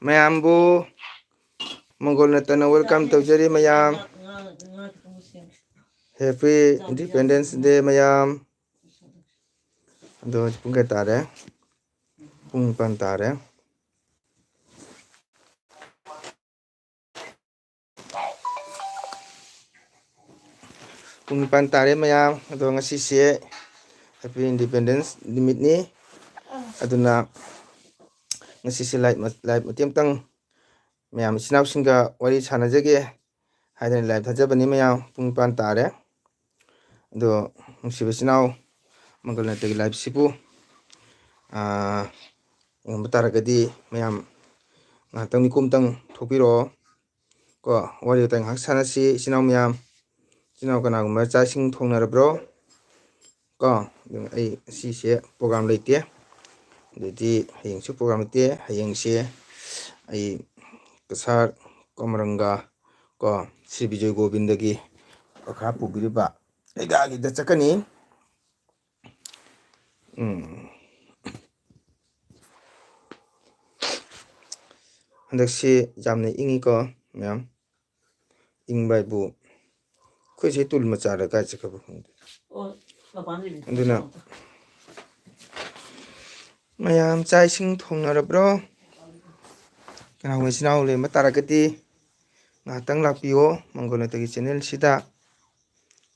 ꯃꯌꯥꯝꯕꯨ ꯃꯪꯒꯣꯜ ꯅꯠꯇꯅ ꯋꯦꯜꯀꯝ ꯇꯧꯖꯔꯤ ꯃꯌꯥꯝ ꯍꯦꯄꯤ ꯏꯟꯗꯤꯄꯦꯟꯗꯦꯟꯁ ꯗꯦ ꯃꯌꯥꯝ ꯑꯗꯣ ꯄꯨꯡ ꯀꯌꯥ ꯇꯥꯔꯦ ꯄꯨꯡ 9 ꯇꯥꯔꯦ ꯄꯨꯡ 9 ꯇꯥꯔꯦ ꯃꯌꯥꯝ ꯑꯗꯣ ꯉꯁꯤꯁꯦ ꯍꯦꯄꯤ ꯏꯟꯗꯤꯄꯦꯟꯗꯦꯟꯁ ꯅꯨꯃꯤꯠꯅꯤ ꯑꯗꯨꯅ ꯉꯁꯤꯁꯦ ꯂꯥꯏꯚ ꯃꯇꯦꯛ ꯑꯃꯇꯪ ꯃꯌꯥꯝ ꯏꯆꯤꯟ ꯏꯅꯥꯎꯁꯤꯡꯒ ꯋꯥꯔꯤ ꯁꯥꯟꯅꯖꯒꯦ ꯍꯥꯏꯗꯅ ꯂꯥꯏꯚ ꯊꯥꯖꯕꯅꯤ ꯃꯌꯥꯝ ꯄꯨꯡ 9 ꯇꯥꯔꯦ ꯑꯗꯣ ꯅꯨꯡꯁꯤꯕ ꯏꯆꯤꯟ ꯏꯅꯥꯎ ꯃꯪꯒꯜ ꯅꯠꯇꯒꯤ ꯂꯥꯏꯚꯁꯤꯕꯨ ꯌꯦꯡꯕ ꯇꯥꯔꯒꯗꯤ ꯃꯌꯥꯝ ꯉꯥꯏꯍꯥꯛꯇꯪ ꯃꯤꯀꯨꯞꯇꯪ ꯊꯣꯛꯄꯤꯔꯛꯑꯣ ꯀꯣ ꯋꯥꯔꯤ ꯋꯥꯇꯥꯏ ꯉꯥꯏꯍꯥꯛ ꯁꯥꯟꯅꯁꯤ ꯏꯆꯤꯟ ꯏꯅꯥꯎ ꯃꯌꯥꯝ ꯏꯆꯤꯟ ꯏꯅꯥꯎ ꯀꯅꯥꯒꯨꯝꯕ ꯆꯥꯛ ꯏꯁꯤꯡ ꯊꯣꯡꯅꯔꯕ꯭ꯔꯣ ꯀꯣ ꯑꯗꯨꯅ ꯑꯩ ꯉꯁꯤꯁꯦ ꯄ꯭ꯔꯣꯒ꯭ꯔꯥꯝ ꯂꯩꯇꯦ ꯑꯗꯨꯗꯤ ꯍꯌꯦꯡꯁꯨ ꯄ꯭ꯔꯣꯒ꯭ꯔꯥꯝ ꯂꯩꯇꯦ ꯍꯌꯦꯡꯁꯦ ꯑꯩ ꯀꯁꯥꯔ ꯀꯣꯃꯔꯪꯒ ꯀꯣ ꯁ꯭ꯔꯤ ꯕꯤꯖꯣꯏ ꯒꯣꯕꯤꯟꯗꯒꯤ ꯄꯈꯥ ꯄꯨꯕꯤꯔꯤꯕ ꯀꯩꯒꯥꯒꯤꯗ ꯆꯠꯀꯅꯤ ꯍꯟꯗꯛꯁꯤ ꯌꯥꯝꯅ ꯏꯪꯉꯤꯀꯣ ꯃꯌꯥꯝ ꯏꯪꯕ ꯍꯥꯏꯕꯨ ꯑꯩꯈꯣꯏꯁꯦ ꯇꯨꯜ ꯃꯆꯥꯗ ꯀꯥꯏ ꯆꯠꯈ꯭ꯔꯕ ꯈꯪꯗꯦ ꯑꯗꯨꯅ ꯃꯌꯥꯝ ꯆꯥꯛ ꯏꯁꯤꯡ ꯊꯣꯡꯅꯔꯕ꯭ꯔꯣ ꯀꯅꯥꯒꯨꯝꯕ ꯏꯆꯤꯟ ꯏꯅꯥꯎ ꯂꯩꯔꯝꯕ ꯇꯥꯔꯒꯗꯤ ꯉꯥꯏꯍꯥꯛꯇꯪ ꯂꯥꯛꯄꯤꯌꯣ ꯃꯪꯒꯣꯜ ꯅꯠꯇꯒꯤ ꯆꯦꯅꯦꯜꯁꯤꯗ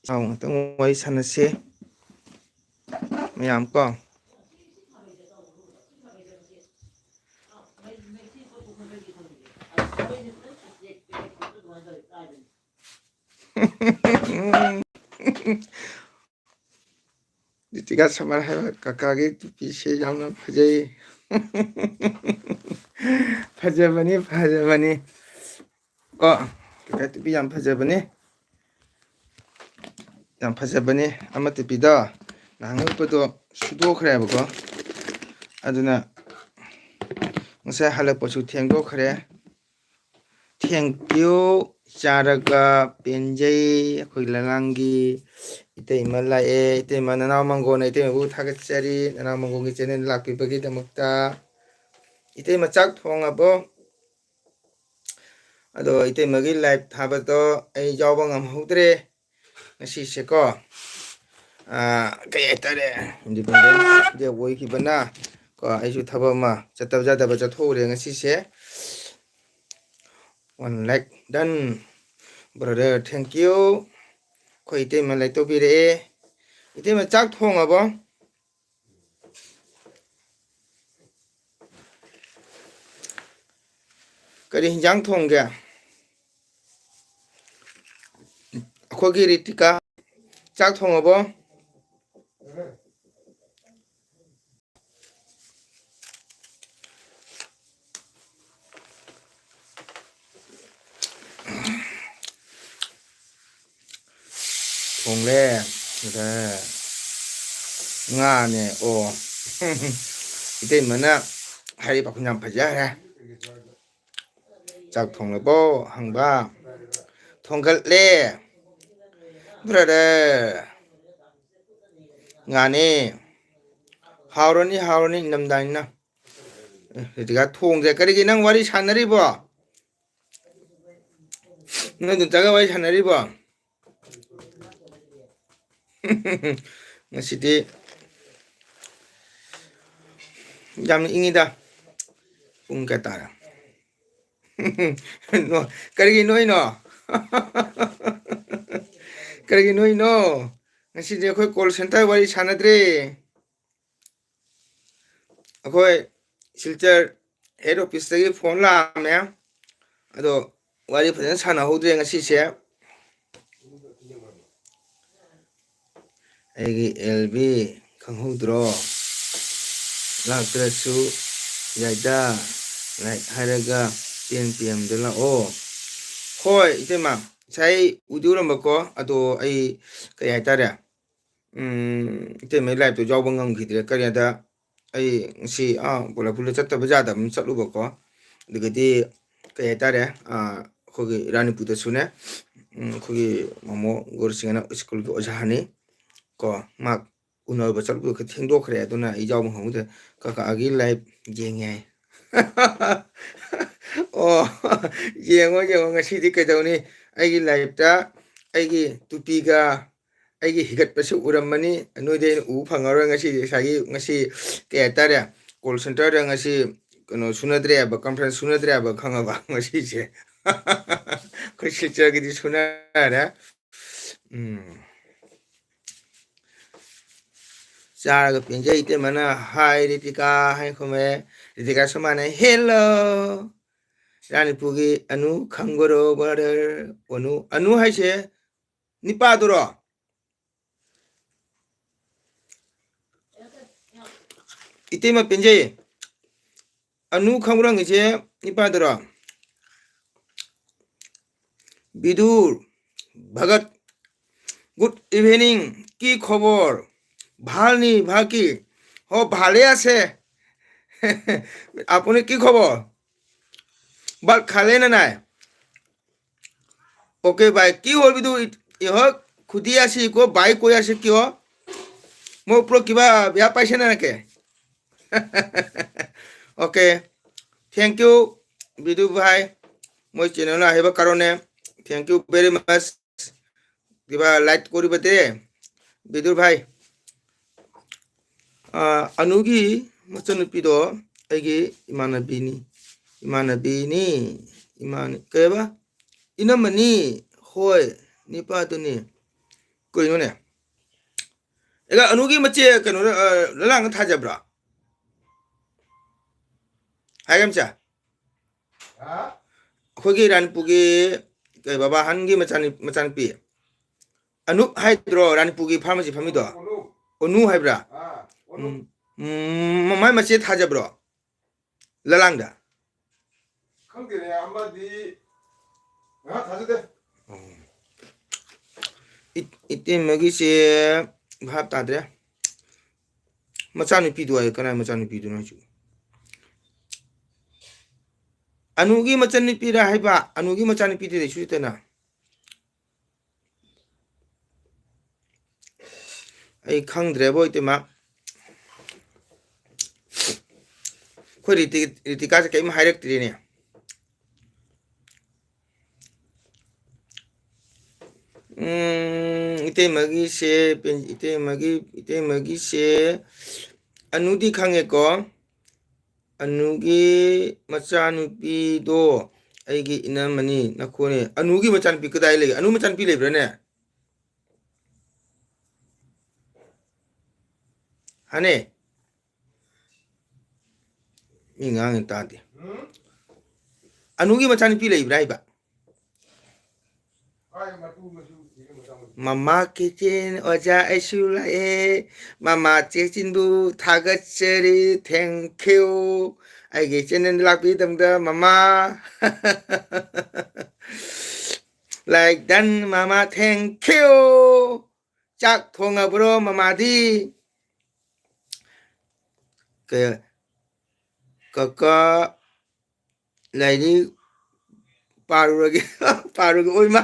ꯉꯥꯛꯇꯪ ꯋꯥꯔꯤ ꯁꯥꯟꯅꯁꯤ ꯃꯌꯥꯝ ꯀꯣ ꯗꯤꯇꯤꯀꯥ ꯁꯃꯔ ꯍꯥꯏꯕ ꯀꯀꯥꯒꯤ ꯇꯨꯄꯤꯁꯦ ꯌꯥꯝꯅ ꯐꯖꯩ ꯐꯖꯕꯅꯤ ꯀꯣ ꯀꯀꯥ ꯇꯨꯄꯤ ꯌꯥꯝ ꯐꯖꯕꯅꯤ ꯑꯃ ꯇꯨꯄꯤꯗꯣ ꯅꯍꯥꯟ ꯎꯠꯄꯗꯣ ꯁꯨꯗꯣꯛꯈ꯭ꯔꯦꯕꯀꯣ ꯑꯗꯨꯅ ꯉꯁꯥꯏ ꯍꯜꯂꯛꯄꯁꯨ ꯊꯦꯡꯗꯣꯛꯈ꯭ꯔꯦ ꯊꯦꯡꯀ꯭ꯌꯨ ꯆꯥꯔꯒ ꯄꯦꯟꯖꯩ ꯑꯩꯈꯣꯏ ꯂꯉꯥꯡꯒꯤ ꯏꯇꯩꯃ ꯂꯥꯛꯑꯦ ꯏꯇꯩꯃ ꯅꯅꯥꯎ ꯃꯪꯒꯣꯜꯅ ꯏꯇꯩꯃꯕꯨ ꯊꯥꯒꯠꯆꯔꯤ ꯅꯅꯥꯎ ꯃꯪꯒꯣꯜꯒꯤ ꯆꯦꯅꯦꯜ ꯂꯥꯛꯄꯤꯕꯒꯤꯗꯃꯛꯇ ꯏꯇꯩꯃ ꯆꯥꯛ ꯊꯣꯡꯉꯕꯣ ꯑꯗꯣ ꯏꯇꯩꯃꯒꯤ ꯂꯥꯏꯚ ꯊꯥꯕꯗꯣ ꯑꯩ ꯌꯥꯎꯕ ꯉꯝꯍꯧꯗ꯭ꯔꯦ ꯉꯁꯤꯁꯦꯀꯣ ꯀꯩ ꯍꯥꯏꯇꯥꯔꯦ ꯏꯟꯗꯤꯄꯦꯟꯗꯦꯟꯁ ꯗꯦ ꯑꯣꯏꯈꯤꯕꯅ ꯀꯣ ꯑꯩꯁꯨ ꯊꯕꯛ ꯑꯃ ꯆꯠꯇꯕ ꯌꯥꯗꯕ ꯆꯠꯊꯣꯛꯎꯔꯦ ꯉꯁꯤꯁꯦ 1 ꯂꯥꯏꯛ ꯗꯟ ꯕ꯭ꯔꯗꯔ ꯊꯦꯡꯀ꯭ꯌꯨ ꯑꯩꯈꯣꯏ ꯏꯇꯩꯃ ꯂꯥꯏꯛ ꯇꯧꯕꯤꯔꯛꯑꯦ ꯏꯇꯩꯃ ꯆꯥꯛ ꯊꯣꯡꯉꯕꯣ ꯀꯔꯤ ꯍꯤꯟꯖꯥꯡ ꯊꯣꯡꯒꯦ ꯑꯩꯈꯣꯏꯒꯤ ꯔꯤꯇꯤꯀꯥ ꯆꯥꯛ ꯊꯣꯡꯉꯕꯣ ꯊꯣꯡꯂꯦ ꯑꯗ ꯉꯥꯅꯦ ꯑꯣ ꯏꯇꯩꯃꯅ ꯍꯥꯏꯔꯤ ꯄꯥꯎꯈꯨꯝ ꯌꯥꯝ ꯐꯖꯈ꯭ꯔꯦ ꯆꯥꯛ ꯊꯣꯡꯂꯕꯣ ꯍꯪꯕ ꯊꯣꯡꯒꯠꯂꯦ ꯕ꯭ꯔꯗꯔ ꯉꯥꯅꯦ ꯍꯥꯎꯔꯅꯤ ꯏꯪꯊꯝꯊꯥꯅꯤꯅ ꯔꯤꯇꯤꯀꯥ ꯊꯣꯡꯗ꯭ꯔꯦ ꯀꯔꯤꯒꯤ ꯅꯪ ꯋꯥꯔꯤ ꯁꯥꯟꯅꯔꯤꯕꯣ ꯅꯣꯏ ꯗꯣꯟꯆꯥꯒ ꯋꯥꯔꯤ ꯁꯥꯟꯅꯔꯤꯕꯣ ꯉꯁꯤꯗꯤ ꯌꯥꯝꯅ ꯏꯪꯉꯤꯗ ꯄꯨꯡ ꯀꯌꯥ ꯇꯥꯔꯦ ꯀꯔꯤꯒꯤ ꯅꯣꯏꯅꯣ ꯀꯔꯤꯒꯤ ꯅꯣꯏꯅꯣ ꯉꯁꯤꯗꯤ ꯑꯩꯈꯣꯏ ꯀꯣꯜ ꯁꯦꯟꯇꯔ ꯋꯥꯔꯤ ꯁꯥꯟꯅꯗ꯭ꯔꯦ ꯑꯩꯈꯣꯏ ꯁꯤꯜꯆꯔ ꯍꯦꯠ ꯑꯣꯐꯤꯁꯇꯒꯤ ꯐꯣꯟ ꯂꯥꯛꯑꯝꯃꯦ ꯑꯗꯣ ꯋꯥꯔꯤ ꯐꯖꯅ ꯁꯥꯟꯅꯍꯧꯗ꯭ꯔꯦ ꯉꯁꯤꯁꯦ ꯑꯩꯒꯤ ꯑꯦꯜꯕꯤ ꯈꯪꯍꯧꯗ꯭ꯔꯣ ꯂꯥꯛꯇ꯭ꯔꯁꯨ ꯌꯥꯏꯗ ꯂꯥꯏꯛ ꯍꯥꯏꯔꯒ 10 PM ꯂꯥꯛꯑꯣ ꯍꯣꯏ ꯏꯇꯩꯃ ꯉꯁꯥꯏ ꯎꯗꯤ ꯎꯔꯝꯕꯀꯣ ꯑꯗꯣ ꯑꯩ ꯀꯩ ꯍꯥꯏꯇꯥꯔꯦ ꯏꯇꯩꯃꯩ ꯂꯥꯏꯐꯇꯣ ꯌꯥꯎꯕ ꯉꯝꯈꯤꯗ꯭ꯔꯦ ꯀꯔꯤꯗ ꯑꯩ ꯉꯁꯤ ꯄꯣꯂꯥꯄꯨꯔꯗ ꯆꯠꯇꯕ ꯌꯥꯗꯕ ꯑꯃ ꯆꯠꯂꯨꯕꯀꯣ ꯑꯗꯨꯒꯗꯤ ꯀꯩ ꯍꯥꯏꯇꯥꯔꯦ ꯑꯩꯈꯣꯏꯒꯤ ꯏꯔꯥꯅꯤꯄꯨꯔꯗꯁꯨꯅꯦ ꯑꯩꯈꯣꯏꯒꯤ ꯃꯣꯃꯣ ꯒꯨꯔꯨꯁꯤꯡꯅ ꯁ꯭ꯀꯨꯜꯒꯤ ꯑꯣꯖꯥꯅꯤ ꯀꯣ ꯃꯍꯥꯛ ꯎꯅꯕ ꯆꯠꯄꯗꯣ ꯈꯔ ꯊꯦꯡꯗꯣꯛꯈ꯭ꯔꯦ ꯑꯗꯨꯅ ꯑꯩ ꯌꯥꯎꯕ ꯈꯪꯍꯧꯗ꯭ꯔꯦ ꯀꯀꯥꯒꯤ ꯂꯥꯏꯞ ꯌꯦꯡꯉꯦ ꯑꯣ ꯌꯦꯡꯉꯣ ꯌꯦꯡꯉꯣ ꯉꯁꯤꯗꯤ ꯀꯩꯗꯧꯅꯤ ꯑꯩꯒꯤ ꯂꯥꯏꯞꯇ ꯑꯩꯒꯤ ꯇꯨꯄꯤꯒ ꯑꯩꯒꯤ ꯍꯤꯒꯠꯄꯁꯨ ꯎꯔꯝꯃꯅꯤ ꯅꯣꯏꯗꯤ ꯑꯩꯅ ꯎꯕ ꯐꯪꯉꯔꯣꯏ ꯉꯁꯤꯗꯤ ꯉꯁꯥꯏꯒꯤ ꯉꯁꯤ ꯀꯩ ꯍꯥꯏꯇꯥꯔꯦ ꯀꯣꯜ ꯁꯦꯟꯇꯔꯗ ꯉꯁꯤ ꯀꯩꯅꯣ ꯁꯨꯅꯗ꯭ꯔꯦ ꯍꯥꯏꯕ ꯀꯟꯐꯔꯦꯟꯁ ꯁꯨꯅꯗ꯭ꯔꯦ ꯍꯥꯏꯕ ꯈꯪꯉꯕ ꯉꯁꯤꯁꯦ ꯑꯩꯈꯣꯏ ꯁꯤꯜꯆꯔꯒꯤꯗꯤ ꯁꯨꯅꯔꯦ ꯆꯥꯔꯒ ꯄꯦꯟꯖꯩ ꯏꯇꯩꯃꯅ ꯍꯥꯏ ꯔꯤꯇꯤꯀꯥ ꯍꯥꯏ ꯈꯨꯝꯃꯦ ꯔꯤꯇꯤꯀꯥ ꯁꯨꯃꯥꯏꯅ ꯍꯦꯜꯂꯣ ꯔꯥꯅꯤꯄꯨꯔꯒꯤ ꯑꯅꯨ ꯈꯪꯕꯔꯣ ꯕꯔꯗꯔ ꯑꯅꯨ ꯍꯥꯏꯁꯦ ꯅꯤꯄꯥꯗꯨꯔꯣ 이때만 뺀제 अनु खंगरंग इसे निपादरा विदुर भगत गुड इवनिंग की खबर ভালনি ভাকি ও ভালে আছে আপুনি কি খবৰ বাট খালে না নাই ওকে বাই কি হ'ল বিদু ইহক খুদি আছে কো বাই কৈ আছে কিয় মোৰ ওপৰত কিবা বেয়া পাইছে না নাকে ওকে থেংক ইউ বিদু ভাই মই চেনেল আহিব কাৰণে থেংক ইউ ভেৰি মাচ কিবা লাইক কৰিব দে বিদুৰ ভাই अनुगी मचनुपीदो अगी इमानबीनी इमानबीनी इमान केबा इनमनी होय निपादुनी कोइनोने एगा अनुगी मचे कनो ललांग थाजब्रा हायगमचा खोगी रानपुगी के बाबा हनगी मचानपी अनुप हाइद्रो रानपुगी फार्मेसी फमिदो ओनु हाइब्रा ꯃꯥꯏ ꯃꯆꯦ ꯊꯥꯖꯕ꯭ꯔꯣ ꯂꯂꯥꯡꯗ ꯈꯪꯗꯦꯅꯦ ꯑꯃꯗꯤ ꯊꯥꯖꯗꯦ 이때먹이세 ꯚꯥꯞ ꯇꯥꯗ꯭ꯔꯦ ꯃꯆꯥꯅꯨꯄꯤꯗꯨ ꯍꯥꯏ ꯀꯅꯥ ꯃꯆꯥꯅꯨꯄꯤꯗꯨꯅꯣ ꯍꯥꯏꯁꯨ ꯑꯅꯨꯒꯤ ꯃꯆꯥꯅꯨꯄꯤꯔ ꯍꯥꯏꯕ ꯑꯅꯨꯒꯤ ꯃꯆꯥꯅꯨꯄꯤꯗꯤ ꯂꯩꯁꯨ ꯂꯩꯇꯅ ꯑꯩ ꯈꯪꯗ꯭ꯔꯦꯕꯣ 이때마 ꯑꯩꯈꯣꯏ ꯔꯤꯇꯤꯀꯥꯁꯦ ꯀꯔꯤꯝ ꯍꯥꯏꯔꯛꯇ꯭ꯔꯤꯅꯦ 이때먹이세 ꯑꯅꯨꯗꯤ ꯈꯪꯉꯦꯀꯣ ꯑꯅꯨꯒꯤ ꯃꯆꯥꯅꯨꯄꯤꯗꯣ ꯑꯩꯒꯤ ꯏꯅꯝꯃꯅꯤ ꯅꯈꯣꯅꯦ ꯑꯅꯨꯒꯤ ꯃꯆꯥꯅꯨꯄꯤ ꯀꯗꯥꯏ ꯂꯩꯒꯦ ꯑꯅꯨ ꯃꯆꯥꯅꯨꯄꯤ ꯂꯩꯕ꯭ꯔꯥꯅꯦ ꯍꯥꯅꯦ ꯃꯤ ꯉꯥꯡꯉꯤ ꯇꯥꯗꯦ ꯑꯅꯨꯒꯤ ꯃꯆꯥꯅꯨꯄꯤ ꯂꯩꯕ꯭ꯔꯥ ꯍꯥꯏꯕ ꯃꯃꯥ ꯀꯤꯆꯦꯟ ꯑꯣꯖꯥ ꯑꯩꯁꯨ ꯂꯥꯛꯑꯦ ꯃꯃꯥ ꯆꯦꯆꯤꯟꯕꯨ ꯊꯥꯒꯠꯆꯔꯤ ꯊꯦꯡꯀ꯭ꯌꯨ ꯑꯩꯒꯤ ꯆꯦꯅꯦꯜ ꯂꯥꯛꯄꯤꯗꯕꯗ ꯃꯃꯥ ꯂꯥꯏꯛ ꯗꯟ ꯃꯃꯥ ꯊꯦꯡꯀ꯭ꯌꯨ ꯆꯥꯛ ꯊꯣꯡꯉꯕ꯭ꯔꯣ ꯃꯃꯥꯗꯤ ꯀꯀꯥ ꯂꯥꯏꯔꯤꯛ पारुरगे पारुगे ओइ मा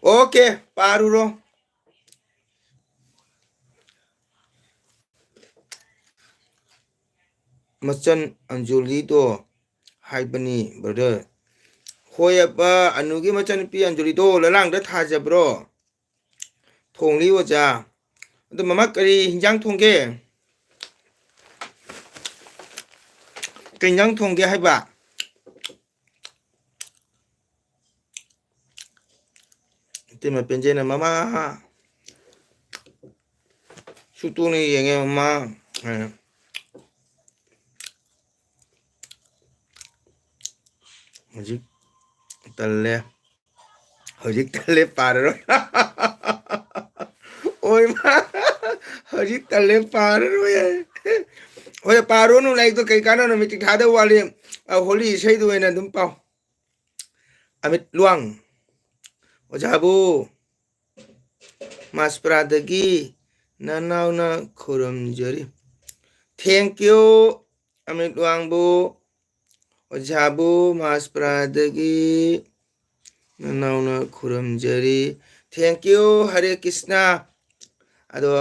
ओके पारुरो मचन अंजुली तो हाइबनी ब्रदर होयबा अनुगी मचन पी अंजुली तो ललांग द थाजब्रो थोंली ओजा अदु ममा करी हिंजांग थोंगे ꯀꯩꯟꯖꯥꯡ ꯊꯣꯡꯒꯦ ꯍꯥꯏꯕ 이때만 뺀제는 마마 슈뚱이 얘네 엄마 hꯧꯖꯤꯛ ꯇꯜꯂꯦ hꯧꯖꯤꯛ ꯇꯜꯂꯦ ꯄꯥꯔꯔꯣꯏ 오이마 hꯧꯖꯤꯛ ꯇꯜꯂꯦ ꯄꯥꯔꯔꯣꯏ ꯍꯣꯏ ꯄꯥꯔꯣꯅꯨ ꯂꯥꯏꯔꯤꯛꯇꯣ ꯀꯩ ꯀꯥꯟꯅꯅꯣ ꯃꯤꯇꯤꯛ ꯊꯥꯗꯕ ꯋꯥꯠꯂꯤ ꯍꯣꯂꯤ ꯏꯁꯩꯗꯨ ꯑꯣꯏꯅ ꯑꯗꯨꯝ ꯄꯥꯎ ꯑꯃꯤꯠ ꯂꯨꯋꯥꯡ ꯑꯣꯖꯥꯕꯨ ꯃꯥꯁꯄ꯭ꯔꯥꯗꯒꯤ ꯅꯅꯥꯎꯅ ꯈꯨꯔꯨꯝꯖꯔꯤ ꯊꯦꯡꯀ꯭ꯌꯨ ꯑꯃꯤꯠ ꯂꯨꯋꯥꯡꯕꯨ ꯑꯣꯖꯥꯕꯨ ꯃꯥꯁꯄ꯭ꯔꯥꯗꯒꯤ ꯅꯅꯥꯎꯅ ꯈꯨꯔꯨꯝꯖꯔꯤ ꯊꯦꯡꯛ ꯌꯨ ꯍꯔꯦ ꯀ꯭ꯔꯤꯁꯅ ꯑꯗꯣ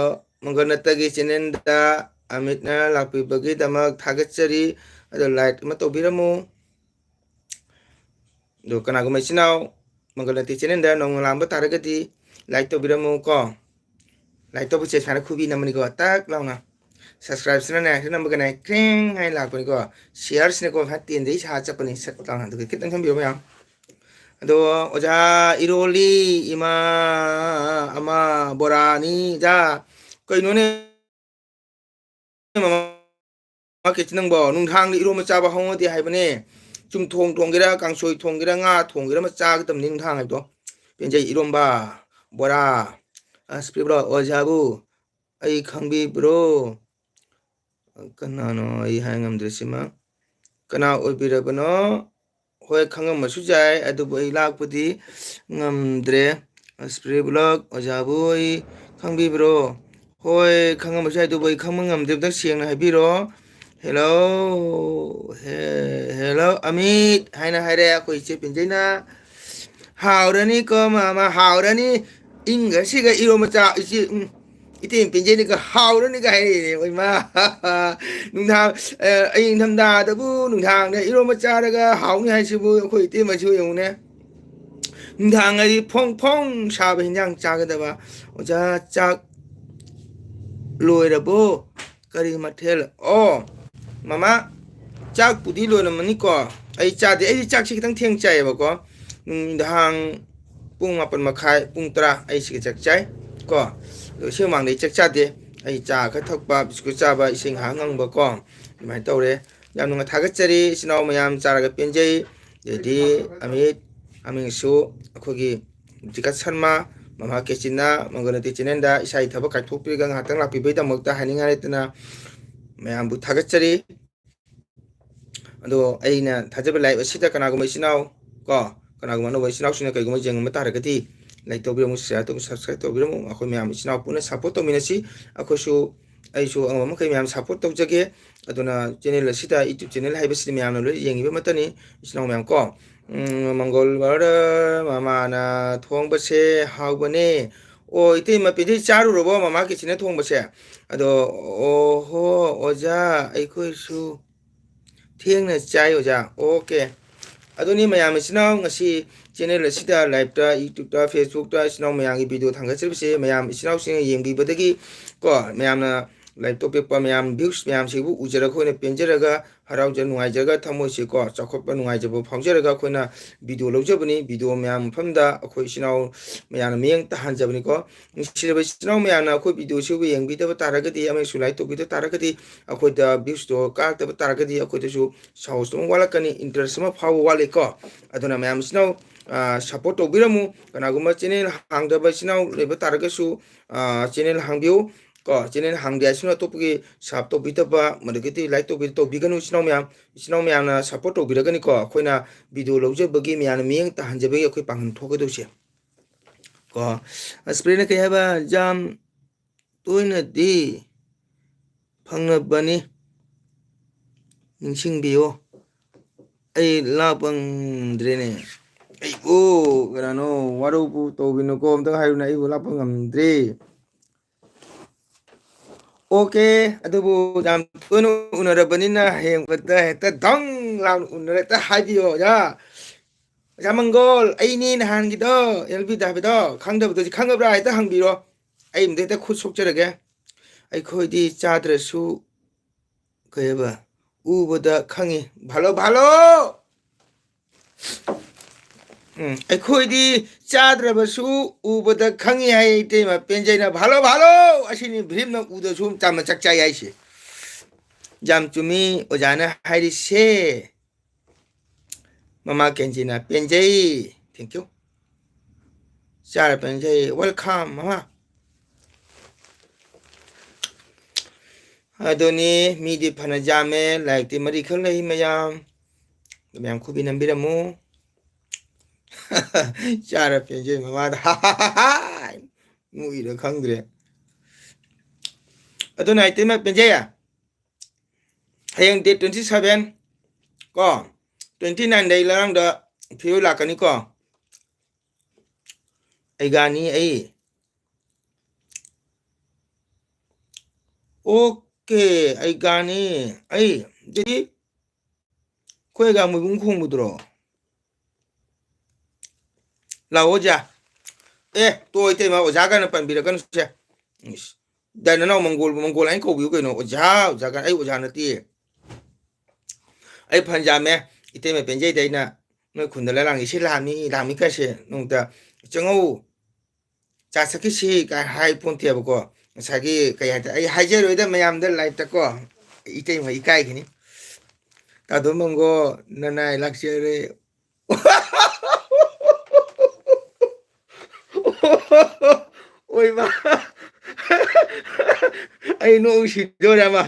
ꯃꯪꯒꯣꯜꯅꯠꯇꯒꯤ ꯆꯦꯅꯦꯜꯗ ꯑꯃꯤꯠꯅ ꯂꯥꯛꯄꯤꯕꯒꯤꯗꯃꯛ ꯊꯥꯒꯠꯆꯔꯤ ꯑꯗꯣ ꯂꯥꯏꯛ ꯑꯃ ꯇꯧꯕꯤꯔꯝꯃꯨ ꯑꯗꯣ ꯀꯅꯥꯒꯨꯝꯕ ꯏꯆꯤꯟ ꯏꯅꯥꯎ ꯃꯪꯒꯣꯜꯅꯠꯇꯤ ꯆꯦꯅꯦꯜꯗ ꯅꯧꯅ ꯂꯥꯛꯄ ꯇꯥꯔꯒꯗꯤ ꯂꯥꯏꯛ ꯇꯧꯕꯤꯔꯝꯃꯨ ꯀꯣ ꯂꯥꯏꯛ ꯇꯧꯕꯁꯦ ꯁꯨꯃꯥꯏꯅ ꯈꯨꯕꯤ ꯅꯝꯕꯅꯤꯀꯣ ꯇꯛ ꯂꯥꯎꯅ ꯁꯕꯁꯀ꯭ꯔꯥꯏꯕꯁꯤꯅꯅꯦ ꯁꯤ ꯅꯝꯕꯒꯅꯦ ꯀ꯭ꯔꯤꯡ ꯍꯥꯏꯅ ꯂꯥꯛꯄꯅꯤꯀꯣ ꯁꯤꯌꯥꯔꯁꯤꯅꯀꯣ ꯉꯁꯥꯏ ꯇꯦꯟꯗꯒꯤ ꯁꯥ ꯆꯠꯄꯅꯤ ꯁꯠ ꯂꯥꯎꯅ ꯑꯗꯨꯒ ꯈꯤꯇꯪ ꯊꯝꯕꯤꯔꯣ ꯃꯌꯥꯝ ꯑꯗꯣ ꯑꯣꯖꯥ ꯏꯔꯣꯜꯂꯤ ꯏꯃꯥ ꯑꯃ ꯕꯣꯔꯥꯅꯤꯗ ꯀꯩꯅꯣꯅꯦ ꯃꯥꯔꯀꯦꯠꯁꯤ ꯅꯪꯕꯣ ꯅꯨꯡꯗꯥꯡꯗ ꯏꯔꯣꯝꯕ ꯆꯥꯕ ꯍꯧꯅꯗꯦ ꯍꯥꯏꯕꯅꯦ ꯆꯨꯝꯊꯣꯡ ꯊꯣꯡꯒꯦꯔꯥ ꯀꯥꯡꯁꯣꯏ ꯊꯣꯡꯒꯦꯔꯥ ꯉꯥ ꯊꯣꯡꯒꯦꯔꯥ ꯑꯃ ꯆꯥꯒꯗꯕꯅꯤ ꯅꯨꯡꯗꯥꯡ ꯍꯥꯏꯕꯗꯣ ꯄꯦꯟꯖꯩ ꯏꯔꯣꯝꯕ ꯕꯣꯔꯥ ꯑꯁ ꯄꯤꯕ꯭ꯔꯣ ꯑꯣꯖꯥꯕꯨ ꯑꯩ ꯈꯪꯕꯤꯕ꯭ꯔꯣ ꯀꯅꯥꯅꯣ ꯑꯩ ꯍꯥꯏ ꯉꯝꯗ꯭ꯔꯦ ꯁꯤꯃ ꯀꯅꯥ ꯑꯣꯏꯕꯤꯔꯕꯅꯣ ꯍꯣꯏ ꯈꯪꯉꯝꯕꯁꯨ ꯌꯥꯏ ꯑꯗꯨꯕꯨ ꯑꯩ ꯂꯥꯛꯄꯗꯤ ꯉꯝꯗ꯭ꯔꯦ ꯏꯁꯄ꯭ꯔꯤ ꯕ꯭ꯂꯣꯛ ꯑꯣꯖꯥꯕꯨ ꯑꯩ ꯈꯪꯕꯤꯕ꯭ꯔꯣ ꯍꯣꯏ ꯈꯪꯉꯝꯕꯁꯨ ꯌꯥꯏ ꯑꯗꯨꯕꯨ ꯑꯩ ꯈꯪꯕ ꯉꯝꯗꯦ ꯑꯝꯇꯪ ꯁꯦꯡꯅ ꯍꯥꯏꯕꯤꯔꯣ ꯍꯦꯜꯂꯣ ꯍꯦꯜꯂꯣ ꯑꯃꯤꯠ ꯍꯥꯏꯅ ꯍꯥꯏꯔꯦ ꯑꯩꯈꯣꯏ ꯏꯆꯦ ꯄꯦꯟꯖꯩꯅ ꯍꯥꯎꯔꯅꯤꯀꯣ ꯃꯥꯃ ꯍꯥꯎꯔꯅꯤ ꯏꯪꯒ ꯁꯤꯒ ꯏꯔꯣꯝꯕ ꯆꯥ ꯏꯆꯦ ꯏꯇꯦꯡ ꯄꯦꯟꯖꯩꯅꯤꯒ ꯍꯥꯎꯔꯅꯤꯒ ꯍꯥꯏꯔꯛꯏꯅꯦ ꯏꯃꯥ ꯅꯨꯡꯗꯥꯡ ꯑꯌꯤꯡ ꯅꯤꯡꯊꯝꯊꯥꯗꯕꯨ ꯅꯨꯡꯗꯥꯡꯗ ꯏꯔꯣꯝꯕ ꯆꯥꯔꯒ ꯍꯥꯎꯅꯤ ꯍꯥꯏꯁꯤꯕꯨ ꯑꯩꯈꯣꯏ ꯏꯇꯩꯃꯁꯨ ꯌꯦꯡꯉꯨꯅꯦ ꯅꯨꯡꯗꯥꯡ ꯍꯥꯏꯗꯤ ꯐꯣꯡ ꯐꯣꯡ ꯁꯥꯕ ꯍꯟꯖꯥꯡ ꯆꯥꯒꯗꯕ ꯑꯣꯖꯥ ꯆꯥꯛ ꯂꯣꯏꯔꯕꯣ ꯀꯔꯤ ꯃꯊꯦꯜ ꯑꯣ ꯃꯃꯥ ꯆꯥꯛꯄꯨꯗꯤ ꯂꯣꯏꯔꯝꯃꯅꯤꯀꯣ ꯑꯩ ꯆꯥꯗꯦ ꯑꯩꯗꯤ ꯆꯥꯛꯁꯤ ꯈꯤꯇꯪ ꯊꯦꯡ ꯆꯥꯏꯌꯦꯕꯀꯣ ꯅꯨꯡꯗꯥꯡ ꯄꯨꯡ 11:30 ꯄꯨꯡ 10 ꯑꯩꯁꯤꯒ ꯆꯥꯛ ꯆꯥꯏ ꯀꯣ ꯑꯗꯣ ꯁꯤ ꯃꯃꯥꯡꯗ ꯑꯩ ꯆꯥꯛ ꯆꯥꯗꯦ ꯑꯩ ꯆꯥ ꯈꯔ ꯊꯛꯄ ꯕꯤꯁꯀꯨꯠ ꯆꯥꯕ ꯏꯁꯤꯡ ꯉꯥꯏꯍꯥꯛ ꯉꯪꯕ ꯀꯣ ꯑꯗꯨꯃꯥꯏꯅ ꯇꯧꯔꯦ ꯌꯥꯝ ꯅꯨꯡꯉꯥꯏ ꯊꯥꯒꯠꯆꯔꯤ ꯏꯆꯤꯟ ꯏꯅꯥꯎ ꯃꯌꯥꯝ ꯆꯥꯔꯒ ꯄꯦꯟꯖꯩ ꯑꯗꯩꯗꯤ ꯑꯃꯤꯠ ꯑꯃꯤꯡꯁꯨ ꯑꯩꯈꯣꯏꯒꯤ ꯖꯤꯀꯠ ꯁꯔꯃ ꯃꯃꯥ ꯀꯦꯆꯤꯟꯅ ꯃꯪꯒꯣꯜꯅꯠꯇꯤ ꯆꯦꯅꯦꯜꯗ ꯏꯁꯥꯒꯤ ꯊꯕꯛ ꯀꯥꯏꯊꯣꯛꯄꯤꯔꯒ ꯉꯥꯏꯍꯥꯛꯇꯪ ꯂꯥꯛꯄꯤꯕꯒꯤꯗꯃꯛꯇ ꯍꯥꯏꯅꯤꯡꯉꯥꯏ ꯂꯩꯇꯅ ꯃꯌꯥꯝꯕꯨ ꯊꯥꯒꯠꯆꯔꯤ ꯑꯗꯣ ꯑꯩꯅ ꯊꯥꯖꯕ ꯂꯥꯏꯞ ꯑꯁꯤꯗ ꯀꯅꯥꯒꯨꯝꯕ ꯏꯆꯤꯟ ꯏꯅꯥꯎ ꯀꯣ ꯀꯅꯥꯒꯨꯝꯕ ꯑꯅꯧꯕ ꯏꯆꯤꯟ ꯏꯅꯥꯎꯁꯤꯡꯅ ꯀꯩꯒꯨꯝꯕ ꯌꯦꯡꯉꯝꯕ ꯇꯥꯔꯒꯗꯤ ꯂꯥꯏꯛ ꯇꯧꯕꯤꯔꯝꯃꯨ ꯁꯤꯌꯥꯔ ꯇꯧꯕꯤꯔꯝꯃꯨ ꯁꯕꯁꯀ꯭ꯔꯥꯏꯕ ꯇꯧꯕꯤꯔꯝꯃꯨ ꯑꯩꯈꯣꯏ ꯃꯌꯥꯝ ꯏꯆꯤꯟ ꯏꯅꯥꯎ ꯄꯨꯟꯅ ꯁꯞꯄꯣꯔꯠ ꯇꯧꯃꯤꯟꯅꯁꯤ ꯑꯩꯈꯣꯏꯁꯨ ꯑꯩꯁꯨ ꯑꯉꯝꯕ ꯃꯈꯩ ꯃꯌꯥꯝ ꯁꯞꯄꯣꯔꯠ ꯇꯧꯖꯒꯦ ꯑꯗꯨꯅ ꯆꯦꯅꯦꯜ ꯑꯁꯤꯗ ꯌꯨꯇ꯭ꯌꯨꯕ ꯆꯦꯅꯦꯜ ꯍꯥꯏꯕꯁꯤꯗꯤ ꯃꯌꯥꯝꯅ ꯂꯣꯏꯅ ꯌꯦꯡꯉꯤꯕ ꯃꯇꯝꯅꯤ ꯏꯆꯤꯟ ꯏꯅꯥꯎ ꯃꯌꯥꯝ ꯀꯣ ꯃꯪꯒꯣꯜꯋꯥꯔꯗ ꯃꯃꯥꯅ ꯊꯣꯡꯕꯁꯦ ꯍꯥꯎꯕꯅꯦ ꯑꯣ ꯏꯇꯩꯃ ꯄꯦꯟꯖꯩ ꯆꯥꯔꯨꯔꯕꯣ ꯃꯃꯥ ꯀꯤꯆꯟꯅ ꯊꯣꯡꯕꯁꯦ ꯑꯗꯣ ꯑꯣꯍꯣ ꯑꯣꯖꯥ ꯑꯩꯈꯣꯏꯁꯨ ꯊꯦꯡꯅ ꯆꯥꯏ ꯑꯣꯖꯥ ꯑꯣꯀꯦ ꯑꯗꯨꯅꯤ ꯃꯌꯥꯝ ꯏꯆꯤꯟ ꯏꯅꯥꯎ ꯉꯁꯤ ꯆꯦꯅꯦꯜ ꯑꯁꯤꯗ ꯂꯥꯏꯞꯇ ꯌꯨꯇ꯭ꯌꯨꯕꯇ ꯐꯦꯁꯕꯨꯛꯇ ꯏꯆꯤꯟ ꯏꯅꯥꯎ ꯃꯌꯥꯝꯒꯤ ꯚꯤꯗꯤꯑꯣ ꯊꯥꯡꯒꯠꯆꯔꯤꯕꯁꯦ ꯃꯌꯥꯝ ꯏꯆꯤꯟ ꯏꯅꯥꯎꯁꯤꯡꯅ ꯌꯦꯡꯕꯤꯕꯗꯒꯤ ꯀꯣ ꯃꯌꯥꯝꯅ ꯂꯥꯏꯛ ꯇꯧꯕꯤꯔꯛꯄ ꯃꯌꯥꯝ ꯚ꯭ꯌꯨꯁ ꯃꯌꯥꯝꯁꯤꯕꯨ ꯎꯖꯔꯒ ꯑꯩꯈꯣꯏꯅ ꯄꯦꯟꯖꯔꯒ ꯍꯔꯥꯎꯖ ꯅꯨꯡꯉꯥꯏꯖꯔꯒ ꯊꯝꯃꯣꯏꯁꯤꯀꯣ ꯆꯥꯎꯈꯠꯄ ꯅꯨꯡꯉꯥꯏꯖꯕ ꯐꯥꯎꯖꯔꯒ ꯑꯩꯈꯣꯏꯅ ꯚꯤꯗꯤꯑꯣ ꯂꯧꯖꯕꯅꯤ ꯚꯤꯗꯤꯑꯣ ꯃꯌꯥꯝ ꯃꯐꯝꯗ ꯑꯩꯈꯣꯏ ꯏꯆꯤꯟ ꯏꯅꯥꯎ ꯃꯌꯥꯝꯅ ꯃꯤꯠꯌꯦꯡ ꯇꯥꯍꯟꯖꯕꯅꯤꯀꯣ ꯅꯨꯡꯁꯤꯔꯕ ꯏꯆꯤꯟ ꯏꯅꯥꯎ ꯃꯌꯥꯝꯅ ꯑꯩꯈꯣꯏ ꯚꯤꯗꯤꯑꯣꯁꯤꯕꯨ ꯌꯦꯡꯕꯤꯗꯕ ꯇꯥꯔꯒꯗꯤ ꯑꯃꯁꯨ ꯂꯥꯏꯛ ꯇꯧꯕꯤꯗꯕ ꯇꯥꯔꯒꯗꯤ ꯑꯩꯈꯣꯏꯗ ꯚ꯭ꯌꯨꯁꯇꯣ ꯀꯥꯔꯛꯇꯕ ꯇꯥꯔꯒꯗꯤ ꯑꯩꯈꯣꯏꯗꯁꯨ ꯁꯥꯎꯁ ꯑꯃ ꯋꯥꯠꯂꯛꯀꯅꯤ ꯏꯟꯇꯔꯦꯁ ꯑꯃ ꯐꯥꯎꯕ ꯋꯥꯠꯂꯤꯀꯣ ꯑꯗꯨꯅ ꯃꯌꯥꯝ ꯏꯆꯤꯟ ꯏꯅꯥꯎ ꯁꯞꯄꯣꯔꯠ ꯇꯧꯕꯤꯔꯝꯃꯨ ꯀꯅꯥꯒꯨꯝꯕ ꯆꯦꯅꯦꯜ ꯍꯥꯡꯗꯕ ꯏꯆꯤꯟ ꯏꯅꯥꯎ ꯂꯩꯕ ꯇꯥꯔꯒꯁꯨ ꯆꯦꯅꯦꯜ ꯍꯥꯡꯕꯤꯌꯨ ꯀꯣ ꯆꯦꯅꯦꯜ ꯍꯥꯡꯗꯦ ꯍꯥꯏꯁꯤꯅ ꯑꯇꯣꯞꯄꯒꯤ ꯁꯞ ꯇꯧꯕꯤꯗꯕ ꯃꯗꯨꯗꯒꯤꯗꯤ ꯂꯥꯏꯛ ꯇꯧꯕꯤꯒꯅꯨ ꯏꯆꯤꯟ ꯏꯅꯥꯎ ꯃꯌꯥꯝꯅ ꯁꯞꯄꯣꯔꯠ ꯇꯧꯕꯤꯔꯒꯅꯤꯀꯣ ꯑꯩꯈꯣꯏꯅ ꯚꯤꯗꯤꯑꯣ ꯂꯧꯖꯕꯒꯤ ꯃꯌꯥꯝꯅ ꯃꯤꯠꯌꯦꯡ ꯇꯥꯍꯟꯖꯕꯒꯤ ꯑꯩꯈꯣꯏ ꯄꯥꯡꯒꯜ ꯊꯣꯛꯀꯗꯧꯁꯦ ꯀꯣ ꯑꯁꯄ꯭ꯔꯦꯅ ꯀꯩ ꯍꯥꯏꯕ ꯌꯥꯝ ꯇꯣꯏꯅꯗꯤ ꯐꯪꯅꯕꯅꯤ ꯅꯤꯡꯁꯤꯡꯕꯤꯌꯣ ꯑꯩ ꯂꯥꯛꯄ ꯉꯝꯗ꯭ꯔꯦꯅꯦ ꯑꯩꯕꯨ ꯀꯅꯥꯅꯣ ꯋꯥꯔꯧꯕꯨ ꯇꯧꯕꯤꯅꯨꯀꯣ ꯑꯝꯇꯪ ꯍꯥꯏꯌꯨꯅꯦ ꯑꯩꯕꯨ ꯂꯥꯛꯄ ꯉꯝꯗ꯭ꯔꯦ ꯑꯣꯀꯦ ꯑꯗꯨꯕꯨ ꯌꯥꯝ ꯇꯣꯏꯅ ꯎꯅꯔꯕꯅꯤꯅ ꯍꯌꯦꯡꯕꯗ ꯍꯦꯛꯇ ꯗꯪ ꯂꯥꯎꯅ ꯎꯅꯔ ꯍꯦꯛꯇ ꯍꯥꯏꯕꯤꯌꯣ ꯑꯣꯖꯥ ꯑꯣꯖꯥ ꯃꯪꯒꯣꯜ ꯑꯩꯅꯦ ꯅꯍꯥꯟꯒꯤꯗꯣ ꯑꯦꯜꯕꯤꯗ ꯍꯥꯏꯕꯗꯣ ꯈꯪꯗꯕꯗꯣ ꯈꯪꯉꯕ꯭ꯔꯥ ꯍꯦꯛꯇ ꯍꯪꯕꯤꯔꯣ ꯑꯩ ꯑꯝꯇ ꯍꯦꯛꯇ ꯈꯨꯠ ꯁꯣꯛꯆꯔꯒꯦ ꯑꯩꯈꯣꯏꯗꯤ ꯆꯥꯗ꯭ꯔꯁꯨ ꯀꯩꯕ ꯎꯕꯗ ꯈꯪꯉꯤ ꯚꯥꯂꯣ ꯚꯥꯂꯣ ꯑꯩꯈꯣꯏꯗꯤ ꯆꯥꯗ꯭ꯔꯕꯁꯨ ꯎꯕꯗ ꯈꯪꯉꯤ ꯍꯥꯏ ꯏꯇꯩꯃ ꯄꯦꯟꯖꯩꯅ ꯚꯥꯂꯣ ꯚꯥꯂꯣ ꯑꯁꯤꯅꯤ ꯚꯤꯝꯅ ꯎꯗꯁꯨ ꯆꯥꯝꯅ ꯆꯥꯛ ꯆꯥꯏ ꯍꯥꯏꯁꯦ ꯌꯥꯝ ꯆꯨꯝꯃꯤ ꯑꯣꯖꯥꯅ ꯍꯥꯏꯔꯤꯁꯦ ꯃꯃꯥ ꯀꯦꯟꯖꯤꯅ ꯄꯦꯟꯖꯩ ꯊꯦꯡꯀ꯭ꯌꯨ ꯆꯥꯔ ꯄꯦꯟꯖꯩ ꯋꯦꯜꯀꯝ ꯃꯃꯥ ꯑꯗꯨꯅꯤ ꯃꯤꯗꯤ ꯐꯅ ꯌꯥꯝꯃꯦ ꯂꯥꯏꯔꯤꯛꯇꯤ ꯃꯔꯤꯈꯛ ꯂꯩ ꯃꯌꯥꯝ ꯃꯌꯥꯝ ꯈꯨꯕꯤ ꯅꯝꯕꯤꯔꯝꯃꯨ ꯆꯥꯔ ꯄꯦꯟꯖꯩ ꯃꯃꯥꯗ ꯃꯨꯏꯔ ꯈꯪꯗ꯭ꯔꯦ ꯑꯗꯨꯅ ꯏꯇꯩꯃ ꯄꯦꯟꯖꯩ ꯍꯌꯦꯡ ꯗꯦꯠ 27 ꯀꯣ 29 ꯂꯩ ꯂꯔꯥꯡꯗ ꯐꯤꯌꯣ ꯂꯥꯛꯀꯅꯤꯀꯣ ꯑꯩꯒꯥꯅꯤ ꯑꯩ ꯑꯣꯀꯦ ꯑꯩꯒꯥꯅꯤ ꯑꯩ ꯑꯗꯨꯗꯤ ꯑꯩꯈꯣꯏꯒ ꯃꯣꯏꯕꯨꯡ ꯈꯣꯡꯕꯗꯨꯔꯣ ꯂꯥꯛꯑꯣ ꯑꯣꯖꯥ ꯑꯦ ꯇꯣ ꯏꯇꯩꯃ ꯑꯣꯖꯥꯒꯅ ꯄꯟꯕꯤꯔꯛꯀꯅꯨꯁꯦ ꯗꯥ ꯅꯅꯥꯎ ꯃꯪꯒꯣꯜ ꯑꯩꯅ ꯀꯧꯕꯤꯌꯨ ꯀꯩꯅꯣ ꯑꯣꯖꯥ ꯑꯣꯖꯥꯒ ꯑꯩ ꯑꯣꯖꯥ ꯅꯠꯇꯦ ꯑꯩ ꯐꯟꯖꯥꯝꯃꯦ ꯏꯇꯩꯃ ꯄꯦꯟꯖꯩꯗ ꯑꯩꯅ ꯅꯣꯏ ꯈꯨꯟꯗ ꯂꯥꯡꯉꯤ ꯁꯤ ꯂꯥꯛꯑꯃꯤ ꯀꯥꯏꯁꯦ ꯅꯣꯡꯇ ꯆꯪꯉꯧ ꯆꯥ ꯁꯛꯈꯤꯁꯤ ꯀꯥꯏ ꯍꯥꯏ ꯄꯣꯟꯇꯦꯕꯀꯣ ꯉꯁꯥꯏꯒꯤ ꯀꯩ ꯍꯥꯏꯇꯥꯔꯦ ꯑꯩ ꯍꯥꯏꯖꯔꯣꯏꯗ ꯃꯌꯥꯝꯗ ꯂꯥꯏꯞꯇꯀꯣ ꯏꯇꯩꯃ ꯏꯀꯥꯏꯈꯤꯅꯤ ꯇꯥꯗꯣ ꯃꯪꯒꯣ ꯅꯅꯥꯏ ꯂꯥꯛꯆꯔꯦ ꯑꯣꯏꯃ ꯑꯩ ꯅꯣꯡ ꯁꯤꯗꯣꯔꯦ ꯑꯃ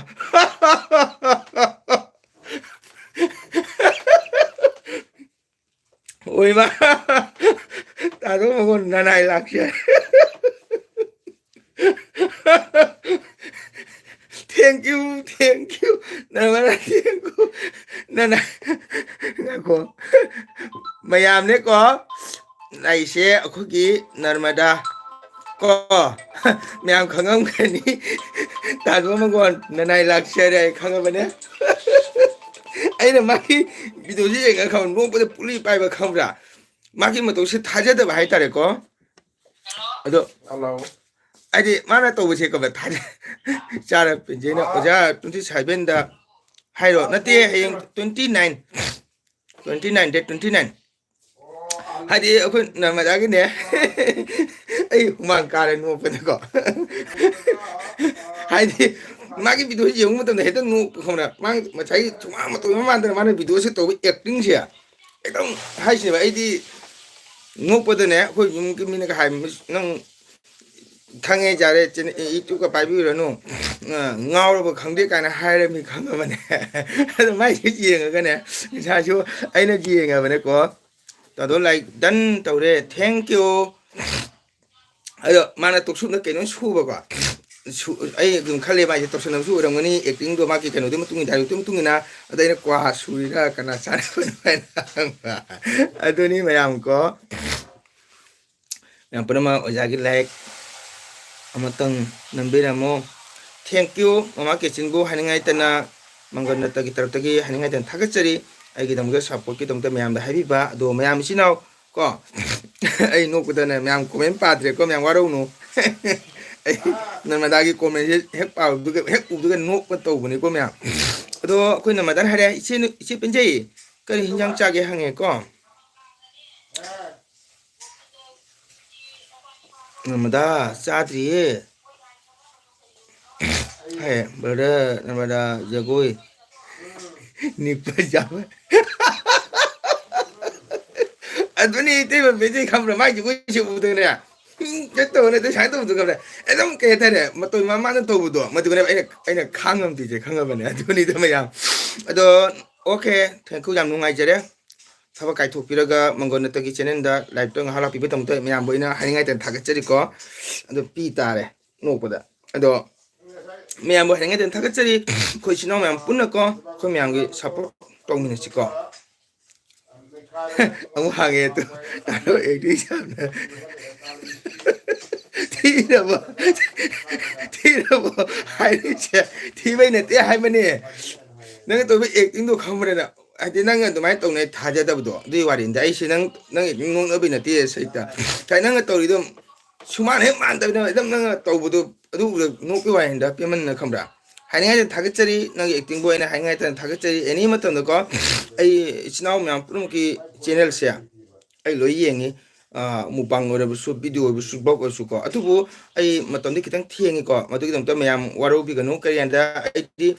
ꯑꯣꯏꯃ ꯇꯥꯗꯣ ꯃꯪꯒꯣ ꯅꯅꯥꯏ ꯂꯥꯛꯆꯔꯦ ꯊꯦꯡꯀ꯭ꯌꯨ ꯅꯔꯃꯗꯥ ꯊꯦꯡꯀ꯭ꯌꯨ ꯅꯅꯥꯏ ꯉꯥꯏꯈꯣ ꯃꯌꯥꯝꯅꯦꯀꯣ ꯑꯩꯁꯦ ꯑꯩꯈꯣꯏꯒꯤ ꯅꯔꯃꯗꯥ ꯀꯣ ꯃꯌꯥꯝ ꯈꯪꯉꯝꯒꯅꯤ ꯇꯥꯗꯣ ꯃꯪꯒꯣꯜ ꯅꯅꯥꯏ ꯂꯥꯛꯆꯔꯦ ꯑꯩ ꯈꯪꯉꯕꯅꯦ ꯑꯩꯅ ꯃꯥꯒꯤ ꯚꯤꯗꯤꯑꯣꯁꯤ ꯌꯦꯡꯉꯒ ꯈꯪꯕ ꯅꯣꯛꯄꯗ ꯄꯨꯛꯂꯤ ꯄꯥꯏꯕ ꯈꯪꯕ꯭ꯔꯥ ꯃꯥꯒꯤ ꯃꯇꯧꯁꯤ ꯊꯥꯖꯗꯕ ꯍꯥꯏꯇꯥꯔꯦꯀꯣ ꯑꯗꯣ ꯍꯥꯏꯗꯤ ꯃꯥꯅ ꯇꯧꯕꯁꯦ ꯀꯕ ꯊꯥꯖ ꯆꯥꯔ ꯄꯦꯟꯖꯩꯅ ꯑꯣꯖꯥ 27ꯗ ꯍꯥꯏꯔꯣ ꯅꯠꯇꯦ ꯍꯌꯦꯡ 29 ꯗꯦꯠ 29 ꯍꯥꯏꯗꯤ ꯑꯩꯈꯣꯏ ꯅꯔꯃꯗꯥꯒꯤꯅꯦ ꯑꯩ ꯍꯨꯃꯥꯡ ꯀꯥꯔꯦ ꯅꯣꯛꯄꯗꯀꯣ ꯍꯥꯏꯗꯤ ꯃꯥꯒꯤ ꯚꯤꯗꯤꯑꯣꯁꯤ ꯌꯦꯡꯕ ꯃꯇꯝꯗ ꯍꯦꯛꯇ ꯅꯣꯛꯄ ꯈꯪꯕ꯭ꯔꯥ ꯃꯥꯒꯤ ꯉꯁꯥꯏꯒꯤ ꯁꯨꯃꯥꯡ ꯃꯇꯧ ꯑꯃ ꯃꯥꯟꯗꯅ ꯃꯥꯅ ꯚꯤꯗꯤꯑꯣꯁꯤ ꯇꯧꯕ ꯑꯦꯛꯇꯤꯡꯁꯦ ꯑꯦꯛꯗꯝ ꯍꯥꯏꯁꯤꯅꯦꯕ ꯑꯩꯗꯤ ꯅꯣꯛꯄꯗꯅꯦ ꯑꯩꯈꯣꯏ ꯌꯨꯝꯒꯤ ꯃꯤꯅꯒ ꯍꯥꯏ ꯅꯪ ꯈꯪꯉꯦ ꯌꯥꯔꯦ ꯌꯨꯇ꯭ꯌꯨꯕꯀ ꯄꯥꯏꯕꯤꯔꯨꯔꯅꯨ ꯉꯥꯎꯔꯕ ꯈꯪꯗꯦ ꯀꯥꯏꯅ ꯍꯥꯏꯔꯝꯃꯤ ꯈꯪꯉꯕꯅꯦ ꯑꯗꯨ ꯃꯥꯏꯁꯨ ꯌꯦꯡꯉꯒꯅꯦ ꯉꯁꯥꯏꯁꯨ ꯑꯩꯅ ꯌꯦꯡꯉꯕꯅꯦꯀꯣ ꯑꯗꯣ ꯂꯥꯏꯛ ꯗꯟ ꯇꯧꯔꯦ ꯊꯦꯡꯀ꯭ꯌꯨ ꯑꯗꯣ ꯃꯥꯅ ꯇꯣꯛꯁꯨꯅ ꯀꯩꯅꯣ ꯁꯨꯕꯀꯣ ꯑꯩ ꯑꯗꯨꯝ ꯈꯜꯂꯦ ꯃꯥꯏꯁꯦ ꯇꯧꯁꯟꯅꯕꯁꯨ ꯑꯣꯏꯔꯝꯒꯅꯤ ꯑꯦꯛꯇꯤꯡꯗꯣ ꯃꯥꯒꯤ ꯀꯩꯅꯣꯗꯨꯒꯤ ꯃꯇꯨꯡ ꯏꯟꯅ ꯗꯥꯏꯔꯦꯛꯇꯨꯒꯤ ꯃꯇꯨꯡ ꯏꯟꯅ ꯑꯗ ꯑꯩꯅ ꯀ꯭ꯋꯥ ꯁꯨꯔꯤꯔꯥ ꯀꯅꯥ ꯆꯥꯔꯛꯄꯅꯣ ꯍꯥꯏꯅ ꯍꯪꯕ ꯑꯗꯨꯅꯤ ꯃꯌꯥꯝ ꯀꯣ ꯃꯌꯥꯝ ꯄꯨꯝꯅꯃꯛ ꯑꯣꯖꯥꯒꯤ ꯂꯥꯏꯔꯤꯛ ꯑꯃꯇꯪ ꯅꯝꯕꯤꯔꯝꯃꯣ ꯊꯦꯡꯀ꯭ꯌꯨ ꯃꯃꯥ ꯀꯦꯆꯤꯟꯕꯨ ꯍꯥꯏꯅꯤꯡꯉꯥꯏꯇꯅ ꯃꯪꯒꯜ ꯅꯠꯇꯒꯤ ꯇꯔꯛꯇꯒꯤ ꯍꯥꯏꯅꯤꯡꯉꯥꯏꯇꯅ ꯊꯥꯒꯠꯆꯔꯤ ꯑꯩꯒꯤꯗꯃꯛꯇ ꯁꯞꯄꯣꯔꯠꯀꯤꯗꯃꯛꯇ ꯃꯌꯥꯝꯗ ꯍꯥꯏꯕꯤꯕ ꯑꯗꯣ ꯃꯌꯥꯝ ꯏꯆꯤꯟ ꯏꯅꯥꯎ ꯀꯣ ꯑꯩ ꯅꯣꯛꯄꯗꯅ ꯃꯌꯥꯝ ꯀꯣꯃꯦꯟ ꯄꯥꯗ꯭ꯔꯦꯀꯣ ꯃꯌꯥꯝ ꯋꯥꯔꯧꯅꯨ ꯑꯩ ꯅꯔꯃꯗꯥꯒꯤ ꯀꯣꯃꯦꯟꯁꯦ ꯍꯦꯛ ꯄꯥꯕꯗꯨꯒ ꯍꯦꯛ ꯎꯕꯗꯨꯒ ꯅꯣꯛꯄ ꯇꯧꯕꯅꯤꯀꯣ ꯃꯌꯥꯝ ꯑꯗꯣ ꯑꯩꯈꯣꯏ ꯅꯔꯃꯗꯥꯅ ꯍꯥꯏꯔꯦ ꯏꯆꯦ ꯄꯦꯟꯖꯩ ꯀꯔꯤ ꯍꯤꯟꯖꯥꯡ ꯆꯥꯒꯦ ꯍꯪꯉꯦꯀꯣ ꯅꯔꯃꯗꯥ ꯆꯥꯗ꯭ꯔꯤꯌꯦ ꯍꯥꯏ ꯕ꯭ꯔꯗꯔ ꯅꯔꯃꯗꯥ ꯖꯒꯣꯏ ꯅꯤꯛꯄ ꯌꯥꯕ ꯑꯗꯨꯅꯤ ꯏꯇꯩꯃ ꯄꯦꯟꯖꯩ ꯈꯪꯕ꯭ꯔꯥ ꯃꯥꯏ ꯖꯒꯣꯏꯁꯦ ꯎꯕꯗꯒꯅꯦ ꯇꯧꯕꯅꯦ ꯑꯗꯨ ꯁꯨꯃꯥꯏꯅ ꯇꯧꯕꯗꯣ ꯈꯪꯕ꯭ꯔꯥ ꯑꯗꯨꯝ ꯀꯩ ꯍꯥꯏꯇꯥꯔꯦ ꯃꯇꯧ ꯃꯃꯥꯅ ꯇꯧꯕꯗꯣ ꯃꯗꯨꯒꯅꯦꯕ ꯑꯩꯅ ꯈꯥꯡꯉꯝꯗ꯭ꯔꯤꯁꯦ ꯈꯪꯉꯕꯅꯦ ꯑꯗꯨꯅꯤꯗ ꯃꯌꯥꯝ ꯑꯗꯣ ꯑꯣꯀꯦ ꯊꯦꯡꯀ꯭ꯌꯨ ꯌꯥꯝ ꯅꯨꯡꯉꯥꯏꯖꯔꯦ ꯊꯕꯛ ꯀꯥꯏꯊꯣꯛꯄꯤꯔꯒ ꯃꯪꯒꯣꯟꯅꯠꯇꯒꯤ ꯆꯦꯅꯦꯜꯗ ꯂꯥꯏꯚꯇ ꯉꯥꯏꯍꯥꯛ ꯂꯥꯛꯄꯤꯕꯒꯤꯗꯃꯛꯇ ꯃꯌꯥꯝꯕꯨ ꯑꯩꯅ ꯍꯥꯏꯅꯤꯡꯉꯥꯏꯇꯅ ꯊꯥꯒꯠꯆꯔꯤꯀꯣ ꯑꯗꯣ ꯄꯤ ꯇꯥꯔꯦ ꯅꯣꯛꯄꯗ ꯑꯗꯣ ꯃꯌꯥꯝꯕꯨ ꯍꯥꯏꯅꯤꯡꯉꯥꯏꯇꯅ ꯊꯥꯒꯠꯆꯔꯤ ꯑꯩꯈꯣꯏ ꯏꯆꯤꯜ ꯏꯅꯥꯎ ꯃꯌꯥꯝ ꯄꯨꯟꯅꯀꯣ ꯑꯩꯈꯣꯏ ꯃꯌꯥꯝꯒꯤ ꯁꯞꯄꯣꯔꯠ ꯇꯧꯃꯤꯟꯅꯁꯤꯀꯣ ꯑꯃꯨꯛ ꯍꯥꯡꯉꯦ ꯇꯨ ꯊꯤꯔꯕꯣ ꯊꯤꯔꯕꯣ ꯍꯥꯏꯔꯤꯁꯦ ꯊꯤꯕꯩ ꯅꯠꯇꯦ ꯍꯥꯏꯕꯅꯦ ꯅꯪꯅ ꯇꯧꯕ ꯑꯦꯛꯇꯤꯡꯗꯣ ꯈꯪꯕꯅꯤꯅ ꯍꯥꯏꯗꯤ ꯅꯪ ꯑꯗꯨꯃꯥꯏꯅ ꯇꯧꯅꯩ ꯊꯥꯖꯗꯕꯗꯣ ꯑꯗꯨꯒꯤ ꯋꯥꯔꯤꯅꯤꯗ ꯑꯩꯁꯦ ꯅꯪ ꯑꯦꯛꯇꯤꯡ ꯅꯣꯛꯅꯕꯩ ꯅꯠꯇꯦ ꯁꯩꯇ ꯅꯪꯅ ꯇꯧꯔꯤꯗꯣ ꯁꯨꯃꯥꯟꯅ ꯍꯦꯛ ꯃꯥꯟꯗꯕꯅ ꯑꯗꯨꯝ ꯅꯪꯅ ꯇꯧꯕꯗꯣ ꯑꯗꯨ ꯅꯣꯛꯄꯩ ꯋꯥꯔꯤꯅꯤꯗ ꯄꯦꯟꯃꯟꯅ ꯈꯪꯕ꯭ꯔꯥ ꯍꯥꯏꯅꯤꯡꯉꯥꯏꯇꯅ ꯊꯥꯒꯠꯆꯔꯤ ꯅꯪꯒꯤ ꯑꯦꯛꯇꯤꯡꯕꯨ ꯑꯩꯅ ꯍꯥꯏꯅꯤꯡꯉꯥꯏꯇꯅ ꯊꯥꯒꯠꯆꯔꯤ ꯑꯦꯅꯤ ꯃꯇꯝꯗꯀꯣ ꯑꯩ ꯏꯆꯤꯟ ꯏꯅꯥꯎ ꯃꯌꯥꯝ ꯄꯨꯝꯅꯃꯛꯀꯤ ꯆꯦꯅꯦꯜꯁꯦ ꯑꯩ ꯂꯣꯏ ꯌꯦꯡꯉꯤ ꯃꯨꯛꯕꯥꯡ ꯑꯣꯏꯔꯕꯁꯨ ꯚꯤꯗꯤꯑꯣ ꯑꯣꯏꯔꯕꯁꯨ ꯕ꯭ꯂꯣꯛ ꯑꯣꯏꯔꯁꯨ ꯀꯣ ꯑꯗꯨꯕꯨ ꯑꯩ ꯃꯇꯝꯗꯤ ꯈꯤꯇꯪ ꯊꯦꯡꯉꯤꯀꯣ ꯃꯗꯨꯒꯤꯗꯃꯛꯇ ꯃꯌꯥꯝ ꯋꯥꯔꯧꯕꯤꯒꯅꯨ ꯀꯔꯤꯒꯤꯗ ꯑꯩꯗꯤ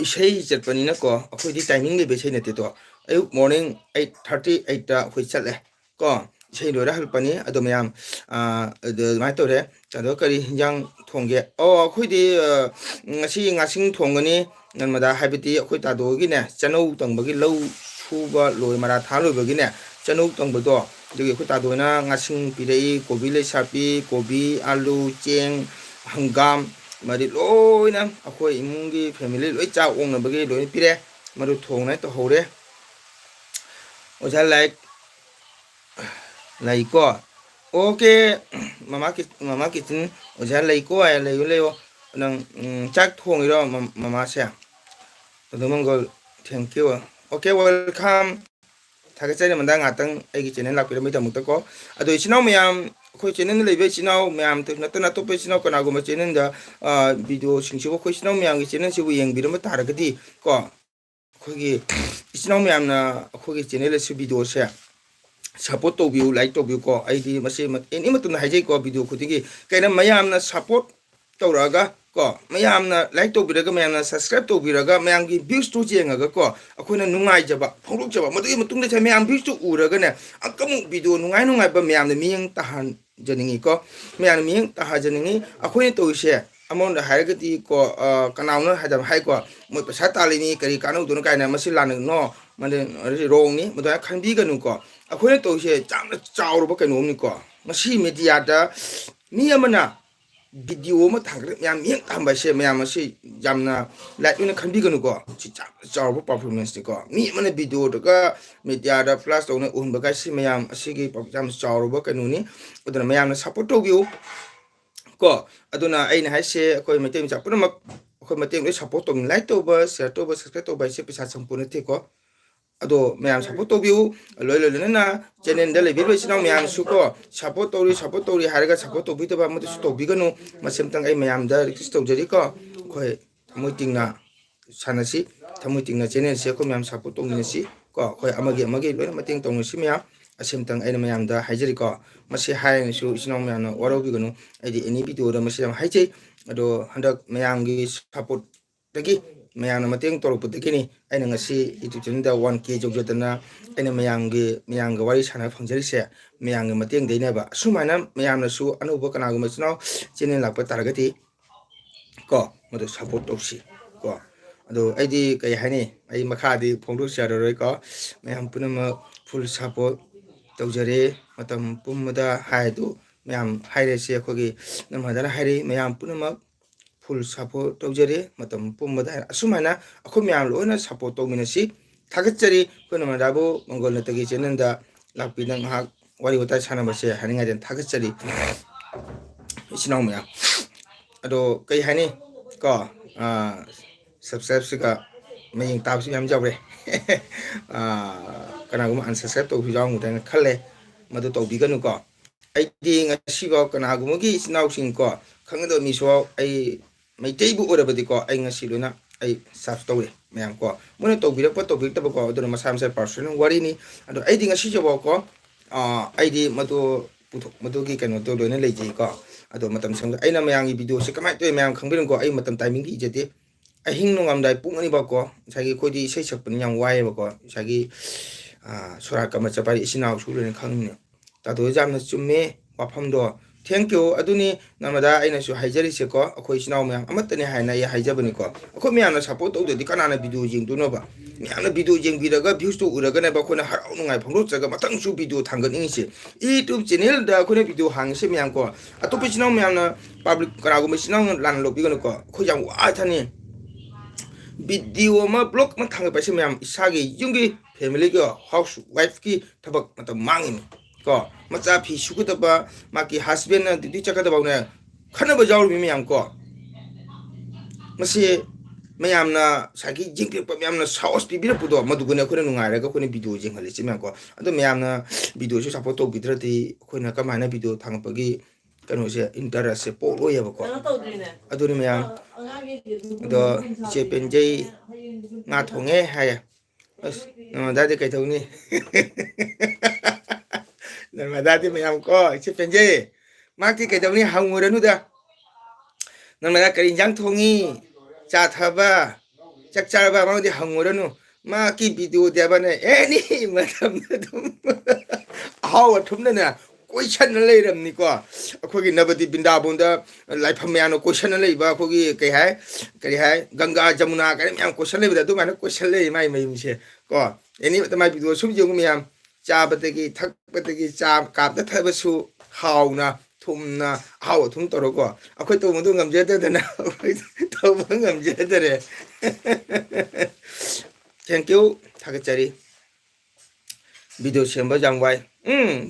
ꯏꯁꯩ ꯆꯠꯄꯅꯤꯅꯀꯣ ꯑꯩꯈꯣꯏꯗꯤ ꯇꯥꯏꯃꯤꯡ ꯂꯩꯕ ꯏꯁꯩ ꯅꯠꯇꯦꯗꯣ ꯑꯌꯨꯛ ꯃꯣꯔꯅꯤꯡ 8:38ꯗ ꯑꯩꯈꯣꯏ ꯆꯠꯂꯦ ꯀꯣ ꯏꯁꯩ ꯂꯣꯏꯔ ꯍꯜꯂꯛꯄꯅꯤ ꯑꯗꯣ ꯃꯌꯥꯝ ꯑꯗꯨꯃꯥꯏꯅ ꯇꯧꯔꯦ ꯑꯗꯣ ꯀꯔꯤ ꯍꯤꯟꯖꯥꯡ ꯊꯣꯡꯒꯦ ꯑꯩꯈꯣꯏꯗꯤ ꯉꯁꯤ ꯉꯥꯁꯤꯡ ꯊꯣꯡꯒꯅꯤ ꯅꯔꯃꯗꯥ ꯍꯥꯏꯕꯗꯤ ꯑꯩꯈꯣꯏ ꯇꯥꯗꯣꯒꯤꯅꯦ ꯆꯅꯧ ꯇꯪꯕꯒꯤ ꯂꯧ ꯁꯨꯕ ꯂꯣꯏ ꯃꯔꯥ ꯊꯥ ꯂꯣꯏꯕꯒꯤꯅꯦ ꯆꯅꯧ ꯇꯪꯕꯗꯣ ꯑꯗꯨꯒꯤ ꯑꯩꯈꯣꯏ ꯇꯥꯗꯣꯏꯅ ꯉꯥꯁꯤꯡ ꯄꯤꯔꯛꯏ ꯀꯣꯕꯤ ꯂꯩꯁꯥꯄꯤ ꯀꯣꯕꯤ ꯑꯥꯂꯨ ꯆꯦꯡ ꯍꯪꯒꯥꯝ ꯃꯗꯤ ꯂꯣꯏꯅ ꯑꯩꯈꯣꯏ ꯏꯃꯨꯡꯒꯤ ꯐꯦꯃꯤꯂꯤ ꯂꯣꯏ ꯆꯥꯛ ꯑꯣꯛꯅꯕꯒꯤ ꯂꯣꯏꯅ ꯄꯤꯔꯦ ꯃꯗꯨ ꯊꯣꯡꯅꯉꯥꯏ ꯇꯧꯍꯧꯔꯦ ꯑꯣꯖꯥ ꯂꯥꯏꯔꯤꯛ ꯂꯩꯀꯣ 오케이 마마 키친 오자 레이코 아야 레요 레요 능 짝 통이로 마마세 너는 걸 땡큐 오케이 웰컴 타겟자리 만다 ngatang ai channel lak piramid amuk ko ado chinaw mayam khoi channel lebe chinaw mayam to na to pe chinaw kana go ma channel da video singsibo khoi chinaw mayam gi channel sibu yeng biram taragadi ko khoi gi chinaw mayam na khoi gi channel su video se support to view like to view ko ai di mase eni matun haijai ko video khudigi kaina mayam na support tawraga ko mayam na like to biraga mayam na subscribe to biraga mayam gi views to jengaga ko akoina nungai jaba phongdok jaba madu matung de mayam views to uraga ne akamu video nungai nungai ba mayam na miyang tahan janingi ko mayam na miyang taha janingi akoina to se amon da hairagati ko kanauna hada hai ko mo pasa talini kari kanu dun kaina masilan no mane wrong ni madu khanbi ganu ko akoina to se jamna chawro ka nom ni ko masi media da mi amana video ma thangre myam yeng thamba se myam se jamna like ni khanbi ganu ko chi chawro performance ni ko mi mana video to ka media da plus to ne un ba ka si myam asigi jam chawro ba kanu ni udana myam na support to view ko aduna aina hai se koi metem cha puna mak koi metem le support to like to ba share to ba subscribe to ba se pisa sampuna te ko ado mayam support to view loi loi na channel da le video sinau mayam su ko support to ri haraga support to video ba mu su to biganu masem tang ai mayam da request to jari ko khoi thamoi tingna sanasi thamoi tingna channel se ko mayam support to ni si ko khoi amagi loi mating to ni si mayam asem tang ai mayam da haijari ko masi hai su sinau mayam na waro biganu ai di any video da masi haijai ado handak mayam gi support dagi mayang na mateng toro putiki ni aina ngasi YouTube channel da 1k jogjotana aina mayang ga wari sana phangjari se mayang ga mateng deina ba sumana mayang na su anuba kana ga machno channel lakpa taragati ko modu support topsi ko ado aidi kai hani ai makha di phongdu sharoroi ko mayang punama full support tawjare matam pumada haidu mayang haire se khogi namhadana haire mayang punama full support tawjare matam pumada asumana akhum yam loina support to minasi thagatjari kono madabu mongol natagi channel da lakpi nang hak wari utai sana base haninga den thagatjari isinau mya ado kai hani ko subscribe sika maying tab yam jawre kana gum unsubscribe to bi jaw ngudang khalle madu to bi ganu ko ai ding asigo kana gum gi isinau sing ko khangdo mi so ai mai teibu orabadi ko ai ngasi luna ai saf tawre mayam ko muna to bira pa to bira ba ko do masam se personal wari ni ado ai dinga si jobo ko ai di madu puthok madu gi kano to lona leji ko ado matam sang ai na mayang gi video se kamai to mayam khangbirin ko ai matam timing gi jete ai hing no ngam dai pung ani ba ko sagi ko di sei sak pun yang wai ba ko sagi sura ka ma chapari sinau su le khangni ta do jam na chumme wafam do thank you aduni namada aina su haijari se ko akhoi sinau mayam amatani haina ya haijabani ko akhoi mayam na support to de kana na video jing du no ba mayam na video jing biraga views to uraga na ba khona harau nungai phangro chaga matang su video thangani se youtube channel da khona video hang se mayam ko atopi sinau mayam na public kana go sinau lan lo bi ko khoi jam wa thani video ma blog ma thang ba se mayam isagi yungi family ko house wife ki thabak matam mangi ko macha phi sugudaba maki husband na di chakadaba ne khanaba jawr mi miyam ko masi mayam na sagi jingke pa mayam na sauce bibira pudo madugune khone nungai ra ko ne video jing hali chimya ko ado mayam na video su support to bidrati khone ka mana video thangpagi kanu se interest se po lo ya ko ado ni mayam ado che penjei nga thonge ha as no da de kai thoni Namada mayam ko che penje maki ke dawni hanguranu da namada karinjang thongi cha thaba chak charba ma di hanguranu maki video debane eni matam dum hawa thumna na question leiram ni ko akhogi nabadi bindabunda laifam yano question leiba akhogi kai hai kari hai ganga jamuna kari myam question leiba du mana question lei mai mai se ko eni tamai video sum jong myam चाबतगी थकपतगी चाब कापता थबसु हाउना थुमना how थुम तोरको अखोय तो मदु ngamjedana तो ngamjedare thank you थागचरी video semba jangwai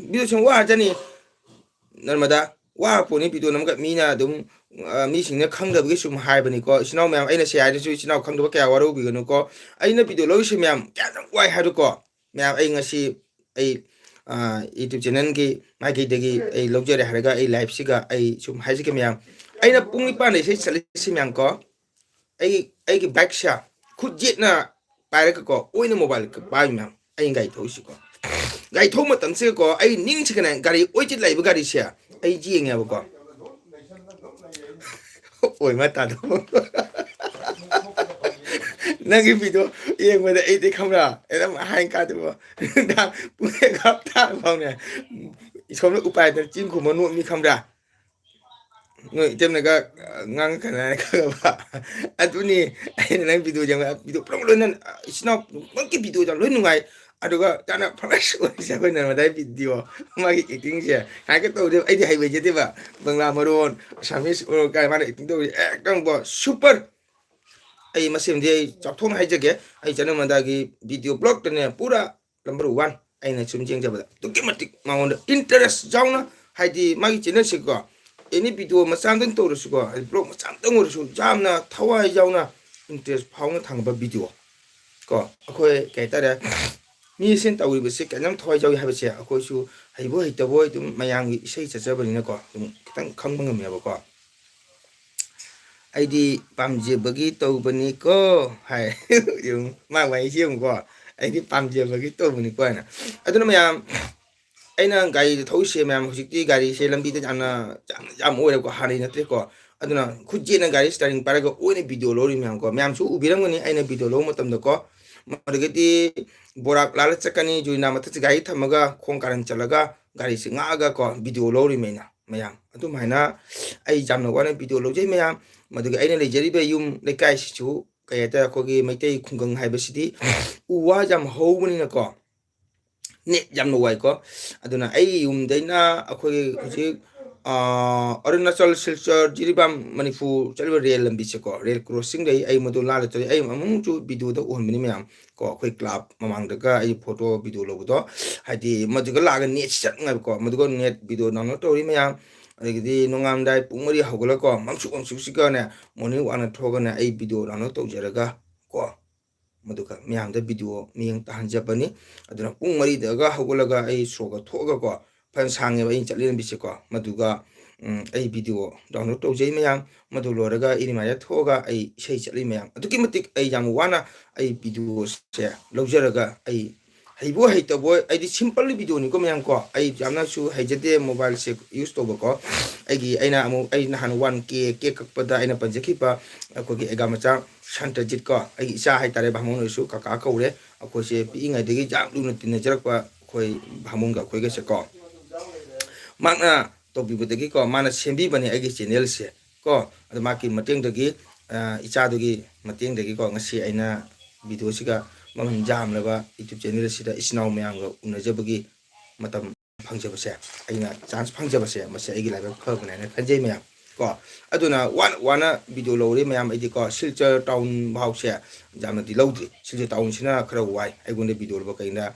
video semwa jani ꯅꯔꯃꯗꯥ ꯋꯥ pony video ꯅꯝꯒ ꯃꯤꯅ ꯑꯗꯨꯝ ꯃꯤꯁꯤꯡꯅ ꯈꯪꯗꯕꯒꯤ ꯁꯨꯝ ꯍꯥꯏꯕꯅꯤꯀꯣ ꯏꯆꯤꯟ ꯏꯅꯥꯎ ꯃꯌꯥꯝ ꯑꯩꯅ ꯁꯤ ꯍꯥꯏꯔꯁꯨ ꯏꯆꯤꯟ ꯏꯅꯥꯎ ꯈꯪꯗꯕ ꯀꯌꯥ ꯋꯥꯔꯧꯕꯤꯒꯅꯨꯀꯣ ꯑꯩꯅ ꯚꯤꯗꯤꯑꯣ ꯂꯧꯔꯤꯁꯤ ꯃꯌꯥꯝ ꯀꯌꯥꯗꯪ ꯋꯥꯏ ꯍꯥꯏꯕꯀꯣ ꯃꯌꯥꯝ ꯑꯩ ꯉꯁꯤ ꯑꯩ ꯌꯨꯇ꯭ꯌꯨꯕ ꯆꯦꯅꯦꯜꯒꯤ ꯃꯥꯏꯀꯩꯗꯒꯤ ꯑꯩ ꯂꯧꯖꯔꯦ ꯍꯥꯏꯔꯒ ꯑꯩ ꯂꯥꯏꯐꯁꯤꯒ ꯑꯩ ꯁꯨꯝ ꯍꯥꯏꯖꯒꯦ ꯃꯌꯥꯝ ꯑꯩꯅ ꯄꯨꯡ ꯅꯤꯄꯥꯟꯗ ꯏꯁꯩ ꯆꯠꯂꯤꯁꯤ ꯃꯌꯥꯝ ꯀꯣ ꯑꯩꯒꯤ ꯕꯥꯏꯛꯁꯦ ꯈꯨꯠ ꯌꯦꯠꯅ ꯄꯥꯏꯔꯒꯀꯣ ꯑꯣꯏꯅ ꯃꯣꯕꯥꯏꯜ ꯄꯥꯏ ꯃꯌꯥꯝ ꯑꯩꯅ ꯒꯥꯔꯤ ꯊꯧꯔꯤꯁꯤꯀꯣ ꯒꯥꯔꯤ ꯊꯧꯕ ꯃꯇꯝꯁꯤꯒꯀꯣ ꯑꯩ ꯅꯤꯡꯁꯤꯒꯅꯦ ꯒꯥꯔꯤ ꯑꯣꯏꯆꯤꯠ ꯂꯩꯕ ꯒꯥꯔꯤꯁꯦ ꯑꯩ ꯌꯦꯡꯉꯦꯕꯀꯣ ꯑꯣꯏ ꯃꯥ ꯇꯥꯗꯣ ꯅꯪꯒꯤ ꯚꯤꯗꯤꯑꯣ ꯌꯦꯡꯕꯗ ꯑꯩꯗꯤ ꯈꯪꯕ꯭ꯔꯥ ꯑꯗꯨꯝ ꯍꯥꯏ ꯀꯥꯗꯕ ꯅꯨꯡꯗꯥꯡ ꯄꯨꯡ ꯍꯞꯇꯥ ꯐꯥꯎꯅꯦ ꯏꯁꯣꯝꯅ ꯎꯄꯥꯏꯗꯅ ꯆꯤꯡ ꯈꯨꯝꯕ ꯅꯣꯛꯅꯤ ꯈꯪꯕ꯭ꯔꯥ ꯅꯣꯏ ꯏꯇꯦꯝꯅꯒ ꯉꯥꯡꯉꯛꯀꯅ ꯈꯪꯉꯕ ꯑꯗꯨꯅꯤ ꯑꯩꯅ ꯅꯪ ꯚꯤꯗꯤꯑꯣ ꯌꯦꯡꯕ ꯚꯤꯗꯤꯑꯣ ꯄꯨꯂꯞ ꯂꯣꯏꯅ ꯏꯆꯤꯟ ꯏꯅꯥꯎꯃꯛꯀꯤ ꯚꯤꯗꯤꯑꯣ ꯂꯣꯏ ꯅꯨꯡꯉꯥꯏ ꯑꯗꯨꯒ ꯌꯥꯝꯅ ꯐꯔꯁ ꯑꯣꯏꯔꯤꯁꯦ ꯑꯩꯈꯣꯏ ꯅꯔꯃꯗꯥꯏ ꯚꯤꯗꯤꯑꯣ ꯃꯥꯒꯤ ꯑꯦꯛꯇꯤꯡꯁꯦ ꯍꯥꯏꯒ ꯇꯧꯗꯦꯕ ꯑꯩꯗꯤ ꯍꯩꯕꯩꯖꯗꯦꯕ ꯕꯪꯒ꯭ꯂꯥ ꯃꯔꯣꯟ ꯑꯁꯥꯃꯤꯁ ꯑꯣꯏꯔꯣ ꯀꯥꯏ ꯃꯥꯅ ꯑꯦꯛꯇꯤꯡ ꯇꯧꯔꯤ ꯑꯦꯛꯇꯪꯀꯣ ꯁꯨꯄꯔ ꯑꯩ ꯃꯁꯤꯃꯗꯤ ꯑꯩ ꯆꯥꯎꯊꯣꯛꯅ ꯍꯥꯏꯖꯒꯦ ꯑꯩ ꯆꯠꯅꯃꯗꯥꯒꯤ ꯚꯤꯗꯤꯑꯣ ꯕ꯭ꯂꯣꯛꯇꯅꯦ ꯄꯨꯔꯥ ꯅꯝꯕꯔ ꯋꯥꯟ ꯑꯩꯅ ꯁꯨꯝ ꯌꯦꯡꯖꯕꯗ ꯑꯗꯨꯛꯀꯤ ꯃꯇꯤꯛ ꯃꯉꯣꯟꯗ ꯏꯟꯇꯔꯦꯁ ꯌꯥꯎꯅ ꯍꯥꯏꯗꯤ ꯃꯥꯒꯤ ꯆꯦꯅꯦꯜꯁꯤꯀꯣ ꯑꯦꯅꯤ ꯚꯤꯗꯤꯑꯣ ꯃꯆꯥ ꯑꯃꯇꯪ ꯇꯧꯔꯁꯨꯀꯣ ꯍꯥꯏꯗꯤ ꯕ꯭ꯂꯣꯛ ꯃꯆꯥ ꯑꯃꯇꯪ ꯑꯣꯏꯔꯁꯨ ꯌꯥꯝꯅ ꯊꯋꯥꯏ ꯌꯥꯎꯅ ꯏꯟꯇꯔꯦꯁ ꯐꯥꯎꯅ ꯊꯝꯕ ꯚꯤꯗꯤꯑꯣ ꯀꯣ ꯑꯩꯈꯣꯏ ꯀꯩ ꯍꯥꯏꯇꯥꯔꯦ ꯃꯤꯁꯤꯅ ꯇꯧꯔꯤꯕꯁꯤ ꯀꯌꯥꯝ ꯊꯋꯥꯏ ꯌꯥꯎꯏ ꯍꯥꯏꯕꯁꯦ ꯑꯩꯈꯣꯏꯁꯨ ꯍꯩꯕꯣꯏ ꯍꯩꯇꯕꯣꯏ ꯑꯗꯨꯝ ꯃꯌꯥꯝꯒꯤ ꯏꯁꯩ ꯆꯠꯆꯕꯅꯤꯅꯀꯣ ꯑꯗꯨꯝ ꯈꯤꯇꯪ ꯈꯪꯕ ꯉꯝꯃꯦꯕꯀꯣ ꯑꯩꯗꯤ ꯄꯥꯝꯖꯕꯒꯤ ꯇꯧꯕꯅꯤꯀꯣ ꯍꯥꯏ ꯃꯥ ꯋꯥꯍꯩꯁꯤ ꯌꯦꯡꯉꯨꯀꯣ ꯑꯩꯗꯤ ꯄꯥꯝꯖꯕꯒꯤ ꯇꯧꯕꯅꯤꯀꯣ ꯍꯥꯏꯅ ꯑꯗꯨꯅ ꯃꯌꯥꯝ ꯑꯩꯅ ꯒꯥꯔꯤꯗ ꯊꯧꯔꯤꯁꯦ ꯃꯌꯥꯝ ꯍꯧꯖꯤꯛꯇꯤ ꯒꯥꯔꯤꯁꯦ ꯂꯝꯕꯤꯗ ꯌꯥꯝ ꯑꯣꯏꯔꯦꯀꯣ ꯍꯥꯟꯅꯩ ꯅꯠꯇ꯭ꯔꯦꯀꯣ ꯑꯗꯨꯅ ꯈꯨꯠ ꯌꯦꯠꯅ ꯒꯥꯔꯤ ꯁ꯭ꯇꯥꯔꯤꯡ ꯄꯥꯏꯔꯒ ꯑꯣꯏꯅ ꯚꯤꯗꯤꯑꯣ ꯂꯧꯔꯤ ꯃꯌꯥꯝꯀꯣ ꯃꯌꯥꯝꯁꯨ ꯎꯕꯤꯔꯝꯒꯅꯤ ꯑꯩꯅ ꯚꯤꯗꯤꯑꯣ ꯂꯧꯕ ꯃꯇꯝꯗꯀꯣ ꯃꯗꯨꯗꯒꯤꯗꯤ ꯕꯣꯔꯥꯛ ꯂꯥꯜꯂ ꯆꯠꯀꯅꯤ ꯖꯨꯔꯤꯅꯥ ꯃꯊꯛꯁꯦ ꯒꯥꯔꯤ ꯊꯝꯃꯒ ꯈꯣꯡ ꯀꯥꯔꯟ ꯆꯠꯂꯒ ꯒꯥꯔꯤꯁꯦ ꯉꯥꯛꯑꯒ ꯀꯣ ꯚꯤꯗꯤꯑꯣ ꯂꯧꯔꯤꯃꯩꯅ ꯃꯌꯥꯝ ꯑꯗꯨꯃꯥꯏꯅ ꯑꯩ ꯌꯥꯝꯅ ꯋꯥꯅ ꯚꯤꯗꯤꯑꯣ ꯂꯧꯖꯩ ꯃꯌꯥꯝ ꯃꯗꯨꯒꯤ ꯑꯩꯅ ꯂꯩꯖꯔꯤꯕ ꯌꯨꯝ ꯂꯩꯀꯥꯏꯁꯤꯁꯨ ꯀꯩ ꯍꯥꯏꯇꯥꯔꯦ ꯑꯩꯈꯣꯏꯒꯤ ꯃꯩꯇꯩ ꯈꯨꯡꯒꯪ ꯍꯥꯏꯕꯁꯤꯗꯤ ꯎ ꯋꯥ ꯌꯥꯝ ꯍꯧꯕꯅꯤꯅꯀꯣ ꯅꯦꯠ ꯌꯥꯝꯅ ꯋꯥꯏꯀꯣ ꯑꯗꯨꯅ ꯑꯩꯒꯤ ꯌꯨꯝꯗꯩꯅ ꯑꯩꯈꯣꯏꯒꯤ ꯍꯧꯖꯤꯛ ꯑꯔꯨꯅꯥꯆꯜ ꯁꯤꯜꯆꯔ ꯖꯤꯔꯤꯕꯥꯝ ꯃꯅꯤꯄꯨꯔ ꯆꯠꯂꯤꯕ ꯔꯦꯜ ꯂꯝꯕꯤꯁꯦꯀꯣ ꯔꯦꯜ ꯀ꯭ꯔꯣꯁꯤꯡꯗꯩ ꯑꯩ ꯃꯗꯨ ꯂꯥꯜꯂ ꯆꯠꯂꯤ ꯑꯩ ꯑꯃꯨꯛꯁꯨ ꯚꯤꯗꯤꯑꯣꯗ ꯎꯍꯟꯕꯅꯤ ꯃꯌꯥꯝ ꯀꯣ ꯑꯩꯈꯣꯏ ꯀ꯭ꯂꯥꯕ ꯃꯃꯥꯡꯗꯒ ꯑꯩ ꯐꯣꯇꯣ ꯚꯤꯗꯤꯑꯣ ꯂꯧꯕꯗꯣ ꯍꯥꯏꯗꯤ ꯃꯗꯨꯒ ꯂꯥꯛꯑꯒ ꯅꯦꯠꯁꯤ ꯆꯠꯅꯉꯥꯏꯕꯀꯣ ꯃꯗꯨꯒ ꯅꯦꯠ ꯚꯤꯗꯤꯑꯣ ꯗꯥꯎꯟꯂꯣꯗ ꯇꯧꯔꯤ ꯃꯌꯥꯝ ꯑꯗꯒꯤꯗꯤ ꯅꯣꯡꯉꯥꯜꯂꯝꯗꯥꯏ ꯄꯨꯡ 4 ꯍꯧꯒꯠꯂꯀꯣ ꯃꯪꯁꯨꯛꯁꯤꯒꯅꯦ ꯃꯣꯔꯅꯤꯡ ꯋꯥꯛꯅ ꯊꯣꯛꯑꯒꯅꯦ ꯑꯩ ꯚꯤꯗꯤꯑꯣ ꯗꯥꯎꯟꯂꯣꯗ ꯇꯧꯖꯔꯒ ꯀꯣ ꯃꯗꯨꯒ ꯃꯌꯥꯝꯗ ꯚꯤꯗꯤꯑꯣ ꯃꯤꯠꯌꯦꯡ ꯇꯥꯍꯟꯖꯕꯅꯤ ꯑꯗꯨꯅ ꯄꯨꯡ 4ꯗꯒ ꯍꯧꯒꯠꯂꯒ ꯑꯩ ꯁꯣꯒ ꯊꯣꯛꯑꯒꯀꯣ ꯐꯖꯅ ꯁꯥꯡꯉꯦꯕ ꯑꯩꯅ ꯆꯠꯂꯤꯔꯝꯕꯤꯁꯦꯀꯣ ꯃꯗꯨꯒ ꯑꯩ ꯚꯤꯗꯤꯑꯣ ꯗꯥꯎꯟꯂꯣꯗ ꯇꯧꯖꯩ ꯃꯌꯥꯝ ꯃꯗꯨ ꯂꯣꯏꯔꯒ ꯏꯔꯤꯃꯥꯏꯗ ꯊꯣꯛꯑꯒ ꯑꯩ ꯏꯁꯩ ꯆꯠꯂꯤ ꯃꯌꯥꯝ ꯑꯗꯨꯛꯀꯤ ꯃꯇꯤꯛ ꯑꯩ ꯌꯥꯝ ꯋꯥꯅ ꯑꯩ ꯚꯤꯗꯤꯑꯣꯁꯦ ꯂꯧꯖꯔꯒ ꯑꯩ ꯍꯩꯕꯣꯏ ꯍꯩꯇꯕꯣꯏ ꯑꯩꯗꯤ ꯁꯤꯝꯄꯜ ꯚꯤꯗꯤꯑꯣꯅꯤꯀꯣ ꯃꯌꯥꯝ ꯀꯣ ꯑꯩ ꯌꯥꯝꯅꯁꯨ ꯍꯩꯖꯗꯦ ꯃꯣꯕꯥꯏꯜꯁꯦ ꯌꯨꯁ ꯇꯧꯕꯀꯣ ꯑꯩꯅ ꯑꯃꯨꯛ ꯑꯩ ꯅꯍꯥꯟ 1K ꯀꯦꯛ ꯀꯛꯄꯗ ꯑꯩꯅ ꯄꯟꯖꯈꯤꯕ ꯑꯩꯈꯣꯏꯒꯤ ꯑꯦꯒꯥ ꯃꯆꯥ ꯁꯟꯇ꯭ꯔꯖꯤꯠ ꯀꯣ ꯑꯩꯒꯤ ꯏꯆꯥ ꯍꯥꯏꯇꯥꯔꯦ ꯚꯥꯃꯣꯟ ꯑꯣꯏꯔꯁꯨ ꯀꯀꯥ ꯀꯧꯔꯦ ꯑꯩꯈꯣꯏꯁꯦ ꯄꯤꯛꯏꯉꯩꯗꯒꯤ ꯌꯥꯝ ꯂꯨꯅ ꯇꯤꯟꯅꯖꯔꯛꯄ ꯑꯩꯈꯣꯏ ꯚꯥꯃꯣꯟꯒ ꯑꯩꯈꯣꯏꯒꯁꯦ ꯀꯣ ꯃꯥꯅ ꯇꯧꯕꯤꯕꯗꯒꯤꯀꯣ ꯃꯥꯅ ꯁꯦꯝꯕꯤꯕꯅꯦ ꯑꯩꯒꯤ ꯆꯦꯅꯦꯜꯁꯦ ꯀꯣ ꯑꯗꯨ ꯃꯥꯒꯤ ꯃꯇꯦꯡꯗꯒꯤ ꯏꯆꯥꯗꯨꯒꯤ ꯃꯇꯦꯡꯗꯒꯤꯀꯣ ꯉꯁꯤ ꯑꯩꯅ ꯚꯤꯗꯤꯑꯣꯁꯤꯒ ꯃꯃꯜ ꯌꯥꯝꯂꯕ ꯌꯨꯇ꯭ꯌꯨꯕ ꯆꯦꯅꯦꯜ ꯑꯁꯤꯗ ꯏꯆꯤꯟ ꯏꯅꯥꯎ ꯃꯌꯥꯝꯒ ꯎꯅꯖꯕꯒꯤ ꯃꯇꯝ ꯐꯪꯖꯕꯁꯦ ꯑꯩꯅ ꯆꯥꯟꯁ ꯐꯪꯖꯕꯁꯦ ꯃꯁꯤ ꯑꯩꯒꯤ ꯂꯥꯏꯕꯛ ꯐꯕꯅꯦ ꯍꯥꯏꯅ ꯈꯟꯖꯩ ꯃꯌꯥꯝ ꯀꯣ ꯑꯗꯨꯅ ꯋꯥꯅ ꯋꯥꯅ ꯚꯤꯗꯤꯑꯣ ꯂꯧꯔꯦ ꯃꯌꯥꯝ ꯑꯩꯗꯤꯀꯣ ꯁꯤꯜꯆꯔ ꯇꯥꯎꯟ ꯐꯥꯎꯁꯦ ꯌꯥꯝꯅꯗꯤ ꯂꯧꯗ꯭ꯔꯤ ꯁꯤꯜꯆꯔ ꯇꯥꯎꯟꯁꯤꯅ ꯈꯔ ꯋꯥꯏ ꯑꯩꯉꯣꯟꯗ ꯚꯤꯗꯤꯑꯣ ꯂꯧꯕ ꯀꯩꯅ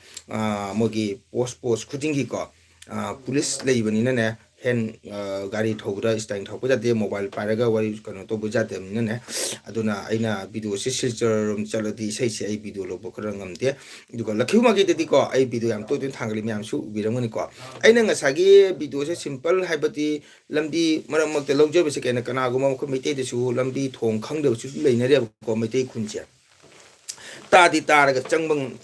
ꯃꯣꯏꯒꯤ ꯄꯣꯁ ꯈꯨꯗꯤꯡꯒꯤꯀꯣ ꯄꯨꯂꯤꯁ ꯂꯩꯕꯅꯤꯅꯅꯦ ꯒꯥꯔꯤ ꯊꯧꯕꯗ ꯏꯁꯇꯥꯏꯜ ꯊꯧꯕ ꯌꯥꯗꯦ ꯃꯣꯕꯥꯏꯜ ꯄꯥꯏꯔꯒ ꯋꯥꯔꯤ ꯀꯩꯅꯣ ꯇꯧꯕ ꯌꯥꯗꯕꯅꯤꯅꯅꯦ ꯑꯗꯨꯅ ꯑꯩꯅ ꯚꯤꯗꯤꯑꯣꯁꯤ ꯁꯤꯜꯆꯔꯔꯣꯝ ꯆꯠꯂꯗꯤ ꯏꯁꯩꯁꯦ ꯑꯩ ꯚꯤꯗꯤꯑꯣ ꯂꯧꯕ ꯈꯔ ꯉꯝꯗꯦ ꯑꯗꯨꯒ ꯂꯛꯈꯤꯕꯃꯒꯤꯗꯗꯤꯀꯣ ꯑꯩ ꯚꯤꯗꯤꯑꯣ ꯌꯥꯝ ꯇꯣꯏꯅ ꯊꯥꯡꯒꯠꯂꯤ ꯃꯌꯥꯝꯁꯨ ꯎꯕꯤꯔꯝꯒꯅꯤꯀꯣ ꯑꯩꯅ ꯉꯁꯥꯏꯒꯤ ꯚꯤꯗꯤꯑꯣꯁꯦ ꯁꯤꯝꯄꯜ ꯍꯥꯏꯕꯗꯤ ꯂꯝꯕꯤ ꯃꯔꯛ ꯃꯔꯛꯇ ꯂꯧꯖꯕꯁꯦ ꯀꯅꯥꯒꯨꯝꯕ ꯑꯩꯈꯣꯏ ꯃꯩꯇꯩꯗꯁꯨ ꯂꯝꯕꯤ ꯊꯣꯡ ꯈꯪꯗꯕꯁꯨ ꯂꯩꯅꯔꯦꯕꯀꯣ ꯃꯩꯇꯩ ꯈꯨꯟꯁꯦ ꯇꯥꯗꯤ ꯇꯥꯔꯒ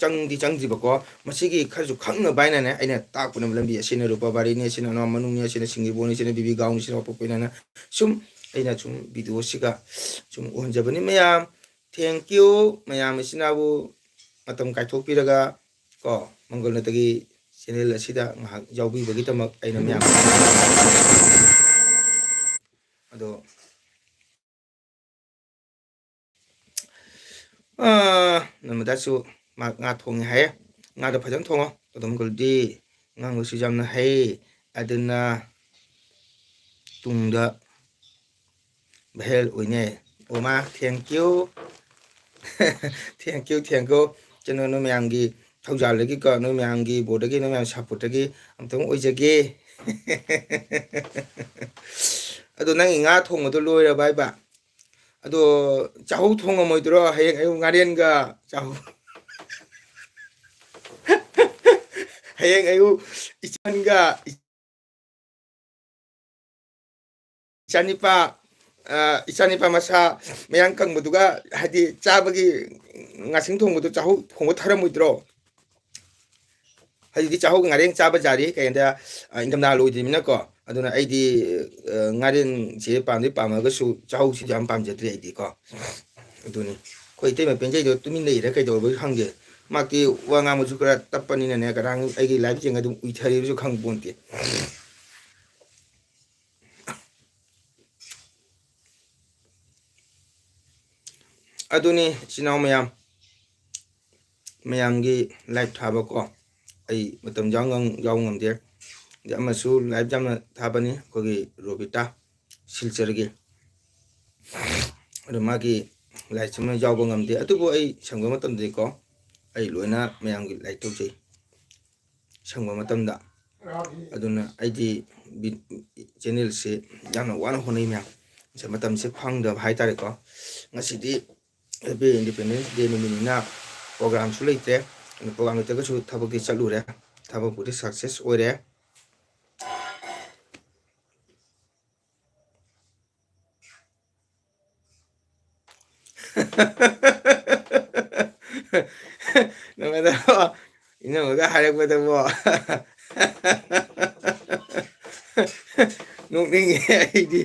ꯆꯪꯗꯤ ꯆꯪꯗ꯭ꯔꯤꯕꯀꯣ ꯃꯁꯤꯒꯤ ꯈꯔꯁꯨ ꯈꯪꯅꯕ ꯍꯥꯏꯅꯅꯦ ꯑꯩꯅ ꯇꯥꯛꯄꯅꯦꯕ ꯂꯝꯕꯤ ꯑꯁꯤꯅ ꯔꯨꯄꯥꯕꯥꯔꯤꯅꯤ ꯑꯁꯤꯅ ꯑꯅ ꯃꯅꯨꯡꯅꯤ ꯑꯁꯤꯅ ꯁꯤꯡꯖꯤꯕꯣꯅꯤ ꯑꯁꯤꯅ ꯕꯤꯕꯤ ꯒꯥꯎꯅꯤ ꯑꯁꯤꯅ ꯋꯥꯄꯣꯛꯄꯅꯤꯅ ꯁꯨꯝ ꯑꯩꯅ ꯁꯨꯝ ꯚꯤꯗꯤꯑꯣꯁꯤꯒ ꯁꯨꯝ ꯎꯍꯟꯖꯕꯅꯤ ꯃꯌꯥꯝ ꯊꯦꯡꯀ꯭ꯌꯨ ꯃꯌꯥꯝ ꯑꯁꯤꯅꯕꯨ ꯃꯇꯝ ꯀꯥꯏꯊꯣꯛꯄꯤꯔꯒ ꯀꯣ ꯃꯪꯒꯣꯜꯅꯇꯒꯤ ꯆꯦꯅꯦꯜ ꯑꯁꯤꯗ ꯉꯥꯏꯍꯥꯛ ꯌꯥꯎꯕꯤꯕꯒꯤꯗꯃꯛ ꯑꯩꯅ ꯃꯌꯥꯝ ꯑꯗꯣ ꯅꯣꯡꯃꯗꯁꯨ ꯃꯥ ꯉꯥ ꯊꯣꯡꯉꯦ ꯍꯥꯏꯌꯦ ꯉꯥꯗꯣ ꯐꯖꯅ ꯊꯣꯡꯉꯣ ꯑꯗꯨꯝꯒꯜꯗꯤ ꯉꯥꯡꯕꯁꯨ ꯌꯥꯝꯅ ꯍꯩ ꯑꯗꯨꯅ ꯇꯨꯡꯗ ꯚꯥꯏꯔꯦꯜ ꯑꯣꯏꯅꯩ ꯑꯣꯃꯥ ꯊꯦꯡꯀ꯭ꯌꯨ ꯊꯦꯡꯀ꯭ꯌꯨ ꯀꯩꯅꯣ ꯅꯣꯏ ꯃꯌꯥꯝꯒꯤ ꯊꯧꯖꯥꯜꯗꯒꯤꯀꯣ ꯅꯣꯏ ꯃꯌꯥꯝꯒꯤ ꯕꯣꯔꯗꯒꯤ ꯅꯣꯏ ꯃꯌꯥꯝ ꯁꯞꯄꯣꯔꯠꯇꯒꯤ ꯑꯝꯇꯪ ꯑꯣꯏꯖꯒꯦ ꯑꯗꯣ ꯅꯪꯒꯤ ꯉꯥ ꯊꯣꯡꯕꯗꯣ ꯂꯣꯏꯔꯕ ꯍꯥꯏꯕ ꯑꯗꯣ ꯆꯥꯍꯧ ꯊꯣꯡꯉꯝꯃꯣꯏꯗ꯭ꯔꯣ ꯍꯌꯦꯡ ꯑꯌꯨꯛ ꯉꯥꯔꯦꯟꯒ ꯆꯥꯍꯧ ꯍꯌꯦꯡ ꯑꯌꯨꯛ ꯏꯆꯟꯒ ꯏꯆꯥꯅꯤꯄꯥ ꯏꯆꯥꯅꯤꯄꯥ ꯃꯁꯥ ꯃꯌꯥꯡ ꯀꯪꯕꯗꯨꯒ ꯍꯥꯏꯗꯤ ꯆꯥꯕꯒꯤ ꯉꯥꯁꯤꯡ ꯊꯣꯡꯕꯗꯣ ꯆꯥꯍꯧ ꯊꯣꯡꯕ ꯊꯔꯝꯃꯣꯏꯗ꯭ꯔꯣ ꯍꯧꯖꯤꯛꯇꯤ ꯆꯥꯍꯧꯒ ꯉꯥꯔꯦꯟ ꯆꯥꯕ ꯌꯥꯔꯤ ꯀꯩꯝꯇ ꯏꯪꯊꯝꯊꯥ ꯂꯣꯏꯗ꯭ꯔꯤꯕꯅꯤꯅꯀꯣ ꯑꯗꯨꯅ ꯑꯩꯗꯤ ꯉꯥꯔꯦꯟꯁꯦ ꯄꯥꯝꯗꯤ ꯄꯥꯝꯃꯒꯁꯨ ꯆꯥꯍꯧꯁꯤꯗꯤ ꯌꯥꯝ ꯄꯥꯝꯖꯗ꯭ꯔꯦ ꯑꯩꯗꯤꯀꯣ ꯑꯗꯨꯅꯤ ꯑꯩꯈꯣꯏ ꯏꯇꯩꯃ ꯄꯦꯟꯖꯩꯗꯣ ꯇꯨꯃꯤꯟ ꯂꯩꯔ ꯀꯩꯗꯧꯔꯕꯁꯨ ꯈꯪꯗꯦ ꯃꯥꯛꯇꯤ ꯋꯥ ꯉꯥꯡꯕꯁꯨ ꯈꯔ ꯇꯞꯄꯅꯤꯅꯅꯦ ꯀꯗꯥ ꯑꯩꯒꯤ ꯂꯥꯏꯐ ꯌꯦꯡꯉ ꯑꯗꯨꯝ ꯎꯏꯊꯔꯤꯕꯁꯨ ꯈꯪꯕ ꯄꯣꯟꯇꯦ ꯑꯗꯨꯅꯤ ꯏꯆꯤꯜ ꯏꯅꯥꯎ ꯃꯌꯥꯝꯒꯤ ꯂꯥꯏꯐ ꯊꯥꯕꯀꯣ ꯑꯩ ꯃꯇꯝ ꯌꯥꯎꯕ ꯉꯝꯗꯦ ꯑꯗꯩ ꯑꯃꯁꯨ ꯂꯥꯏꯐ ꯌꯥꯝꯅ ꯊꯥꯕꯅꯤ ꯑꯩꯈꯣꯏꯒꯤ ꯔꯣꯕꯤꯇꯥ ꯁꯤꯜꯆꯔꯒꯤ ꯑꯗꯨ ꯃꯥꯒꯤ ꯂꯥꯏꯔꯤꯛꯁꯤꯃ ꯌꯥꯎꯕ ꯉꯝꯗꯦ ꯑꯗꯨꯕꯨ ꯑꯩ ꯁꯪꯕ ꯃꯇꯝꯗꯗꯤꯀꯣ ꯑꯩ ꯂꯣꯏꯅ ꯃꯌꯥꯝꯒꯤ ꯂꯥꯏꯔꯤꯛ ꯇꯧꯖꯩ ꯁꯪꯕ ꯃꯇꯝꯗ ꯑꯗꯨꯅ ꯑꯩꯗꯤ ꯆꯦꯟꯅꯦꯜꯁꯦ ꯌꯥꯝꯅ ꯋꯥꯅ ꯍꯣꯠꯅꯩ ꯃꯌꯥꯝ ꯃꯇꯝꯁꯦ ꯐꯪꯗꯕ ꯍꯥꯏꯇꯥꯔꯦꯀꯣ ꯉꯁꯤꯗꯤ ꯍꯦꯄꯤ ꯏꯟꯗꯤꯄꯦꯟꯗꯦꯟꯁ ꯗꯦ ꯅꯨꯃꯤꯠꯅꯤꯅ ꯄ꯭ꯔꯣꯒ꯭ꯔꯥꯝꯁꯨ ꯂꯩꯇ꯭ꯔꯦ ꯄ꯭ꯔꯣꯒ꯭ꯔꯥꯝ ꯂꯩꯇ꯭ꯔꯒꯁꯨ ꯊꯕꯛꯇꯤ ꯆꯠꯂꯨꯔꯦ ꯊꯕꯛꯄꯨꯗꯤ ꯁꯛꯁꯦꯁ ꯑꯣꯏꯔꯦ ꯅꯪꯉꯗ ꯏꯅꯝꯃꯒ ꯍꯥꯏꯔꯛꯄꯗꯕꯣ ꯅꯣꯛꯅꯤꯡꯉꯦ ꯑꯩꯗꯤ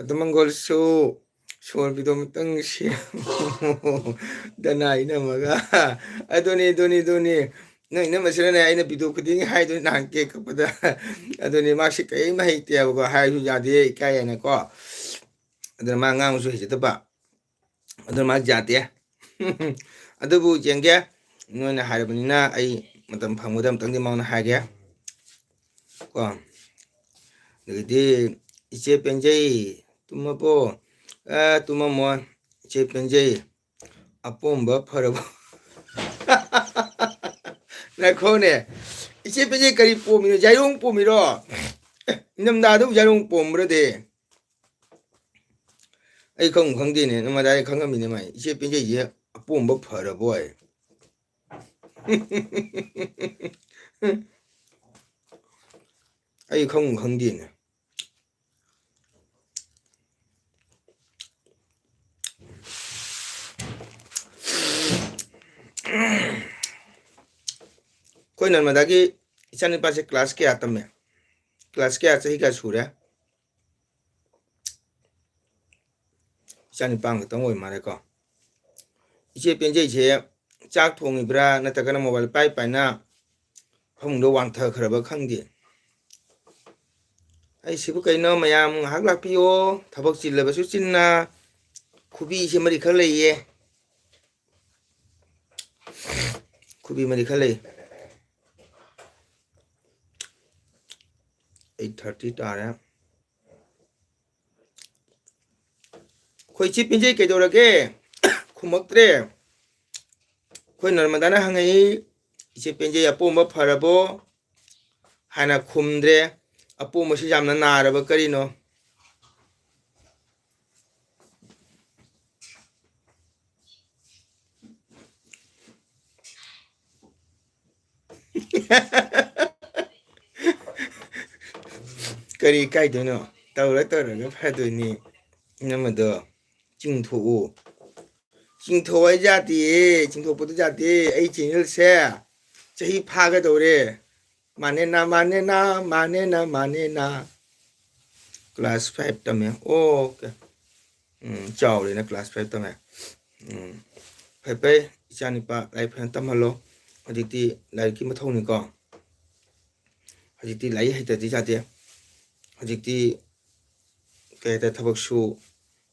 ꯇꯃꯪꯒꯣꯜꯁꯨ ꯁꯣꯔꯕꯤꯗꯣ ꯑꯃꯨꯛꯇꯪ ꯁꯦꯝꯃꯨ ꯗꯅ ꯏꯅꯝꯃꯒ ꯑꯗꯨꯅꯤ ꯅꯪ ꯏꯅꯝꯃꯁꯤꯅꯅꯦ ꯑꯩꯅ ꯚꯤꯗꯤꯑꯣ ꯈꯨꯗꯤꯡꯒꯤ ꯍꯥꯏꯗꯣꯏ ꯅꯍꯥꯟ ꯀꯦꯛ ꯀꯛꯄꯗ ꯑꯗꯨꯅꯤ ꯃꯥꯁꯤ ꯀꯔꯤꯝ ꯍꯩꯇꯦꯕꯀꯣ ꯍꯥꯏꯔꯁꯨ ꯌꯥꯗꯦ ꯏꯀꯥꯏ ꯍꯥꯏꯅꯀꯣ ꯑꯗꯨꯅ ꯃꯥ ꯉꯥꯡꯕꯁꯨ ꯍꯩꯖꯗꯕ ꯑꯗꯨꯅ ꯃꯥ ꯌꯥꯗꯦ ꯑꯗꯨꯕꯨ ꯌꯦꯡꯒꯦ ꯅꯣꯏꯅ ꯍꯥꯏꯔꯕꯅꯤꯅ ꯑꯩ ꯃꯇꯝ ꯐꯪꯕꯗ ꯑꯃꯨꯛꯇꯪꯗꯤ ꯃꯉꯣꯟꯗ ꯍꯥꯏꯒꯦ ꯀꯣ ꯑꯗꯒꯤꯗꯤ ꯏꯆꯦ ꯄꯦꯟꯖꯩ ꯇꯨꯝꯃꯕꯣ ꯇꯨꯝꯃꯝꯃꯣꯏ ꯏꯆꯦ ꯄꯦꯟꯖꯩ ꯑꯄꯣꯝꯕ ꯐꯔꯕ ꯉꯥꯏꯈꯣꯅꯦ ꯏꯆꯦ ꯄꯦꯟꯖꯩ ꯀꯔꯤ ꯄꯣꯝꯃꯤꯅꯣ ꯌꯥꯏꯔꯣꯡ ꯄꯣꯝꯃꯤꯔꯣ ꯏꯪꯊꯝꯊꯥꯗꯕꯨ ꯌꯥꯏꯔꯣꯡ ꯄꯣꯝꯕ꯭ꯔꯗꯤ ꯑꯩ ꯈꯪꯗꯦꯅꯦ ꯅꯃꯗꯥꯏ ꯈꯪꯉꯝꯃꯤꯅꯦ ꯃꯥꯏ ꯏꯆꯦ ꯄꯦꯟꯖꯩꯁꯦ ꯑꯄꯣꯝꯕ ꯐꯔꯕꯣꯏ ꯑꯩ ꯈꯪꯗꯦꯅꯦ ꯑꯩꯈꯣꯏ ꯅꯔꯃꯗꯥꯒꯤ ꯏꯆꯥꯅꯨꯄꯥꯁꯦ ꯀ꯭ꯂꯥꯁ ꯀꯌꯥ ꯇꯝꯃꯦ ꯀ꯭ꯂꯥꯁ ꯀꯌꯥ ꯆꯍꯤ ꯀꯌꯥ ꯁꯨꯔꯦ ꯏꯆꯥ ꯅꯤꯄꯥꯟ ꯈꯛꯇꯪ ꯑꯣꯏ ꯃꯥꯜꯂꯦꯀꯣ ꯏꯆꯦ ꯄꯦꯟꯖꯩꯁꯦ ꯆꯥꯛ ꯊꯣꯡꯉꯤꯕ꯭ꯔꯥ ꯅꯠꯇ꯭ꯔꯒꯅ ꯃꯣꯕꯥꯏꯜ ꯄꯥꯏꯅ ꯐꯃꯨꯡꯗ ꯋꯥꯡꯊꯈ꯭ꯔꯕ ꯈꯪꯗꯦ ꯑꯩꯁꯤꯕꯨ ꯀꯩꯅꯣ ꯃꯌꯥꯝ ꯉꯥꯏꯍꯥꯛ ꯂꯥꯛꯄꯤꯌꯣ ꯊꯕꯛ ꯆꯤꯜꯂꯕꯁꯨ ꯆꯤꯟꯅ ꯈꯨꯕꯤꯁꯦ ꯃꯔꯤ ꯈꯔ ꯂꯩꯌꯦ ꯈꯨꯕꯤ ꯃꯔꯤ ꯈꯔ ꯂꯩ 8:30 ꯇꯥꯔꯦ ꯑꯩꯈꯣꯏ ꯏꯆꯦ ꯄꯦꯟꯖꯩ ꯀꯩꯗꯧꯔꯒꯦ ꯈꯨꯝꯃꯛꯇ꯭ꯔꯦ ꯑꯩꯈꯣꯏ ꯅꯔꯃꯗꯥꯅ ꯍꯪꯉꯛꯏ ꯏꯆꯦ ꯄꯦꯟꯖꯩ ꯑꯄꯣꯝꯕ ꯐꯔꯕꯣ ꯍꯥꯏꯅ ꯈꯨꯝꯗ꯭ꯔꯦ ꯑꯄꯣꯝꯕꯁꯤ ꯌꯥꯝꯅ ꯅꯥꯔꯕ ꯀꯔꯤꯅꯣ ꯀꯔꯤ ꯏꯀꯥꯏꯗꯣꯏꯅꯣ ꯇꯧꯔꯒ ꯐꯗꯣꯏꯅꯤ ꯏꯅꯝꯃꯗꯣ ꯆꯤꯡꯊꯣꯛꯎ ꯆꯤꯡꯊꯣꯛ ꯍꯥꯏ ꯌꯥꯗꯦꯌꯦ ꯆꯤꯡꯊꯣꯛꯄꯗꯣ ꯌꯥꯗꯦ ꯑꯩ ꯆꯦꯅꯦꯜꯁꯦ ꯆꯍꯤ ꯐꯥꯒꯗꯧꯔꯦ ꯃꯥꯅꯦꯅ ꯀ꯭ꯂꯥꯁ 5 ꯇꯝꯃꯦ ꯑꯣꯀꯦ ꯆꯥꯎꯔꯦꯅ ꯀ꯭ꯂꯥꯁ 5 ꯇꯝꯃꯦ ꯐꯩ ꯐꯩ ꯏꯆꯥ ꯅꯨꯄꯥ ꯂꯥꯏꯔꯤꯛ ꯐꯖꯅ ꯇꯝꯍꯜꯂꯣ ꯍꯧꯖꯤꯛꯇꯤ ꯂꯥꯏꯔꯤꯛꯀꯤ ꯃꯊꯧꯅꯤꯀꯣ ꯍꯧꯖꯤꯛꯇꯤ ꯂꯥꯏꯔꯤꯛ ꯍꯩꯇꯗꯤ ꯌꯥꯗꯦ ꯍꯧꯖꯤꯛꯇꯤ ꯀꯩ ꯍꯥꯏꯇꯥꯔꯦ ꯊꯕꯛꯁꯨ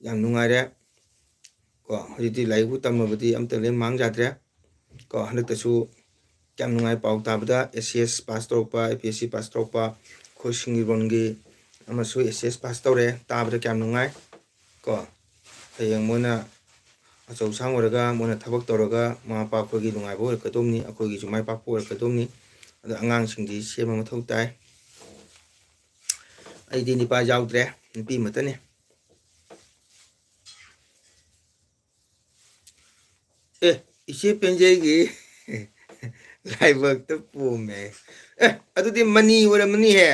ꯌꯥꯝ ꯅꯨꯡꯉꯥꯏꯔꯦ ꯀꯣ ꯍꯧꯖꯤꯛꯇꯤ ꯂꯥꯏꯔꯤꯛꯄꯨ ꯇꯝꯃꯕꯗꯤ ꯑꯝꯇ ꯂꯣꯏ ꯃꯥꯡꯖꯗ꯭ꯔꯦ ꯀꯣ ꯍꯟꯗꯛꯇꯁꯨ ꯌꯥꯝ ꯅꯨꯡꯉꯥꯏ ꯄꯥꯎ ꯇꯥꯕꯗ ACS ꯄꯥꯁ ꯇꯧꯔꯛꯄ APSC ꯄꯥꯁ ꯇꯧꯔꯛꯄ ꯑꯩꯈꯣꯏ ꯁꯤꯡꯖꯃꯩꯔꯣꯟꯒꯤ ꯑꯃꯁꯨ ACS ꯄꯥꯁ ꯇꯧꯔꯦ ꯇꯥꯕꯗ ꯀꯌꯥꯝ ꯅꯨꯡꯉꯥꯏ ꯀꯣ ꯍꯌꯦꯡ ꯃꯣꯏꯅ ꯑꯆꯧ ꯑꯁꯥꯡ ꯑꯣꯏꯔꯒ ꯃꯣꯏꯅ ꯊꯕꯛ ꯇꯧꯔꯒ ꯃꯃꯥ ꯃꯄꯥ ꯑꯩꯈꯣꯏꯒꯤ ꯅꯨꯡꯉꯥꯏꯕ ꯑꯣꯏꯔꯛꯀꯗꯧꯅꯤ ꯑꯩꯈꯣꯏꯒꯤꯁꯨ ꯃꯥꯏ ꯄꯥꯛꯄ ꯑꯣꯏꯔꯛꯀꯗꯧꯅꯤ ꯑꯗꯣ ꯑꯉꯥꯡꯁꯤꯡꯗꯤ ꯁꯦꯝꯕ ꯃꯊꯧ ꯇꯥꯏ ꯑꯩꯗꯤ ꯅꯤꯄꯥ ꯌꯥꯎꯗ꯭ꯔꯦ ꯅꯨꯄꯤ ꯑꯃꯇꯅꯤ ꯏꯆꯦ ꯄꯦꯟꯖꯩꯒꯤ ꯂꯥꯏꯕꯛꯇ ꯄꯣꯝꯃꯦ ꯑꯗꯨꯗꯤ ꯃꯅꯤ ꯑꯣꯏꯔꯝꯃꯅꯤꯍꯦ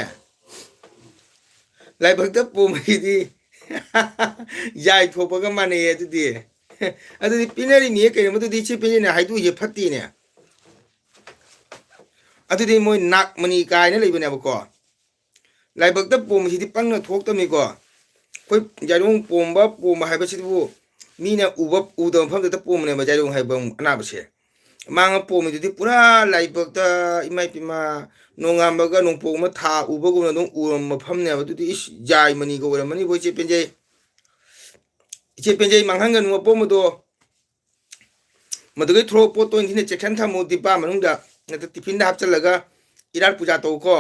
ꯂꯥꯏꯕꯛꯇ ꯄꯣꯝꯕꯒꯤꯗꯤ ꯌꯥꯏ ꯊꯣꯛꯄꯒ ꯃꯥꯟꯅꯩꯌꯦ ꯑꯗꯨꯗꯤ ꯑꯗꯨꯗꯤ ꯄꯤꯅꯔꯤꯅꯤꯍꯦ ꯀꯩꯅꯣ ꯃꯗꯨꯗꯤ ꯏꯆꯦ ꯄꯦꯟꯖꯩꯅ ꯍꯥꯏꯗꯣꯛꯏꯁꯦ ꯐꯠꯇꯦꯅꯦ ꯑꯗꯨꯗꯤ ꯃꯣꯏ ꯅꯥꯛ ꯃꯅꯤ ꯀꯥꯏꯅ ꯂꯩꯕꯅꯦꯕꯀꯣ ꯂꯥꯏꯕꯛꯇ ꯄꯣꯝꯕꯁꯤꯗꯤ ꯄꯪꯅ ꯊꯣꯛꯇꯕꯅꯤꯀꯣ ꯑꯩꯈꯣꯏ ꯌꯥꯏꯔꯣꯡ ꯄꯣꯝꯕ ꯍꯥꯏꯕꯁꯤꯕꯨ ꯃꯤꯅ ꯎꯗꯕ ꯃꯐꯝꯗꯨꯗ ꯄꯣꯝꯕꯅꯦꯕ ꯌꯥꯏꯔꯣꯡ ꯍꯥꯏꯕ ꯑꯅꯥꯕꯁꯦ ꯃꯥꯡꯉ ꯄꯣꯝꯃꯤꯗꯨꯗꯤ ꯄꯨꯔꯥ ꯂꯥꯏꯕꯛꯇ ꯏꯃꯥ ꯏꯄꯥ ꯅꯣꯡꯉꯥꯟꯕꯒ ꯅꯣꯡꯄꯣꯛ ꯑꯃ ꯊꯥ ꯎꯕꯒꯨꯝꯅ ꯑꯗꯨꯝ ꯎꯔꯝꯕ ꯃꯐꯝꯅꯦꯕ ꯑꯗꯨꯗꯤ ꯏꯁ ꯌꯥꯏ ꯃꯅꯤꯒ ꯑꯣꯏꯔꯝꯃꯅꯤꯕꯣ ꯏꯆꯦ ꯄꯦꯟꯖꯩ ꯏꯆꯦ ꯄꯦꯟꯖꯩ ꯃꯥꯡꯍꯟꯒꯅꯨ ꯑꯄꯣꯝꯕꯗꯣ ꯃꯗꯨꯒꯤ ꯊꯣꯛꯂꯛꯄ ꯄꯣꯠꯇꯣ ꯅꯤꯡꯊꯤꯅ ꯆꯦꯛꯁꯤꯟ ꯊꯝꯃꯨ ꯗꯤꯄꯥ ꯃꯅꯨꯡꯗ ꯅꯠꯇ꯭ꯔ ꯇꯤꯐꯤꯟꯗ ꯍꯥꯞꯆꯤꯜꯂꯒ ꯏꯔꯥꯠ ꯄꯨꯖꯥ ꯇꯧꯀꯣ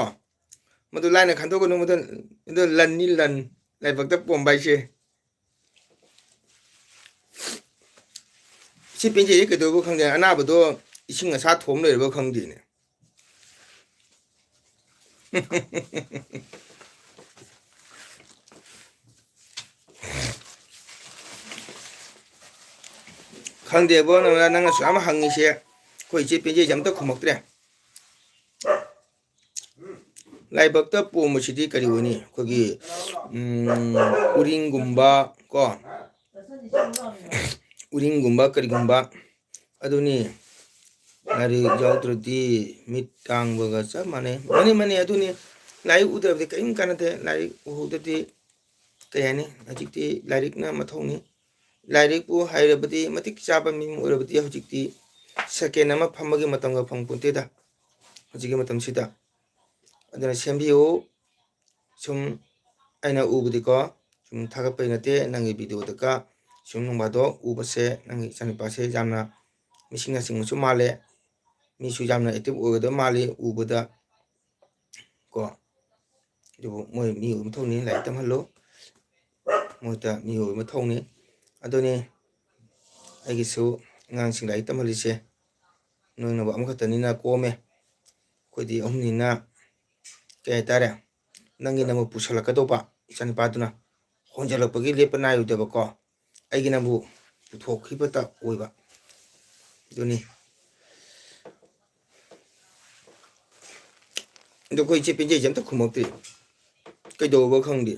ꯃꯗꯨ ꯂꯥꯏꯅ ꯈꯟꯗꯣꯛꯀꯅꯨ ꯃꯗꯨ ꯂꯟꯅꯤ ꯂꯟ ꯂꯥꯏꯕꯛꯇ ꯄꯣꯝꯕ ꯍꯥꯏꯁꯦ ꯁꯤ ꯄꯦꯟꯖꯩꯁꯦ ꯀꯩꯗꯧꯕ ꯈꯪꯗꯦ ꯑꯅꯥꯕꯗꯣ ꯏꯁꯤꯡ ꯑꯁꯥ ꯊꯣꯝ ꯂꯩꯔꯕ ꯈꯪꯗꯦꯅꯦ ꯈꯪꯗꯦꯕꯣ ꯅꯪꯅꯁꯨ ꯌꯥꯝ ꯍꯪꯉꯤꯁꯦ ꯑꯩꯈꯣꯏ ꯏꯆꯦ ꯄꯦꯟꯖꯩꯁꯦ ꯑꯝꯇ ꯈꯨꯝꯃꯛꯇ꯭ꯔꯦ ꯂꯥꯏꯕꯛꯇ ꯄꯣꯝꯕꯁꯤꯗꯤ ꯀꯔꯤ ꯑꯣꯏꯅꯤ ꯑꯩꯈꯣꯏꯒꯤ ꯎꯔꯤꯡꯒꯨꯝꯕ ꯀꯣ ꯎꯔꯤꯡꯒꯨꯝꯕ ꯀꯔꯤꯒꯨꯝꯕ ꯑꯗꯨꯅꯤ ꯂꯥꯏꯔꯤꯛ ꯌꯥꯎꯗ꯭ꯔꯗꯤ ꯃꯤꯠ ꯇꯥꯡꯕꯒ ꯆꯞ ꯃꯥꯟꯅꯩ ꯃꯅꯤ ꯑꯗꯨꯅꯤ ꯂꯥꯏꯔꯤꯛ ꯎꯗ꯭ꯔꯕꯗꯤ ꯀꯔꯤꯝ ꯀꯥꯟꯅꯗꯦ ꯂꯥꯏꯔꯤꯛ ꯎꯍꯧꯗꯗꯤ ꯀꯩ ꯍꯥꯏꯅꯤ ꯍꯧꯖꯤꯛꯇꯤ ꯂꯥꯏꯔꯤꯛꯅ ꯃꯊꯧꯅꯤ ꯂꯥꯏꯔꯤꯛꯄꯨ ꯍꯩꯔꯕꯗꯤ ꯃꯇꯤꯛ ꯆꯥꯕ ꯃꯤ ꯑꯣꯏꯔꯕꯗꯤ ꯍꯧꯖꯤꯛꯇꯤ ꯁꯦꯀꯦꯟ ꯑꯃ ꯐꯝꯕꯒꯤ ꯃꯇꯝꯒ ꯐꯪꯄꯣꯟꯇꯦꯗ ꯍꯧꯖꯤꯛꯀꯤ ꯃꯇꯝꯁꯤꯗ ꯑꯗꯨꯅ ꯁꯦꯝꯕꯤꯌꯨ ꯁꯨꯝ ꯑꯩꯅ ꯎꯕꯗꯤꯀꯣ ꯁꯨꯝ ꯊꯥꯒꯠꯄꯩ ꯅꯠꯇꯦ ꯅꯪꯒꯤ ꯚꯤꯗꯤꯑꯣꯗꯒ ꯁꯨꯝ ꯅꯣꯡꯃꯗꯣ ꯎꯕꯁꯦ ꯅꯪꯒꯤ ꯏꯆꯥꯅꯨꯄꯥꯁꯦ ꯌꯥꯝꯅ ꯃꯤꯁꯤꯡꯅ ꯆꯤꯡꯕꯁꯨ ꯃꯥꯜꯂꯦ ꯃꯤꯁꯨ ꯌꯥꯝꯅ ꯑꯦꯛꯇꯤꯚ ꯑꯣꯏꯒꯗꯕ ꯃꯥꯜꯂꯤ ꯎꯕꯗ ꯀꯣ ꯑꯗꯨꯕꯨ ꯃꯣꯏ ꯃꯤ ꯑꯣꯏꯕ ꯃꯊꯧꯅꯤ ꯂꯥꯏꯔꯤꯛ ꯇꯝꯍꯜꯂꯨ ꯃꯣꯏꯗ ꯃꯤ ꯑꯣꯏꯕ ꯃꯊꯧꯅꯤ ꯑꯗꯨꯅꯤ ꯑꯩꯒꯤꯁꯨ ꯑꯉꯥꯡꯁꯤꯡ ꯂꯥꯏꯔꯤꯛ ꯇꯝꯍꯜꯂꯤꯁꯦ ꯅꯣꯏꯅꯕꯨ ꯑꯃꯈꯛꯇꯅꯤꯅ ꯀꯣꯝꯃꯦ ꯑꯩꯈꯣꯏꯗꯤ ꯑꯍꯨꯝꯅꯤꯅ ꯀꯩ ꯍꯥꯏꯇꯥꯔꯦ ꯅꯪꯒꯤꯅ ꯑꯃꯨꯛ ꯄꯨꯁꯜꯂꯛꯀꯗꯧꯕ ꯏꯆꯥꯅꯨꯄꯥꯗꯨꯅ ꯍꯣꯟꯖꯜꯂꯛꯄꯒꯤ ꯂꯦꯞꯄ ꯅꯥꯏꯔꯣꯏꯗꯕꯀꯣ ꯑꯩꯒꯤꯅꯕꯨ ꯄꯨꯊꯣꯛꯈꯤꯕꯇ ꯑꯣꯏꯕ ꯑꯗꯨꯅꯤ ꯑꯗꯣ ꯑꯩꯈꯣꯏ ꯏꯆꯦ ꯄꯦꯟꯖꯩꯁꯦ ꯑꯝꯇ ꯈꯨꯝꯃꯛꯇꯦ ꯀꯩꯗꯧꯕ ꯈꯪꯗꯦ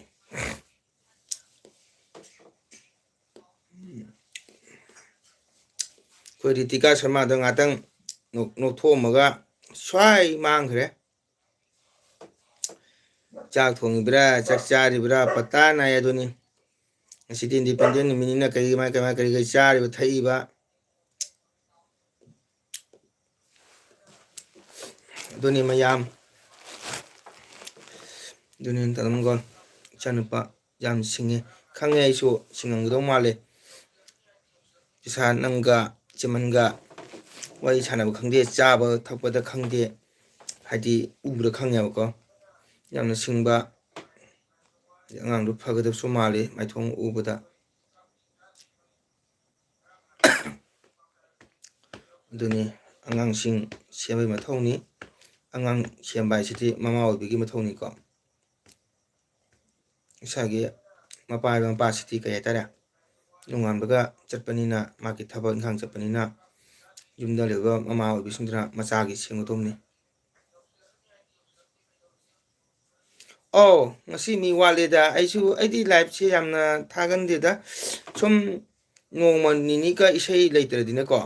ꯑꯩꯈꯣꯏ ꯔꯤꯇꯤꯀꯥ ꯁꯔꯃꯥꯗ ꯉꯥꯛꯇꯪ ꯅꯣꯛꯊꯣꯛꯑꯝꯃꯒ ꯁ꯭ꯋꯥꯏ ꯃꯥꯡꯈ꯭ꯔꯦ ꯆꯥꯛ ꯊꯣꯡꯉꯤꯕ꯭ꯔꯥ ꯆꯥꯛ ꯆꯥꯔꯤꯕ꯭ꯔꯥ ꯄꯠꯇꯥ ꯅꯥꯏ ꯑꯗꯨꯅꯤ ꯉꯁꯤꯗꯤ ꯏꯟꯗꯤꯄꯦꯟꯗꯦꯟ ꯅꯨꯃꯤꯠꯅꯤꯅ ꯀꯔꯤ ꯆꯥꯔꯤꯕ ꯊꯛꯏꯕ ꯑꯗꯨꯅꯤ ꯃꯌꯥꯝ ꯑꯗꯨꯅꯤ ꯇꯥꯃꯣꯒꯣ ꯏꯆꯥꯅꯨꯄꯥ ꯌꯥꯝ ꯁꯤꯡꯉꯤ ꯈꯪꯉꯦ ꯑꯩꯁꯨ ꯁꯤꯡꯉꯝꯒꯗꯧ ꯃꯥꯜꯂꯦ ꯄꯩꯁꯥ ꯅꯪꯒ ꯆꯤꯃꯟꯒ ꯋꯥꯔꯤ ꯁꯥꯟꯅꯕ ꯈꯪꯗꯦ ꯆꯥꯕ ꯊꯛꯄꯗ ꯈꯪꯗꯦ ꯍꯥꯏꯗꯤ ꯎꯕꯗ ꯈꯪꯉꯦꯕꯀꯣ ꯌꯥꯝꯅ ꯁꯤꯡꯕ ꯑꯉꯥꯡꯗꯨ ꯐꯒꯗꯕꯁꯨ ꯃꯥꯜꯂꯤ ꯃꯥꯏꯊꯣꯡ ꯎꯕꯗ ꯑꯗꯨꯅꯤ ꯑꯉꯥꯡꯁꯤꯡ ꯁꯦꯝꯕꯒꯤ ꯃꯊꯧꯅꯤ ꯑꯉꯥꯡ ꯁꯦꯝꯕ ꯍꯥꯏꯁꯤꯗꯤ ꯃꯃꯥ ꯑꯣꯏꯕꯒꯤ ꯃꯊꯧꯅꯤꯀꯣ ꯏꯁꯥꯒꯤ ꯃꯄꯥ ꯍꯥꯏꯕ ꯃꯄꯥꯁꯤꯗꯤ ꯀꯩ ꯍꯥꯏꯇꯥꯔꯦ ꯅꯣꯡꯉꯥꯟꯕꯒ ꯆꯠꯄꯅꯤꯅ ꯃꯥꯒꯤ ꯊꯕꯛ ꯏꯪꯈꯥꯡ ꯆꯠꯄꯅꯤꯅ ꯌꯨꯝꯗ ꯂꯩꯕ ꯃꯃꯥ ꯑꯣꯏꯕꯁꯤꯡꯗꯨꯅ ꯃꯆꯥꯒꯤ ꯁꯦꯡꯒꯗꯧꯅꯤ ꯑꯧ ꯉꯁꯤ ꯃꯤ ꯋꯥꯠꯂꯦꯗ ꯑꯩꯗꯤ ꯂꯥꯏꯞꯁꯦ ꯌꯥꯝꯅ ꯊꯥꯒꯟꯗꯦꯗ ꯁꯨꯝ ꯅꯣꯡꯃ ꯅꯤꯅꯤꯒ ꯏꯁꯩ ꯂꯩꯇ꯭ꯔꯗꯤꯅꯀꯣ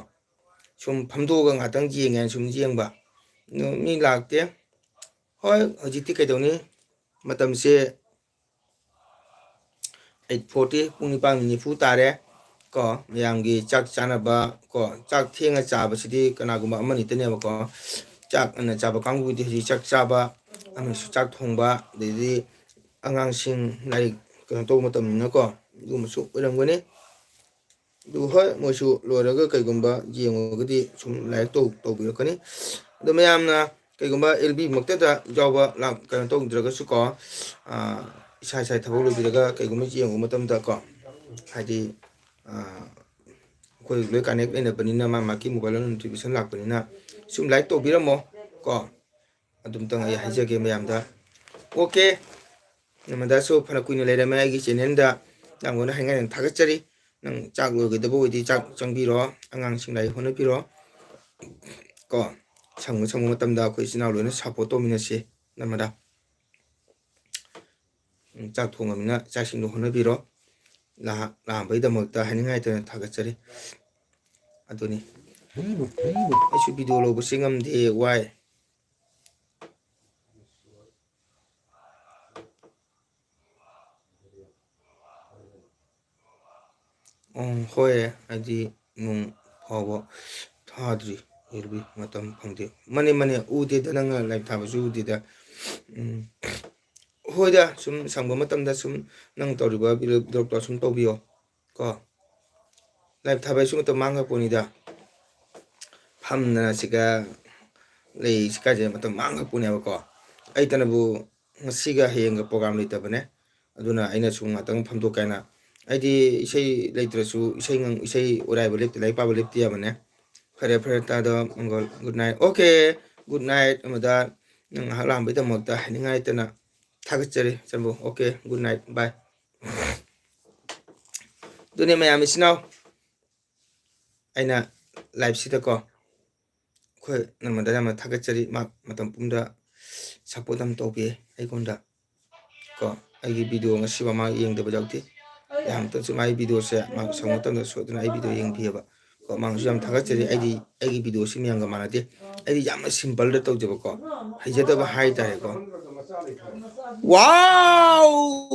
ꯁꯨꯝ ꯐꯝꯗꯣꯛꯑꯒ ꯉꯥꯛꯇꯪ ꯌꯦꯡꯉꯦꯅ ꯁꯨꯝ ꯌꯦꯡꯕ ꯃꯤ ꯂꯥꯛꯇꯦ ꯍꯣꯏ ꯍꯧꯖꯤꯛꯇꯤ ꯀꯩꯗꯧꯅꯤ ꯃꯇꯝꯁꯦ 8:40 ꯄꯨꯡ 9:40 ꯇꯥꯔꯦ ꯀꯣ ꯃꯌꯥꯝꯒꯤ ꯆꯥꯛ ꯆꯥꯅꯕ ꯀꯣ ꯆꯥꯛ ꯊꯦꯡꯅ ꯆꯥꯕꯁꯤꯗꯤ ꯀꯅꯥꯒꯨꯝꯕ ꯑꯃꯅꯤꯇꯅꯦꯕꯀꯣ ꯆꯥꯛ ꯉꯟꯅ ꯆꯥꯕ ꯀꯥꯡꯕꯨꯗꯤ ꯍꯧꯖꯤꯛ ꯆꯥꯛ ꯆꯥꯕ ꯑꯃꯁꯨ ꯆꯥꯛ ꯊꯣꯡꯕ ꯑꯗꯩꯗꯤ ꯑꯉꯥꯡꯁꯤꯡ ꯂꯥꯏꯔꯤꯛ ꯀꯩꯅꯣ ꯇꯧꯕ ꯃꯇꯝꯅꯤꯅꯀꯣ ꯑꯗꯨꯒꯨꯝꯕꯁꯨ ꯑꯣꯏꯔꯝꯒꯅꯤ ꯑꯗꯨ ꯍꯣꯏ ꯃꯣꯏꯁꯨ ꯂꯣꯏꯔꯒ ꯀꯩꯒꯨꯝꯕ ꯌꯦꯡꯉꯨꯔꯒꯗꯤ ꯁꯨꯝ ꯂꯥꯏꯔꯤꯛ ꯇꯧꯕꯤꯔꯛꯀꯅꯤ ꯑꯗꯣ ꯃꯌꯥꯝꯅ ꯀꯩꯒꯨꯝꯕ ꯑꯦꯜꯕꯤ ꯃꯛꯇꯗ ꯌꯥꯎꯕ ꯀꯩꯅꯣ ꯇꯧꯗ꯭ꯔꯒꯁꯨ ꯀꯣ ꯏꯁꯥ ꯊꯕꯛ ꯂꯣꯏꯕꯤꯔꯒ ꯀꯩꯒꯨꯝꯕ ꯌꯦꯡꯉꯨꯕ ꯃꯇꯝꯗ ꯀꯣ ꯍꯥꯏꯗꯤ ꯑꯩꯈꯣꯏ ꯂꯣꯏ ꯀꯥꯅꯦꯛ ꯂꯩꯅꯕꯅꯤꯅ ꯃꯥꯒꯤ ꯃꯣꯕꯥꯏꯜ ꯅꯣꯇꯤꯐꯤꯀꯦꯁꯟ ꯂꯥꯛꯄꯅꯤꯅ ꯁꯨꯝ ꯂꯥꯏꯛ ꯇꯧꯕꯤꯔꯝꯃꯣ ꯀꯣ ꯑꯗꯨꯝꯇꯪ ꯑꯩ ꯍꯥꯏꯖꯒꯦ ꯃꯌꯥꯝꯗ ꯑꯣꯀꯦ ꯅꯃꯗꯁꯨ ꯐꯅ ꯀꯨꯏꯅ ꯂꯩꯔꯝꯃꯦ ꯑꯩꯒꯤ ꯆꯦꯅꯦꯜꯗ ꯅꯪꯉꯣꯟꯗ ꯍꯥꯏꯉꯥꯏ ꯊꯥꯒꯠꯆꯔꯤ ꯅꯪ ꯆꯥꯛ ꯂꯣꯏꯒꯗꯕ ꯑꯣꯏꯗꯤ ꯆꯥꯛ ꯆꯪꯕꯤꯔꯣ ꯑꯉꯥꯡꯁꯤꯡ ꯂꯥꯏꯔꯤꯛ ꯍꯣꯠꯅꯕꯤꯔꯣ ꯀꯣ ꯁꯪꯕ ꯃꯇꯝꯗ ꯑꯩꯈꯣꯏ ꯏꯆꯤꯟ ꯏꯅꯥꯎ ꯂꯣꯏꯅ ꯁꯞꯄꯣꯔꯠ ꯇꯧꯃꯤꯟꯅꯁꯤ ꯅꯃꯗ ꯆꯥꯛ ꯊꯣꯡꯉꯕꯅꯤꯅ ꯆꯥꯛꯁꯤꯡꯗꯣ ꯍꯣꯠꯅꯕꯤꯔꯣ ꯂꯥꯛꯑꯝꯕꯒꯤꯗꯃꯛꯇ ꯍꯥꯏꯅꯤꯡꯉꯥꯏꯇꯅ ꯊꯥꯒꯠꯆꯔꯤ ꯑꯗꯨꯅꯤ ꯑꯩꯁꯨ ꯚꯤꯗꯤꯑꯣ ꯂꯧꯕꯁꯤ ꯉꯝꯗꯦ ꯋꯥꯏ ꯍꯣꯏ ꯍꯥꯏꯗꯤ ꯅꯣꯡ ꯐꯥꯎꯕ ꯊꯥꯗ꯭ꯔꯤ ꯌꯦꯔꯕꯤ ꯃꯇꯝ ꯐꯪꯗꯦ ꯃꯅꯦ ꯎꯗꯦꯗ ꯅꯪꯅ ꯂꯥꯏꯚ ꯊꯥꯕꯁꯨ ꯎꯗꯦꯗ ꯍꯣꯏꯗ ꯁꯨꯝ ꯁꯪꯕ ꯃꯇꯝꯗ ꯁꯨꯝ ꯅꯪ ꯇꯧꯔꯤꯕ ꯚꯤꯗꯤꯑꯣ ꯁꯨꯝ ꯇꯧꯕꯤꯌꯣ ꯀꯣ ꯂꯥꯏꯚ ꯊꯥꯕꯁꯨ ꯃꯇꯝ ꯃꯥꯡꯉꯛꯄꯣꯅꯤꯗ ꯐꯝꯗꯅ ꯁꯤꯒ ꯂꯩꯁꯤ ꯀꯥꯏꯁꯦ ꯃꯇꯝ ꯃꯥꯡꯉꯛꯄꯅꯦꯕꯀꯣ ꯑꯩꯇꯅꯕꯨ ꯉꯁꯤꯒ ꯍꯌꯦꯡꯒ ꯄ꯭ꯔꯣꯒꯥꯝ ꯂꯩꯇꯕꯅꯦ ꯑꯗꯨꯅ ꯑꯩꯅꯁꯨ ꯉꯥꯛꯇꯪ ꯐꯝꯗꯣꯛꯀꯥꯏꯅ ꯑꯩꯗꯤ ꯏꯁꯩ ꯂꯩꯇ꯭ꯔꯁꯨ ꯏꯁꯩ ꯑꯣꯏꯔꯥꯏꯕ ꯂꯦꯞꯇꯦ ꯂꯥꯏꯔꯤꯛ ꯄꯥꯕ ꯂꯦꯞꯇꯦ ꯌꯥꯕꯅꯦ ꯐꯔꯦ ꯇꯥꯗ ꯃꯪꯒꯣꯜ good night okay good night ꯑꯃꯗ ꯅꯪ ꯉꯥꯏꯍꯥꯛ ꯂꯥꯛꯑꯝꯕꯒꯤꯗꯃꯛꯇ ꯍꯥꯏꯅꯤꯡꯉꯥꯏ ꯂꯩꯇꯅ ꯊꯥꯒꯠꯆꯔꯤ ꯆꯟꯕꯨ ꯑꯣꯀꯦ ꯒꯨꯗ ꯅꯥꯏꯠ ꯕꯥꯏ ꯑꯗꯨꯅꯦ ꯃꯌꯥꯝ ꯏꯆꯤꯟ ꯏꯅꯥꯎ ꯑꯩꯅ ꯂꯥꯏꯐꯁꯤꯗꯀꯣ ꯑꯩꯈꯣꯏ ꯅꯪꯃꯗ ꯌꯥꯝꯅ ꯊꯥꯒꯠꯆꯔꯤ ꯃꯇꯝ ꯄꯨꯝꯕꯗ ꯁꯞꯄꯣꯔꯠ ꯑꯃ ꯇꯧꯕꯤ ꯑꯩꯉꯣꯟꯗ ꯀꯣ ꯑꯩꯒꯤ ꯚꯤꯗꯤꯑꯣ ꯉꯁꯤꯐꯥꯎ ꯃꯥ ꯌꯦꯡꯗꯕ ꯌꯥꯎꯗꯦ ꯌꯥꯝꯇꯁꯨ ꯃꯥꯒꯤ ꯚꯤꯗꯤꯑꯣꯁꯦ ꯃꯥ ꯁꯪꯕ ꯃꯇꯝꯗ ꯁꯣꯏꯗꯅ ꯑꯩ ꯚꯤꯗꯤꯑꯣ ꯌꯦꯡꯕꯤꯑꯕ ꯀꯣ ꯃꯥꯡꯁꯨ ꯌꯥꯝ ꯊꯥꯒꯠꯆꯔꯤ ꯑꯩꯒꯤ ꯚꯤꯗꯤꯑꯣꯁꯤ ꯃꯌꯥꯝꯒ ꯃꯥꯟꯅꯗꯦ ꯑꯩꯗꯤ ꯌꯥꯝꯅ ꯁꯤꯝꯄꯜꯗ ꯇꯧꯖꯕꯀꯣ ꯍꯩꯖꯗꯕ ꯍꯥꯏꯇꯥꯔꯦꯀꯣ ꯋꯥꯎ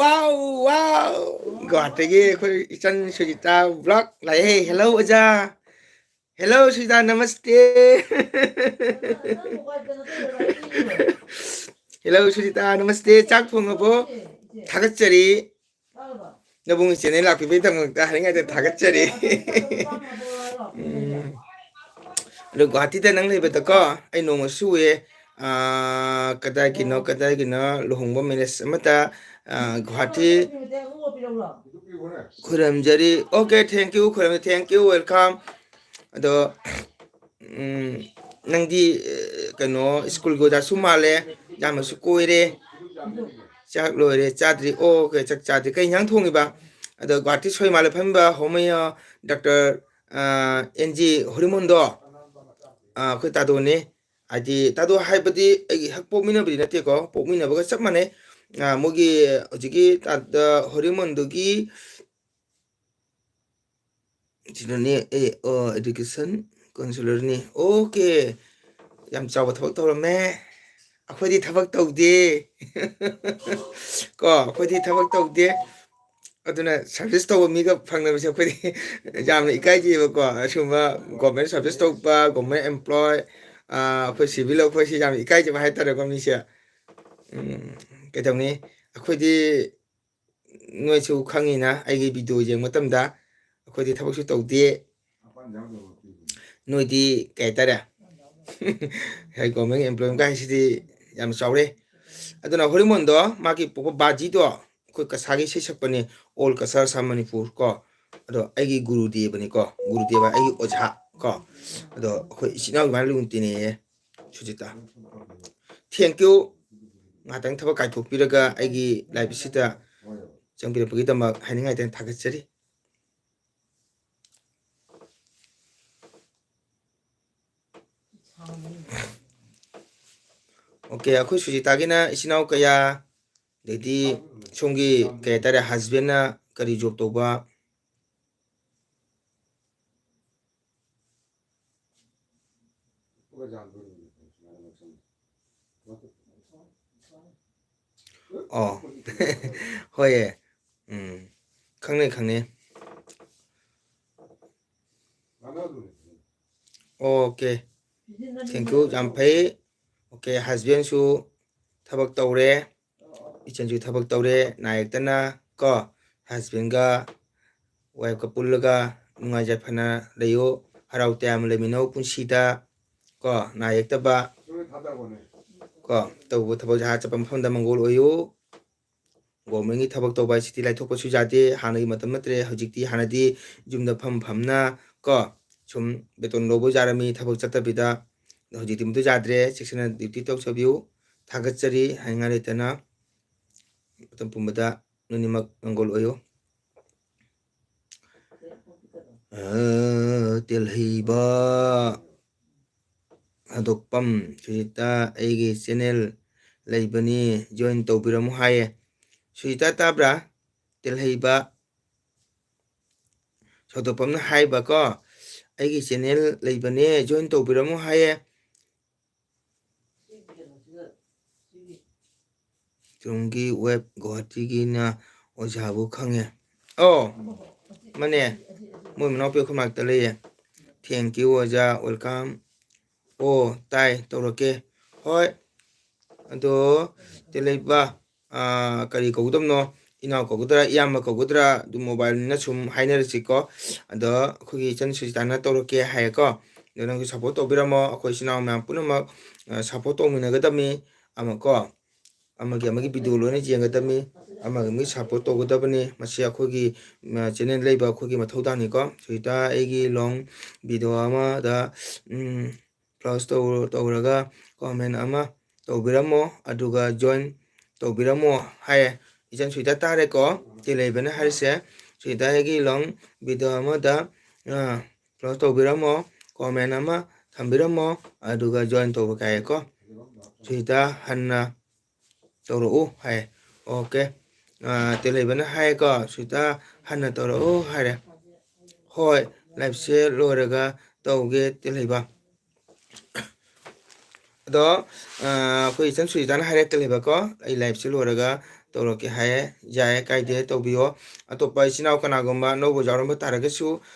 ꯋꯥꯎ ꯋꯥꯎ ꯒꯨꯋꯥꯍꯥꯇꯤꯒꯤ ꯑꯩꯈꯣꯏ ꯏꯆꯟ ꯁꯨꯖꯤꯇꯥ ꯕ꯭ꯂꯣꯛ ꯂꯥꯛꯑꯦ ꯍꯦꯜꯂꯣ ꯑꯣꯖꯥ ꯍꯦꯜꯂꯣ ꯁꯨꯖꯤꯇꯥ ꯅꯃꯁꯇꯦ ꯍꯦꯜꯂꯣ ꯁꯨꯖꯤꯇꯥ ꯅꯃꯁꯇꯦ ꯆꯥꯛ ꯊꯣꯡꯉꯕꯣ ꯊꯥꯒꯠꯆꯔꯤ ꯅꯕꯨꯡꯒꯤ ꯆꯦꯅꯦꯜ ꯂꯥꯛꯄꯤꯕꯒꯤꯗꯃꯛꯇ ꯍꯥꯏꯅꯤꯡꯉꯥꯏꯇ ꯊꯥꯒꯠꯆꯔꯤ ꯑꯗꯣ ꯒꯨꯋꯥꯍꯥꯇꯤꯗ ꯅꯪ ꯂꯩꯕꯗꯀꯣ ꯑꯩ ꯅꯣꯡꯃꯁꯨ ꯎꯏꯌꯦ ꯀꯗꯥꯏꯒꯤꯅꯣ ꯂꯨꯍꯣꯡꯕ ꯃꯦꯔꯦꯖ ꯑꯃꯇ ꯒꯨꯋꯥꯍꯥꯇꯤ ꯈꯨꯔꯨꯝꯖꯔꯤ ꯑꯣꯀꯦ ꯊꯦꯡꯀ꯭ꯌꯨ ꯊꯦꯡꯀ꯭ꯌꯨ ꯋꯦꯜꯀꯝ ꯑꯗꯣ ꯅꯪꯗꯤ ꯀꯩꯅꯣ ꯁ꯭ꯀꯨꯜꯒꯤ ꯑꯣꯖꯥꯁꯨ ꯃꯥꯜꯂꯦ ꯌꯥꯝꯅꯁꯨ ꯀꯣꯏꯔꯦ ꯆꯥꯛ ꯂꯣꯏꯔꯦ ꯆꯥꯗ꯭ꯔꯤ ꯑꯣꯀꯦ ꯆꯥꯛ ꯆꯥꯗ꯭ꯔꯤ ꯀꯩ ꯏꯟꯖꯥꯡ ꯊꯣꯡꯉꯤꯕ ꯑꯗꯣ ꯒꯨꯋꯥꯍꯥꯇꯤ ꯁꯣꯏꯃꯥꯜꯂ ꯐꯝꯕ ꯍꯣꯃꯩ ꯗꯥꯛꯇꯔ ꯑꯦꯟꯖꯤ ꯍꯣꯔꯤꯃꯣꯟꯗꯣ ꯑꯩꯈꯣꯏ ꯇꯥꯗꯣꯅꯦ ꯍꯥꯏꯗꯤ ꯇꯥꯗꯣ ꯍꯥꯏꯕꯗꯤ ꯑꯩꯒꯤ ꯍꯛ ꯄꯣꯛꯃꯤꯟꯅꯕꯗꯤ ꯅꯠꯇꯦꯀꯣ ꯄꯣꯛꯃꯤꯟꯅꯕꯒ ꯆꯞ ꯃꯥꯟꯅꯩ ꯃꯣꯏꯒꯤ ꯍꯧꯖꯤꯛꯀꯤ ꯍꯣꯔꯤꯃꯣꯟꯗꯨꯒꯤ ꯁꯤꯗꯅꯦ ꯑꯦꯗꯨꯀꯦꯁꯟ ꯀꯥꯎꯟꯁꯤꯂꯔꯅꯤ ꯑꯣꯀꯦ ꯌꯥꯝ ꯆꯥꯎꯕ ꯊꯕꯛ ꯇꯧꯔꯝꯃꯦ ꯑꯩꯈꯣꯏꯗꯤ ꯊꯕꯛ ꯇꯧꯗꯦ ꯀꯣ ꯑꯩꯈꯣꯏꯗꯤ ꯊꯕꯛ ꯇꯧꯗꯦ ꯑꯗꯨꯅ ꯁꯥꯔꯚꯤꯁ ꯇꯧꯕ ꯃꯤꯒ ꯐꯪꯅꯕꯁꯦ ꯑꯩꯈꯣꯏꯗꯤ ꯌꯥꯝꯅ ꯏꯀꯥꯏꯖꯩꯑꯕꯀꯣ ꯑꯁꯤꯒꯨꯝꯕ ꯒꯣꯔꯃꯦꯟ ꯁꯥꯔꯚꯤꯁ ꯇꯧꯕ ꯒꯣꯔꯃꯦꯟ ꯑꯦꯝꯄ꯭ꯂꯣꯏ ꯑꯩꯈꯣꯏ ꯁꯤꯚꯤꯜ ꯑꯩꯈꯣꯏꯁꯤ ꯌꯥꯝꯅ ꯏꯀꯥꯏꯖꯕ ꯍꯥꯏꯇꯥꯔꯦꯀꯣ ꯃꯤꯁꯦ ꯀꯩꯗꯧꯅꯤ ꯑꯩꯈꯣꯏꯗꯤ ꯅꯣꯏꯁꯨ ꯈꯪꯉꯤꯅ ꯑꯩꯒꯤ ꯚꯤꯗꯤꯑꯣ ꯌꯦꯡꯕ ꯃꯇꯝꯗ ꯑꯩꯈꯣꯏꯗꯤ ꯊꯕꯛꯁꯨ ꯇꯧꯗꯦ ꯅꯣꯏꯗꯤ ꯀꯩ ꯍꯥꯏꯇꯥꯔꯦ ꯒꯣꯔꯃꯦꯟ ꯑꯦꯝꯄ꯭ꯂꯣꯏꯃꯦꯟ ꯍꯥꯏꯁꯤꯗꯤ ꯌꯥꯝ ꯆꯥꯎꯔꯦ ꯑꯗꯨꯅ ꯍꯣꯔꯤꯃꯣꯟꯗꯣ ꯃꯥꯒꯤ ꯄꯣꯛꯄ ꯕꯥꯖꯤꯗꯣ ꯑꯩꯈꯣꯏ ꯀꯁꯥꯒꯤ ꯏꯁꯩ ꯁꯛꯄꯅꯤ ꯑꯣꯜ ꯀꯁꯥꯔ ꯁꯥ ꯃꯅꯤꯄꯨꯔ ꯀꯣ ꯑꯗꯣ ꯑꯩꯒꯤ ꯒꯨꯔꯨꯗꯦꯕꯅꯤꯀꯣ ꯒꯨꯔꯨꯗꯦꯕ ꯑꯩꯒꯤ ꯑꯣꯖꯥ ꯀꯣ ꯑꯗꯣ ꯑꯩꯈꯣꯏ ꯏꯆꯤꯟ ꯏꯅꯥꯎ ꯑꯗꯨꯃꯥꯏꯅ ꯂꯨꯅ ꯇꯤꯟꯅꯩꯌꯦ ꯁꯨꯖꯤꯇꯥ ꯊꯦꯡꯀ꯭ꯌꯨ ꯉꯥꯏꯍꯥꯛꯇꯪ ꯊꯕꯛ ꯀꯥꯏꯊꯣꯛꯄꯤꯔꯒ ꯑꯩꯒꯤ ꯂꯥꯏꯐꯁꯤꯗ ꯆꯪꯕꯤꯔꯛꯄꯒꯤꯗꯃꯛ ꯍꯥꯏꯅꯤꯡꯉꯥꯏꯇ ꯊꯥꯒꯠꯆꯔꯤ ꯑꯣꯀꯦ ꯑꯩꯈꯣꯏ ꯁꯨꯖꯤꯇꯥꯒꯤꯅ ꯏꯆꯤꯟ ꯏꯅꯥꯎ ꯀꯌꯥ ꯑꯗꯩꯗꯤ ꯁꯣꯝꯒꯤ ꯀꯩ ꯍꯥꯏꯇꯥꯔꯦ ꯍꯁꯕꯦꯟꯅ ꯀꯔꯤ ꯖꯣꯕ ꯇꯧꯕ ꯑꯣ ꯍꯣꯏꯌꯦ ꯈꯪꯅꯩ ꯑꯣꯀꯦ ꯊꯦꯡꯀ꯭ꯌꯨ ꯌꯥꯝ ꯐꯩ ꯑꯣꯀꯦ ꯍꯁꯕꯦꯟꯁꯨ ꯊꯕꯛ ꯇꯧꯔꯦ ꯏꯆꯟꯁꯨ ꯊꯕꯛ ꯇꯧꯔꯦ ꯅꯥꯌꯦꯛꯇꯅ ꯀꯣ ꯍꯁꯕꯦꯟꯒ ꯋꯥꯏꯐꯀ ꯄꯨꯜꯂꯒ ꯅꯨꯡꯉꯥꯏ ꯌꯥꯏꯐꯅ ꯂꯩꯌꯨ ꯍꯔꯥꯎ ꯇꯌꯥꯝꯅ ꯂꯩꯃꯤꯟꯅꯧ ꯄꯨꯟꯁꯤꯗ ꯀꯣ ꯅꯥ ꯌꯦꯛꯇꯕ ꯀꯣ ꯇꯧꯕ ꯊꯕꯛ ꯖꯍꯥ ꯆꯠꯄ ꯃꯐꯝꯗ ꯃꯪꯒꯣꯜ ꯑꯣꯏꯌꯨ ꯒꯣꯔꯃꯦꯟꯒꯤ ꯊꯕꯛ ꯇꯧꯕ ꯍꯥꯏꯁꯤꯗꯤ ꯂꯥꯏꯊꯣꯛꯄꯁꯨ ꯌꯥꯗꯦ ꯍꯥꯟꯅꯒꯤ ꯃꯇꯝ ꯅꯠꯇ꯭ꯔꯦ ꯍꯧꯖꯤꯛꯇꯤ ꯍꯥꯟꯅꯗꯤ ꯌꯨꯝꯗ ꯐꯝꯅ ꯀꯣ ꯁꯨꯝ ꯕꯦꯇꯣꯟ ꯂꯧꯕ ꯌꯥꯔꯝꯃꯤ ꯊꯕꯛ ꯆꯠꯇꯕꯤꯗ ꯍꯧꯖꯤꯛꯇꯤ ꯃꯗꯨ ꯌꯥꯗ꯭ꯔꯦ ꯆꯦꯛꯁꯤꯟꯅ ꯗ꯭ꯌꯨꯇꯤ ꯇꯧꯖꯕꯤꯌꯨ ꯊꯥꯒꯠꯆꯔꯤ ꯍꯥꯏꯅꯤꯡꯉꯥꯏ ꯂꯩꯇꯅ ꯃꯇꯝ ꯄꯨꯝꯕꯗ ꯅꯣꯏꯅꯤꯃꯛ ꯅꯪꯒꯣꯜ ꯑꯣꯏꯌꯨ ꯇꯦꯜꯍꯩꯕ ꯍꯥꯗꯣꯛꯄꯝ ꯁꯨꯖꯤꯇꯥ ꯑꯩꯒꯤ ꯆꯦꯅꯦꯜ ꯂꯩꯕꯅꯤ ꯖꯣꯏꯟ ꯇꯧꯕꯤꯔꯝꯃꯨ ꯍꯥꯏꯌꯦ ꯁꯨꯖꯤꯇꯥ ꯇꯥꯕ꯭ꯔꯥ ꯇꯦꯜꯍꯩꯕ ꯁꯧꯗꯣꯛꯄꯝꯅ ꯍꯥꯏꯕꯀꯣ ꯑꯩꯒꯤ ꯆꯦꯅꯦꯜ ꯂꯩꯕꯅꯦ ꯖꯣꯏꯟ ꯇꯧꯕꯤꯔꯝꯃꯨ ꯍꯥꯏꯌꯦ ꯆꯨꯝꯒꯤ ꯋꯦꯕ ꯒꯨꯋꯥꯍꯥꯇꯤꯒꯤꯅ ꯑꯣꯖꯥꯕꯨ ꯈꯪꯉꯦ ꯑꯣ ꯃꯅꯦ ꯃꯣꯏ ꯃꯅꯥꯎꯄꯤ ꯑꯩꯈꯣꯏ ꯃꯅꯥꯛꯇ ꯂꯩꯌꯦ ꯊꯦꯡꯛ ꯌꯨ ꯑꯣꯖꯥ ꯋꯦꯜꯀꯝ ꯑꯣ ꯇꯥꯏ ꯇꯧꯔꯛꯀꯦ ꯍꯣꯏ ꯑꯗꯣ ꯇꯦꯜꯍꯩꯕ ꯀꯔꯤ ꯀꯧꯒꯗꯕꯅꯣ ꯏꯅꯥꯎ ꯀꯧꯒꯗ꯭ꯔꯥ ꯏꯌꯥꯝꯕ ꯀꯧꯒꯗ꯭ꯔꯥ ꯑꯗꯨ ꯃꯣꯕꯥꯏꯜꯅꯤꯅ ꯁꯨꯝ ꯍꯥꯏꯅꯔꯁꯤꯀꯣ ꯑꯗꯣ ꯑꯩꯈꯣꯏꯒꯤ ꯏꯆꯟ ꯁꯨꯖꯤꯇꯥꯅ ꯇꯧꯔꯛꯀꯦ ꯍꯥꯏꯌꯦꯀꯣ ꯑꯗꯣ ꯅꯪꯁꯨ ꯁꯞꯄꯣꯔꯠ ꯇꯧꯕꯤꯔꯝꯃꯣ ꯑꯩꯈꯣꯏ ꯏꯆꯤꯟ ꯏꯅꯥꯎ ꯃꯌꯥꯝ ꯄꯨꯝꯅꯃꯛ ꯁꯞꯄꯣꯔꯠ ꯇꯧꯃꯤꯟꯅꯒꯗꯕꯅꯤ ꯑꯃꯀꯣ ꯑꯃꯒꯤ ꯚꯤꯗꯤꯑꯣ ꯂꯣꯏꯅ ꯌꯦꯡꯒꯗꯕꯅꯤ ꯑꯃꯒꯤ ꯁꯞꯄꯣꯔꯠ ꯇꯧꯒꯗꯕꯅꯤ ꯃꯁꯤ ꯑꯩꯈꯣꯏꯒꯤ ꯆꯦꯅꯦꯜ ꯂꯩꯕ ꯑꯩꯈꯣꯏꯒꯤ ꯃꯊꯧꯗꯥꯡꯅꯤꯀꯣ ꯁꯨꯖꯤꯇꯥ ꯑꯩꯒꯤ ꯂꯣꯡ ꯚꯤꯗꯤꯑꯣ ꯑꯃꯗ ꯄ꯭ꯂꯁ ꯇꯧꯔꯒ ꯀꯣꯃꯦꯟ ꯑꯃ ꯇꯧꯕꯤꯔꯝꯃꯣ ꯑꯗꯨꯒ ꯖꯣꯏꯟ ꯇꯧꯕꯤꯔꯝꯃꯣ ꯍꯥꯏꯌꯦ ꯏꯆꯟ ꯁꯨꯖꯤꯇꯥ ꯇꯥꯔꯦꯀꯣ ꯇꯦꯜꯍꯩꯕꯅ ꯍꯥꯏꯔꯤꯁꯦ ꯁꯨꯖꯤꯇꯥ ꯑꯩꯒꯤ ꯂꯣꯡ ꯚꯤꯗꯤꯑꯣ ꯑꯃꯗ ꯄ꯭ꯂꯁ ꯇꯧꯕꯤꯔꯝꯃꯣ ꯀꯣꯃꯦꯟ ꯑꯃ ꯊꯝꯕꯤꯔꯝꯃꯣ ꯑꯗꯨꯒ ꯖꯣꯏꯟ ꯇꯧꯕ ꯀꯥꯏꯌꯦꯀꯣ ꯁꯨꯖꯤꯇꯥ ꯍꯟꯅ ꯇꯧꯔꯛꯎ ꯍꯥꯏ ꯑꯣꯀꯦ ꯇꯦꯜꯍꯩꯕꯅ ꯍꯥꯏꯌꯦꯀꯣ ꯁꯨꯖꯤꯇꯥ ꯍꯟꯅ ꯇꯧꯔꯛꯎ ꯍꯥꯏꯔꯦ ꯍꯣꯏ ꯂꯥꯏꯐꯁꯦ ꯂꯣꯏꯔꯒ ꯇꯧꯒꯦ ꯇꯦꯜꯍꯩꯕ ꯑꯗꯣ ꯑꯩꯈꯣꯏ ꯏꯆꯟ ꯁꯨꯖꯤꯇꯥꯅ ꯍꯥꯏꯔꯛꯇꯦꯜꯍꯩꯕꯀꯣ ꯑꯩ ꯂꯥꯏꯐꯁꯦ ꯂꯣꯏꯔꯒ ꯇꯧꯔꯛꯀꯦ ꯍꯥꯏꯌꯦ ꯌꯥꯏꯌꯦ ꯀꯥꯏꯗꯦ ꯇꯧꯕꯤꯌꯣ ꯑꯇꯣꯞꯄ ꯏꯆꯤꯟ ꯏꯅꯥꯎ ꯀꯅꯥꯒꯨꯝꯕ ꯑꯅꯧꯕ ꯌꯥꯎꯔꯝꯕ ꯇꯥꯔꯒꯁꯨ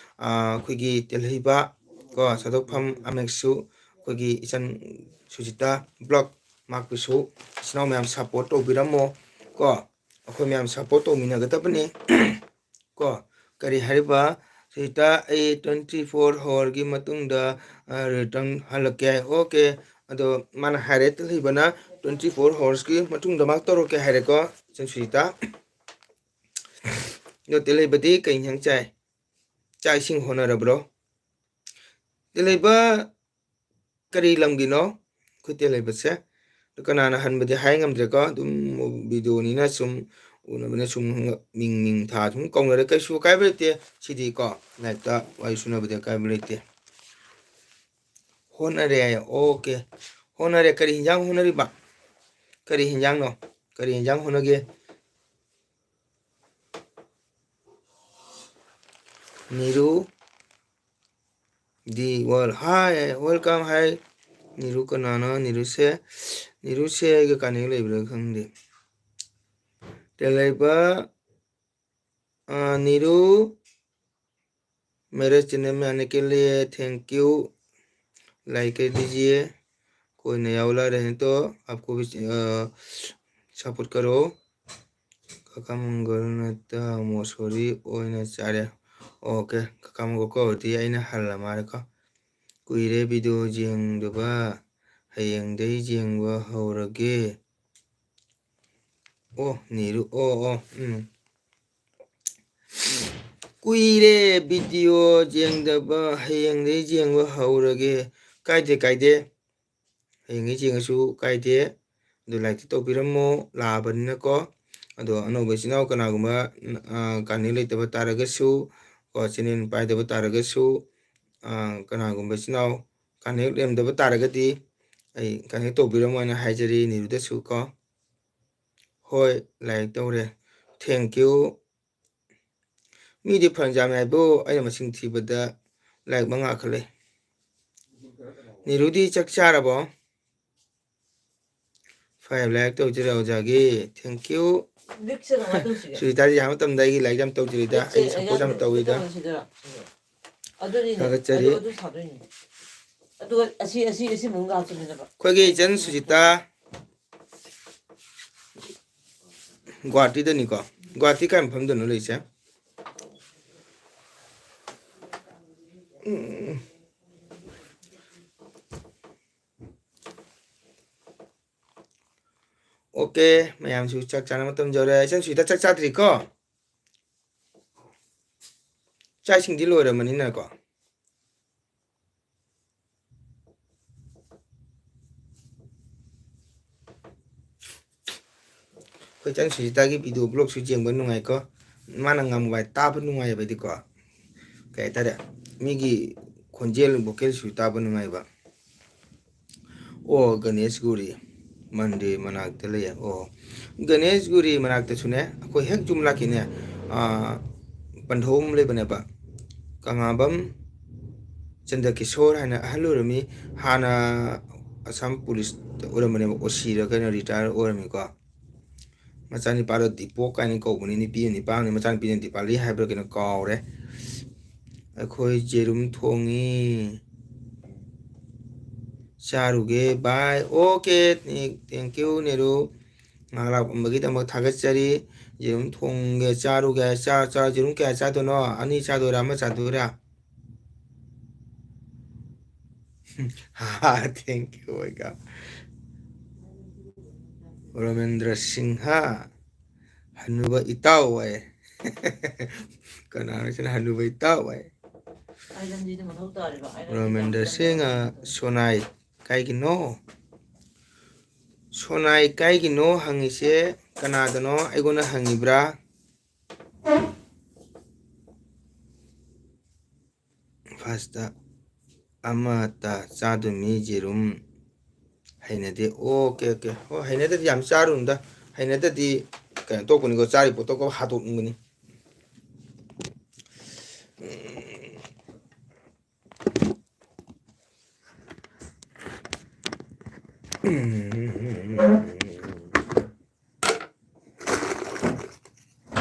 ꯑꯩꯈꯣꯏꯒꯤ ꯇꯦꯜꯍꯩꯕ ꯀꯣ ꯁꯥꯗꯣꯛꯐꯝ ꯑꯃꯦꯛꯁꯨ ꯑꯩꯈꯣꯏꯒꯤ ꯏꯆꯟ ꯁꯨꯖꯤꯇꯥ ꯕ꯭ꯂꯣꯛ ꯃꯥꯛꯄꯨꯁꯨ ꯏꯆꯤꯟ ꯏꯅꯥꯎ ꯃꯌꯥꯝ ꯁꯞꯄꯣꯔꯠ ꯇꯧꯕꯤꯔꯝꯃꯣ ꯀꯣ ꯑꯩꯈꯣꯏ ꯃꯌꯥꯝ ꯁꯞꯄꯣꯔꯠ ꯇꯧꯃꯤꯟꯅꯒꯗꯕꯅꯤ ꯀꯣ ꯀꯔꯤ ꯍꯥꯏꯔꯤꯕ ꯁꯨꯖꯤꯇꯥ ꯑꯩ 24 ꯍꯋꯥꯔꯒꯤ ꯃꯇꯨꯡꯗ ꯔꯤꯇꯔꯟ ꯍꯜꯂꯛꯀꯦ ꯍꯥꯏ ꯑꯣꯀꯦ ꯑꯗꯣ ꯃꯥꯅ ꯍꯥꯏꯔꯦ ꯇꯦꯜꯍꯩꯕꯅ 24 ꯍꯋꯥꯔꯁꯀꯤ ꯃꯇꯨꯡꯗ ꯃꯥ ꯇꯧꯔꯛꯀꯦ ꯍꯥꯏꯔꯦꯀꯣ ꯏꯆꯟ ꯁꯨꯖꯤꯇꯥ ꯑꯗꯣ ꯇꯦꯜꯍꯩꯕꯗꯤ ꯀꯩ ꯏꯟꯁꯥꯡ ꯆꯥꯏ ꯆꯥꯛ ꯏꯁꯤꯡ ꯍꯣꯠꯅꯔꯕ꯭ꯔꯣ ꯇꯦꯜꯍꯩꯕ ꯀꯔꯤ ꯂꯝꯒꯤꯅꯣ ꯑꯩꯈꯣꯏ ꯇꯦꯜꯍꯩꯕꯁꯦ ꯀꯅꯥꯅ ꯍꯟꯕꯗꯤ ꯍꯥꯏ ꯉꯝꯗ꯭ꯔꯦꯀꯣ ꯑꯗꯨꯝ ꯚꯤꯗꯤꯑꯣꯅꯤꯅ ꯁꯨꯝ ꯎꯅꯕꯅ ꯁꯨꯝ ꯃꯤꯡ ꯊꯥ ꯁꯨꯝ ꯀꯧꯅꯔꯦ ꯀꯩꯁꯨ ꯑꯀꯥꯏꯕ ꯂꯩꯇꯦ ꯁꯤꯗꯤ ꯀꯣ ꯂꯥꯏꯐꯇ ꯋꯥꯔꯤ ꯁꯨꯅꯕꯗꯤ ꯑꯀꯥꯏꯕ ꯂꯩꯇꯦ ꯍꯣꯠꯅꯔꯦ ꯑꯣꯀꯦ ꯍꯣꯠꯅꯔꯦ ꯀꯔꯤ ꯍꯤꯟꯖꯥꯡ ꯍꯣꯠꯅꯔꯤꯕ ꯀꯔꯤ ꯍꯤꯟꯖꯥꯡꯅꯣ ꯀꯔꯤ ꯍꯤꯟꯖꯥꯡ ꯍꯣꯠꯅꯒꯦ ꯅꯤꯔꯨ ꯗꯤ ꯋꯥꯔꯜ ꯍꯥꯏ ꯋꯦꯜꯀꯝ ꯍꯥꯏ ꯅꯤꯔꯨ ꯀꯅꯥꯅꯣ ꯅꯤꯔꯨꯁꯦ ꯑꯩꯒ ꯀꯥꯟꯅꯦꯛ ꯂꯩꯕ꯭ꯔꯥ ꯈꯪꯗꯦ ꯇꯦꯜꯍꯩꯕ नीरू मेरे चैनल में आने के लिए थैंक यू लाइक कर दीजिए कोई नया वाला रहे तो आपको भी सपोर्ट करो काका मंगल नता मोसोरी ओइना चारे ओके काका मंगल को होती है इन हल्ला मारे को कुइरे वीडियो जेंगदबा हयेंगदै जेंगबा हौरगे ओ नीरू ओ कुइरे वीडियो जेंगदबा हयेंगदै जेंगबा हौरगे कायदे हयेंगै जेंगसु कायदे ꯑꯗꯨ ꯂꯥꯏꯛꯇꯤ ꯇꯧꯕꯤꯔꯝꯃꯣ ꯂꯥꯛꯑꯕꯅꯤꯅꯀꯣ ꯑꯗꯣ ꯑꯅꯧꯕ ꯏꯆꯤꯟ ꯏꯅꯥꯎ ꯀꯅꯥꯒꯨꯝꯕ ꯀꯥꯟꯅꯦꯛ ꯂꯩꯇꯕ ꯇꯥꯔꯒꯁꯨ ꯀꯣ ꯆꯦꯅꯦꯜ ꯄꯥꯏꯗꯕ ꯇꯥꯔꯒꯁꯨ ꯀꯅꯥꯒꯨꯝꯕ ꯏꯆꯤꯟ ꯏꯅꯥꯎ ꯀꯥꯟꯅꯦꯛ ꯂꯩꯔꯝꯗꯕ ꯇꯥꯔꯒꯗꯤ ꯑꯩ ꯀꯥꯟꯅꯦꯛ ꯇꯧꯕꯤꯔꯝꯃꯣ ꯍꯥꯏꯅ ꯍꯥꯏꯖꯔꯤ ꯅꯤꯔꯨꯗꯁꯨ ꯀꯣ ꯍꯣꯏ ꯂꯥꯏꯛ ꯇꯧꯔꯦ ꯊꯦꯡꯛ ꯌꯨ ꯃꯤꯗꯤ ꯐꯪꯖꯥꯃꯦ ꯍꯥꯏꯕꯨ ꯑꯩꯅ ꯃꯁꯤꯡ ꯊꯤꯕꯗ ꯂꯥꯏꯛ 5 ꯈꯛ ꯂꯩ ꯅꯤꯔꯨꯗꯤ ꯆꯥꯛ ꯆꯥꯔꯕꯣ 5 ꯂꯥꯏꯛ ꯇꯧꯖꯔꯦ ꯑꯣꯖꯥꯒꯤ ꯊꯦꯡꯛ ꯌꯨ ꯁꯨꯖꯤꯇꯥꯗꯤ ꯌꯥꯝ ꯃꯇꯝꯗ ꯑꯩꯒꯤ ꯂꯥꯏꯛ ꯌꯥꯝ ꯇꯧꯖꯔꯤꯗ ꯑꯩꯒꯤ ꯁꯞꯄꯣꯔꯠ ꯌꯥꯝ ꯇꯧꯋꯤꯗ ꯊꯥꯒꯠꯆꯔꯤ ꯑꯩꯈꯣꯏꯒꯤ ꯏꯆꯟ ꯁꯨꯖꯤꯇꯥ ꯒꯨꯋꯥꯍꯥꯇꯤꯗꯅꯤꯀꯣ ꯒꯨꯋꯥꯍꯥꯇꯤ ꯀꯥꯏ ꯃꯐꯝꯗꯅꯣ ꯂꯩꯁꯦ ओके मैम चक चाना जौरे इचन सुईदा चक चाद्रीको चाइसिंग लोरमनीको ꯑꯩꯈꯣꯏ ꯆꯟ ꯁꯨꯖꯤꯇꯥꯒꯤ ꯚꯤꯗꯤꯑꯣ ꯕ꯭ꯂꯣꯛꯁꯨ ꯌꯦꯡꯕ ꯅꯨꯡꯉꯥꯏꯀꯣ ꯃꯥꯅ ꯉꯥꯡꯕ ꯇꯥꯕ ꯅꯨꯡꯉꯥꯏꯕꯗꯤꯀꯣ ꯀꯩ ꯍꯥꯏꯇꯥꯔꯦ ꯃꯤꯒꯤ ꯈꯣꯟꯖꯦꯜ ꯚꯣꯀꯦꯜꯁꯨ ꯇꯥꯕ ꯅꯨꯡꯉꯥꯏꯕ ꯑꯣ ꯒꯅꯦꯁ ꯒꯨꯔꯤ ꯃꯟꯗꯦ ꯃꯅꯥꯛꯇ ꯂꯩ ꯑꯣ ꯒꯅꯦꯁ ꯒꯨꯔꯤ ꯃꯅꯥꯛꯇꯁꯨꯅꯦ ꯑꯩꯈꯣꯏ ꯍꯦꯛ ꯖꯨꯝꯂꯥꯛꯀꯤꯅꯦ ꯄꯟꯊꯧ ꯑꯃ ꯂꯩꯕꯅꯦꯕ ꯀꯪꯂꯥꯕꯝ ꯆꯟꯗ꯭ꯔꯀꯤꯁꯣꯔ ꯍꯥꯏꯅ ꯑꯍꯜ ꯑꯣꯏꯔꯝꯃꯤ ꯍꯥꯟꯅ ꯑꯁꯥꯝ ꯄꯨꯂꯤꯁꯇ ꯑꯣꯏꯔꯝꯕꯅꯦꯕ ꯑꯣꯁꯤꯔ ꯀꯩꯅꯣ ꯔꯤꯇꯥꯌꯔ ꯑꯣꯏꯔꯝꯃꯤꯀꯣ ꯃꯆꯥꯅꯤꯄꯥꯗꯣ ꯗꯤꯄꯣꯛ ꯀꯥꯏꯅ ꯀꯧꯕꯅꯤ ꯅꯨꯄꯤ ꯅꯤꯄꯥꯅꯤ ꯃꯆꯥꯅꯨꯄꯤꯅ ꯗꯤꯄꯥꯂꯤ ꯍꯥꯏꯕ꯭ꯔꯥ ꯀꯩꯅꯣ ꯀꯥꯎꯔꯦ ꯑꯩꯈꯣꯏ ꯌꯦꯔꯨꯝ ꯊꯣꯡꯉꯤ ꯆꯥꯔꯨꯒꯦ ꯕꯥꯏ ꯑꯣꯀꯦ ꯊꯦꯡꯀ꯭ꯌꯨ ꯅꯦꯔꯨ ꯉꯥꯏꯍꯥꯛ ꯂꯥꯛꯄꯝꯕꯒꯤꯗꯃꯛ ꯊꯥꯒꯠꯆꯔꯤ ꯌꯦꯔꯨꯝ ꯊꯣꯡꯒꯦ ꯆꯥꯔꯨꯒꯦ ꯌꯦꯔꯨꯝ ꯀꯌꯥ ꯆꯥꯗꯣꯏꯅꯣ ꯑꯅꯤ ꯆꯥꯗꯣꯏꯔꯥ ꯑꯃ ꯆꯥꯗꯣꯏꯔꯥ ꯊꯦꯡꯀ꯭ꯌꯨ ꯑꯣꯏꯒ ꯔꯣꯃꯦꯟꯗ꯭ꯔ ꯁꯤꯡꯍ ꯍꯟꯅꯨꯕ ꯏꯇꯥꯎ ꯍꯥꯏ ꯀꯅꯥꯅꯣꯁꯤꯅ ꯍꯟꯅꯨꯕ ꯏꯇꯥꯎ ꯍꯥꯏ ꯔꯣꯃꯦꯟꯗ꯭ꯔ ꯁꯤꯡꯍ ꯁꯣꯅꯥꯏ ꯀꯩꯒꯤꯅꯣ ꯁꯣꯅꯥꯏ ꯀꯥꯏꯒꯤꯅꯣ ꯍꯪꯉꯤꯁꯦ ꯀꯅꯥꯗꯅꯣ ꯑꯩꯉꯣꯟꯗ ꯍꯪꯉꯤꯕ꯭ꯔꯥ ꯐꯥꯔꯁꯇ ꯑꯃꯇ ꯆꯥꯗꯣꯏꯅꯤ ꯌꯦꯔꯨꯝ ꯍꯩꯅꯗꯦ ꯑꯣꯀꯦ ꯑꯣꯀꯦ ꯍꯣꯏ ꯍꯩꯅꯗꯗꯤ ꯌꯥꯝ ꯆꯥꯔꯨꯅꯨꯗ ꯍꯩꯅꯗꯗꯤ ꯀꯩꯅꯣ ꯇꯧꯕꯅꯤꯀꯣ ꯆꯥꯔꯤ ꯄꯣꯠꯇꯣꯀꯣ ꯍꯥꯗꯣꯛꯅꯤꯡꯕꯅꯤ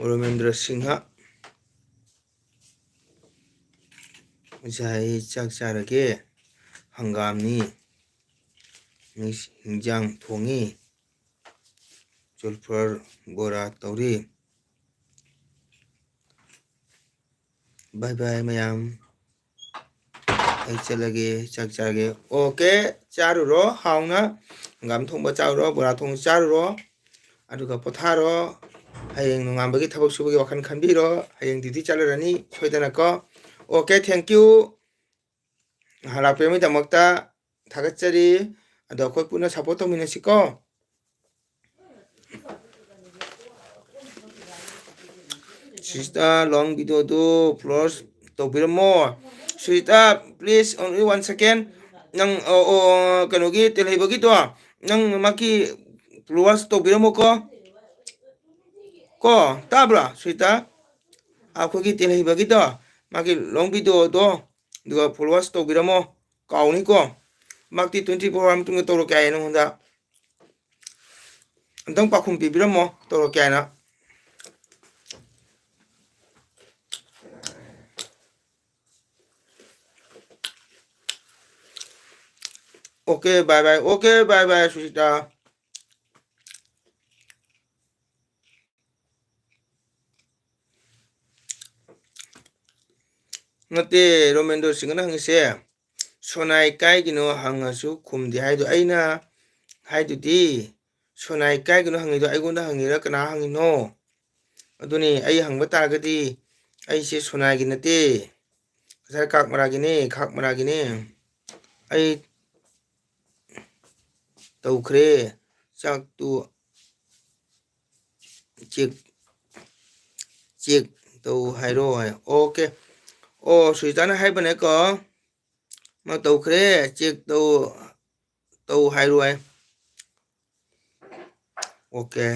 ꯔꯣꯃꯦꯟꯗ꯭ꯔ ꯁꯤꯡꯍ ꯉꯁꯥꯏ ꯆꯥꯛ ꯆꯥꯔꯒꯦ ꯍꯪꯒꯥꯝꯅꯤ ꯍꯤꯟꯖꯥꯡ ꯊꯣꯡꯉꯤ ꯖꯨꯜꯐꯔ ꯕꯣꯔꯥ ꯇꯧꯔꯤ ꯕꯥꯏ ꯕꯥꯏ ꯃꯌꯥꯝ ꯑꯩ ꯆꯠꯂꯒꯦ ꯆꯥꯛ ꯆꯥꯔꯒꯦ ꯑꯣꯀꯦ ꯆꯥꯔꯨꯔꯣ ꯍꯥꯎꯅ ꯍꯪꯒꯥꯝ ꯊꯣꯡꯕ ꯆꯥꯔꯨꯔꯣ ꯕꯣꯔꯥ ꯊꯣꯡꯕ ꯆꯥꯔꯨꯔꯣ ꯑꯗꯨꯒ ꯄꯣꯊꯥꯔꯣ ꯍꯌꯦꯡ ꯅꯣꯡꯉꯥꯟꯕꯒꯤ ꯊꯕꯛ ꯁꯨꯕꯒꯤ ꯋꯥꯈꯜ ꯈꯟꯕꯤꯔꯣ ꯍꯌꯦꯡ ꯗ꯭ꯌꯨꯇꯤ ꯆꯠꯂꯨꯔꯅꯤ ꯁꯣꯏꯗꯅꯀꯣ ꯑꯣꯀꯦ ꯊꯦꯡꯀ꯭ꯌꯨ ꯉꯥꯏꯍꯥꯛ ꯂꯥꯛꯄꯤꯕꯒꯤꯗꯃꯛꯇ ꯊꯥꯒꯠꯆꯔꯤ ꯑꯗꯣ ꯑꯩꯈꯣꯏ ꯄꯨꯟꯅ ꯁꯞꯄꯣꯔꯠ ꯇꯧꯃꯤꯟꯅꯁꯤꯀꯣ ꯁꯤꯁꯇ ꯂꯣꯡ ꯚꯤꯗꯤꯑꯣꯗꯨ ꯐ꯭ꯂꯣꯔꯁ ꯇꯧꯕꯤꯔꯝꯃꯣ ꯁꯤꯁꯇ ꯄ꯭ꯂꯤꯖ ꯑꯣꯟꯂꯤ 1 ꯁꯦꯀꯦꯟ ꯅꯪ ꯀꯩꯅꯣꯒꯤ ꯇꯦꯜꯍꯩꯕꯒꯤꯗꯣ ꯅꯪ ꯃꯥꯒꯤ ꯐ꯭ꯂꯣꯋꯥꯁ ꯇꯧꯕꯤꯔꯝꯃꯣꯀꯣ ꯀꯣ ꯇꯥꯕ꯭ꯔꯥ ꯁ꯭ꯋꯤꯇꯥ ꯑꯩꯈꯣꯏꯒꯤ ꯇꯦꯜꯍꯩꯕꯒꯤꯗꯣ ꯃꯥꯒꯤ ꯂꯣꯡ ꯚꯤꯗꯤꯑꯣꯗꯣ ꯑꯗꯨꯒ ꯐꯣꯂꯣꯋꯥꯔꯁ ꯇꯧꯕꯤꯔꯝꯃꯣ ꯀꯥꯎꯅꯤꯀꯣ ꯃꯥꯛꯇꯤ 24 ꯑꯋꯥꯔ ꯃꯇꯨꯡꯗ ꯇꯧꯔꯛꯀꯦ ꯍꯥꯏꯌꯦ ꯅꯉꯣꯟꯗ ꯑꯝꯇꯪ ꯄꯥꯎꯈꯨꯝ ꯄꯤꯕꯤꯔꯝꯃꯣ ꯇꯧꯔꯛꯀꯦ ꯍꯥꯏꯅ okay bye bye okay bye bye Suchita नते रोमेंद्र सिंह हंगसे सोनाई कायगिनो हंगसु खुमदि हाइदो अइना हाइदुदि सोनाई कायगिनो हंगिदो अइगोंदा हंगिरा कना हंगिनो अदुनि अइ हंगबा तारगदि अइसे सोनाईगी नते सर काकमरागिने अइ तौखरे चाकतु चेक तौ हाइरो हाय ओके ओ सुइताना हाइबने को मा तौखरे चेक तौ हाइरो हाय ओके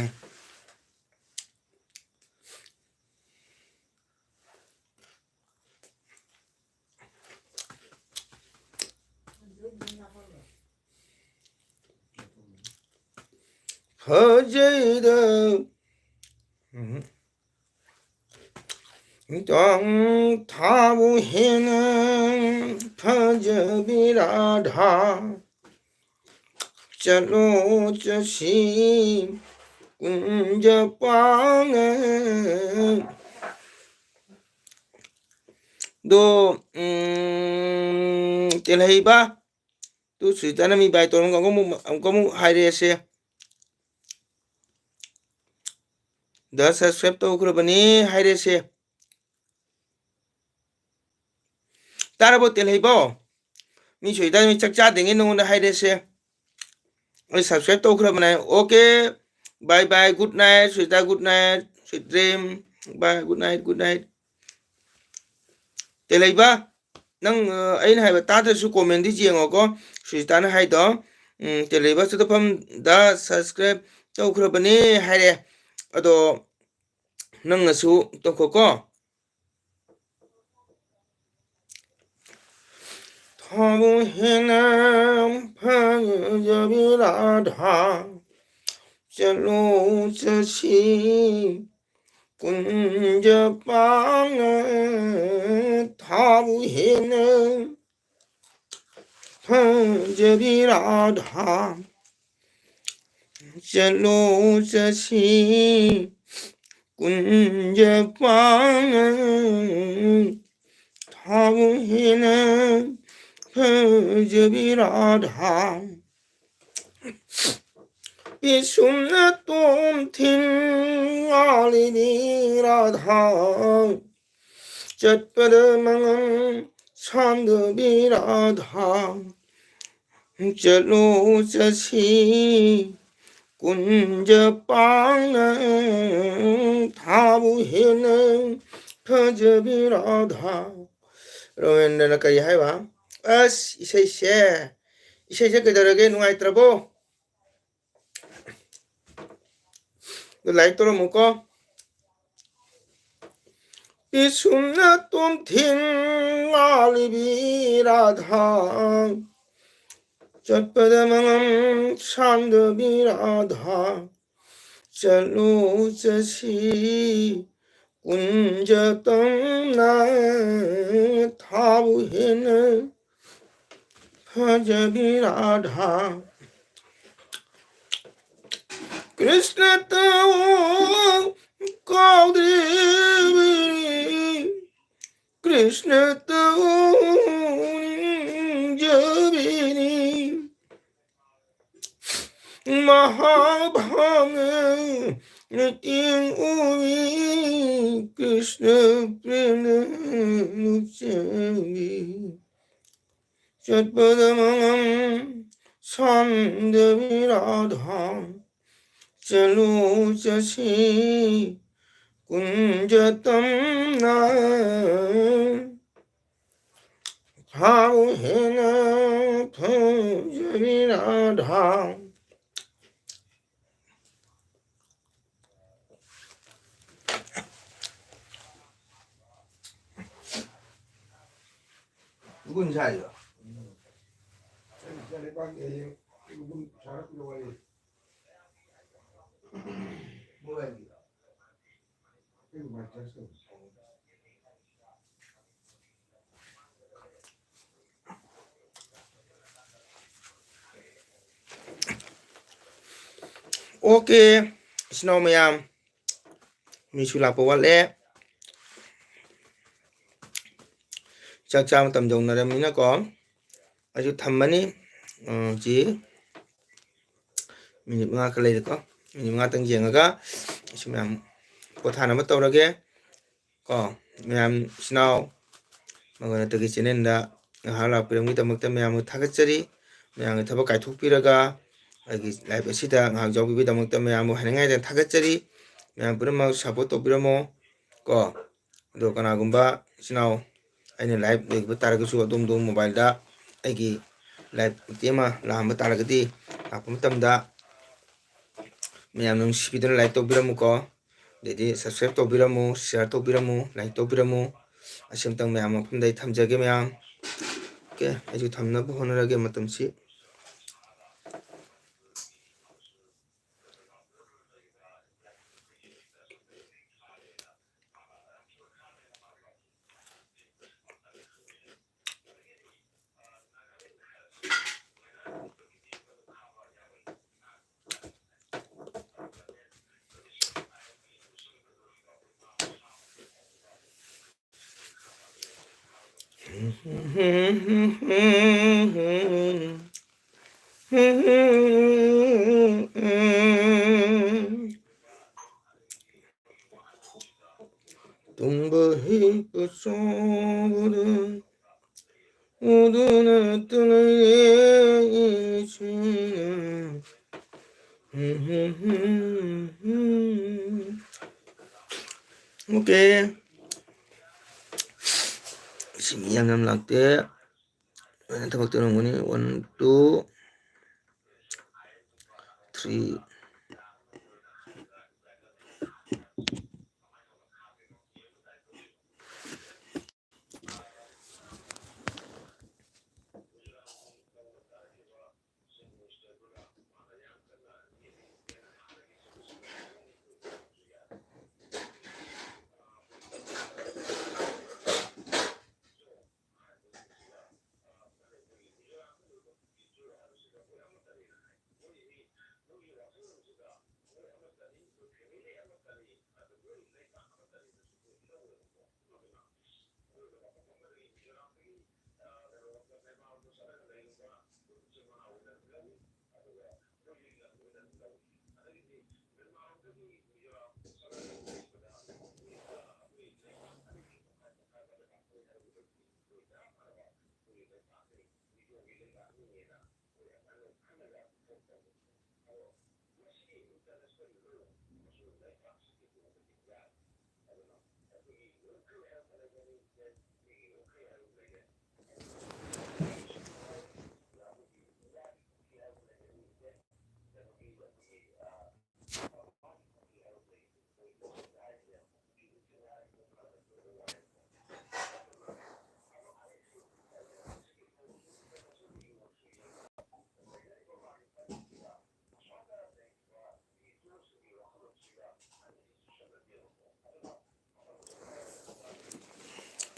फजेद थाबु हेन फजबिराधा चलो चसी कुंज पांग दो तेलहैबा तू सुइताना मी बाय तोरम गमु हाइरेसे ꯗ ꯁꯕꯁꯀ꯭ꯔꯥꯏꯕ ꯇꯧꯈ꯭ꯔꯕꯅꯤ ꯍꯥꯏꯔꯦꯁꯦ ꯇꯥꯔꯕꯣ ꯇꯦꯜꯍꯩꯕꯣ ꯃꯤ ꯁꯣꯏꯗ ꯃꯤ ꯆꯥꯛ ꯆꯥꯗꯉꯩ ꯅꯉꯣꯟꯗ ꯍꯥꯏꯔꯦꯁꯦ ꯑꯩ ꯁꯕꯁꯀ꯭ꯔꯥꯏꯕ ꯇꯧꯈ꯭ꯔꯕꯅꯦ okay bye bye good night ꯁ꯭ꯋꯤꯇꯥ good night sweet dream bye good night good night ꯇꯦꯜꯍꯩꯕ ꯅꯪ ꯑꯩꯅ ꯍꯥꯏꯕ ꯇꯥꯗ꯭ꯔꯁꯨ ꯀꯣꯃꯦꯟꯗꯤ ꯌꯦꯡꯉꯣꯀꯣ ꯁꯨꯖꯤꯇꯥꯅ ꯍꯥꯏꯗꯣ ꯇꯦꯜꯍꯩꯕ ꯆꯨꯗꯐꯝꯗ ꯁꯕꯁꯀ꯭ꯔꯥꯏꯕ ꯇꯧꯈ꯭ꯔꯕꯅꯤ ꯍꯥꯏꯔꯦ ꯑꯗꯣ ꯅꯪꯅꯁꯨ ꯇꯧꯈꯣꯀꯣ ꯊꯥꯕꯨ ꯍꯦꯟꯅ ꯐꯖꯕꯤ ꯔꯥꯙꯥ ꯆꯠꯂꯣ ꯆꯠꯁꯤ ꯀꯨꯟꯖ ꯄꯥꯡꯅ ꯊꯥꯕꯨ ꯍꯦꯟꯅ फजबी राधा चलो चसी कुंज पान थाऊ हिन फजबी राधा पिसुम तुम थिंगालिनी राधा चटपद मंगल छांदबी राधा चलो चसी कुंज पान थाऊ हिन फजबी राधा रोवेंद्रन कही है वहाँ बस इसे कदरगे नुआइत्रबो लाइक तो मुको पिसुमना तुम थिंगालिबी राधा चटपदमंगम छांदबी राधा चलो चसी कुंज तमना थाऊ हिन फजबी राधा कृष्ण तो कौदेवी कृष्ण तो जबिनी महाभाग नितिन उवी कृष्ण प्रेम चटपदमंगम छांदबी राधा चलो चसी कुंज तमना थाऊ हिन फजबी Radha 누군 사이요? 오케이 신호미암 미술라 보갈래 짝짝 담정나랍니다 거 아주 탐만이 지 미니트 mga kalay ko minim nga tang jengaga simyam pothana ma tawrage ko myam sinaw magana tagi chinenda hala piramgi tamakta myam thagachari myam thaba kaithukpiraga agi live asida ngak jawbi tamakta myam hanengai den thagachari myam purama support topiramo ko do kana gumba sinaw aina live dekba taragasu adum dum mobile da agi live tema lamba taragadi apam tamda ma'am नुसिबिदन like तौबिरमु को देदी subscribe तौबिरमु share तौबिरमु like तौबिरमु असिमतंग ma'am मफमदai थमजगे मैम के आजु थमनब होनरगे मतमसि tumba hipa sobudu uduna tunaye china. Okay. Simi yang lakte. Mana tabak tu nunggu ni 1 2 3.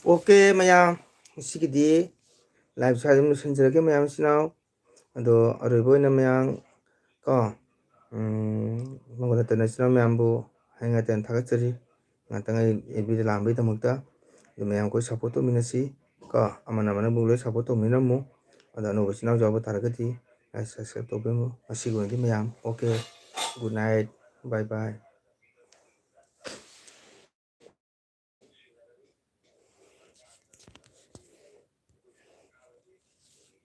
Okay, mayam. Sikidi live sa jum senjera ke mayam sinau. Ado aroi na mayang ko mangona tana sinau mayam bu hanga tan thagachari ngatangai ebi lambai tamakta mayam ko support to minasi ko amana bule support to minamu ada no sinau jawab taragati subscribe to bemu asigo ndi mayam. Okay, good night, bye bye.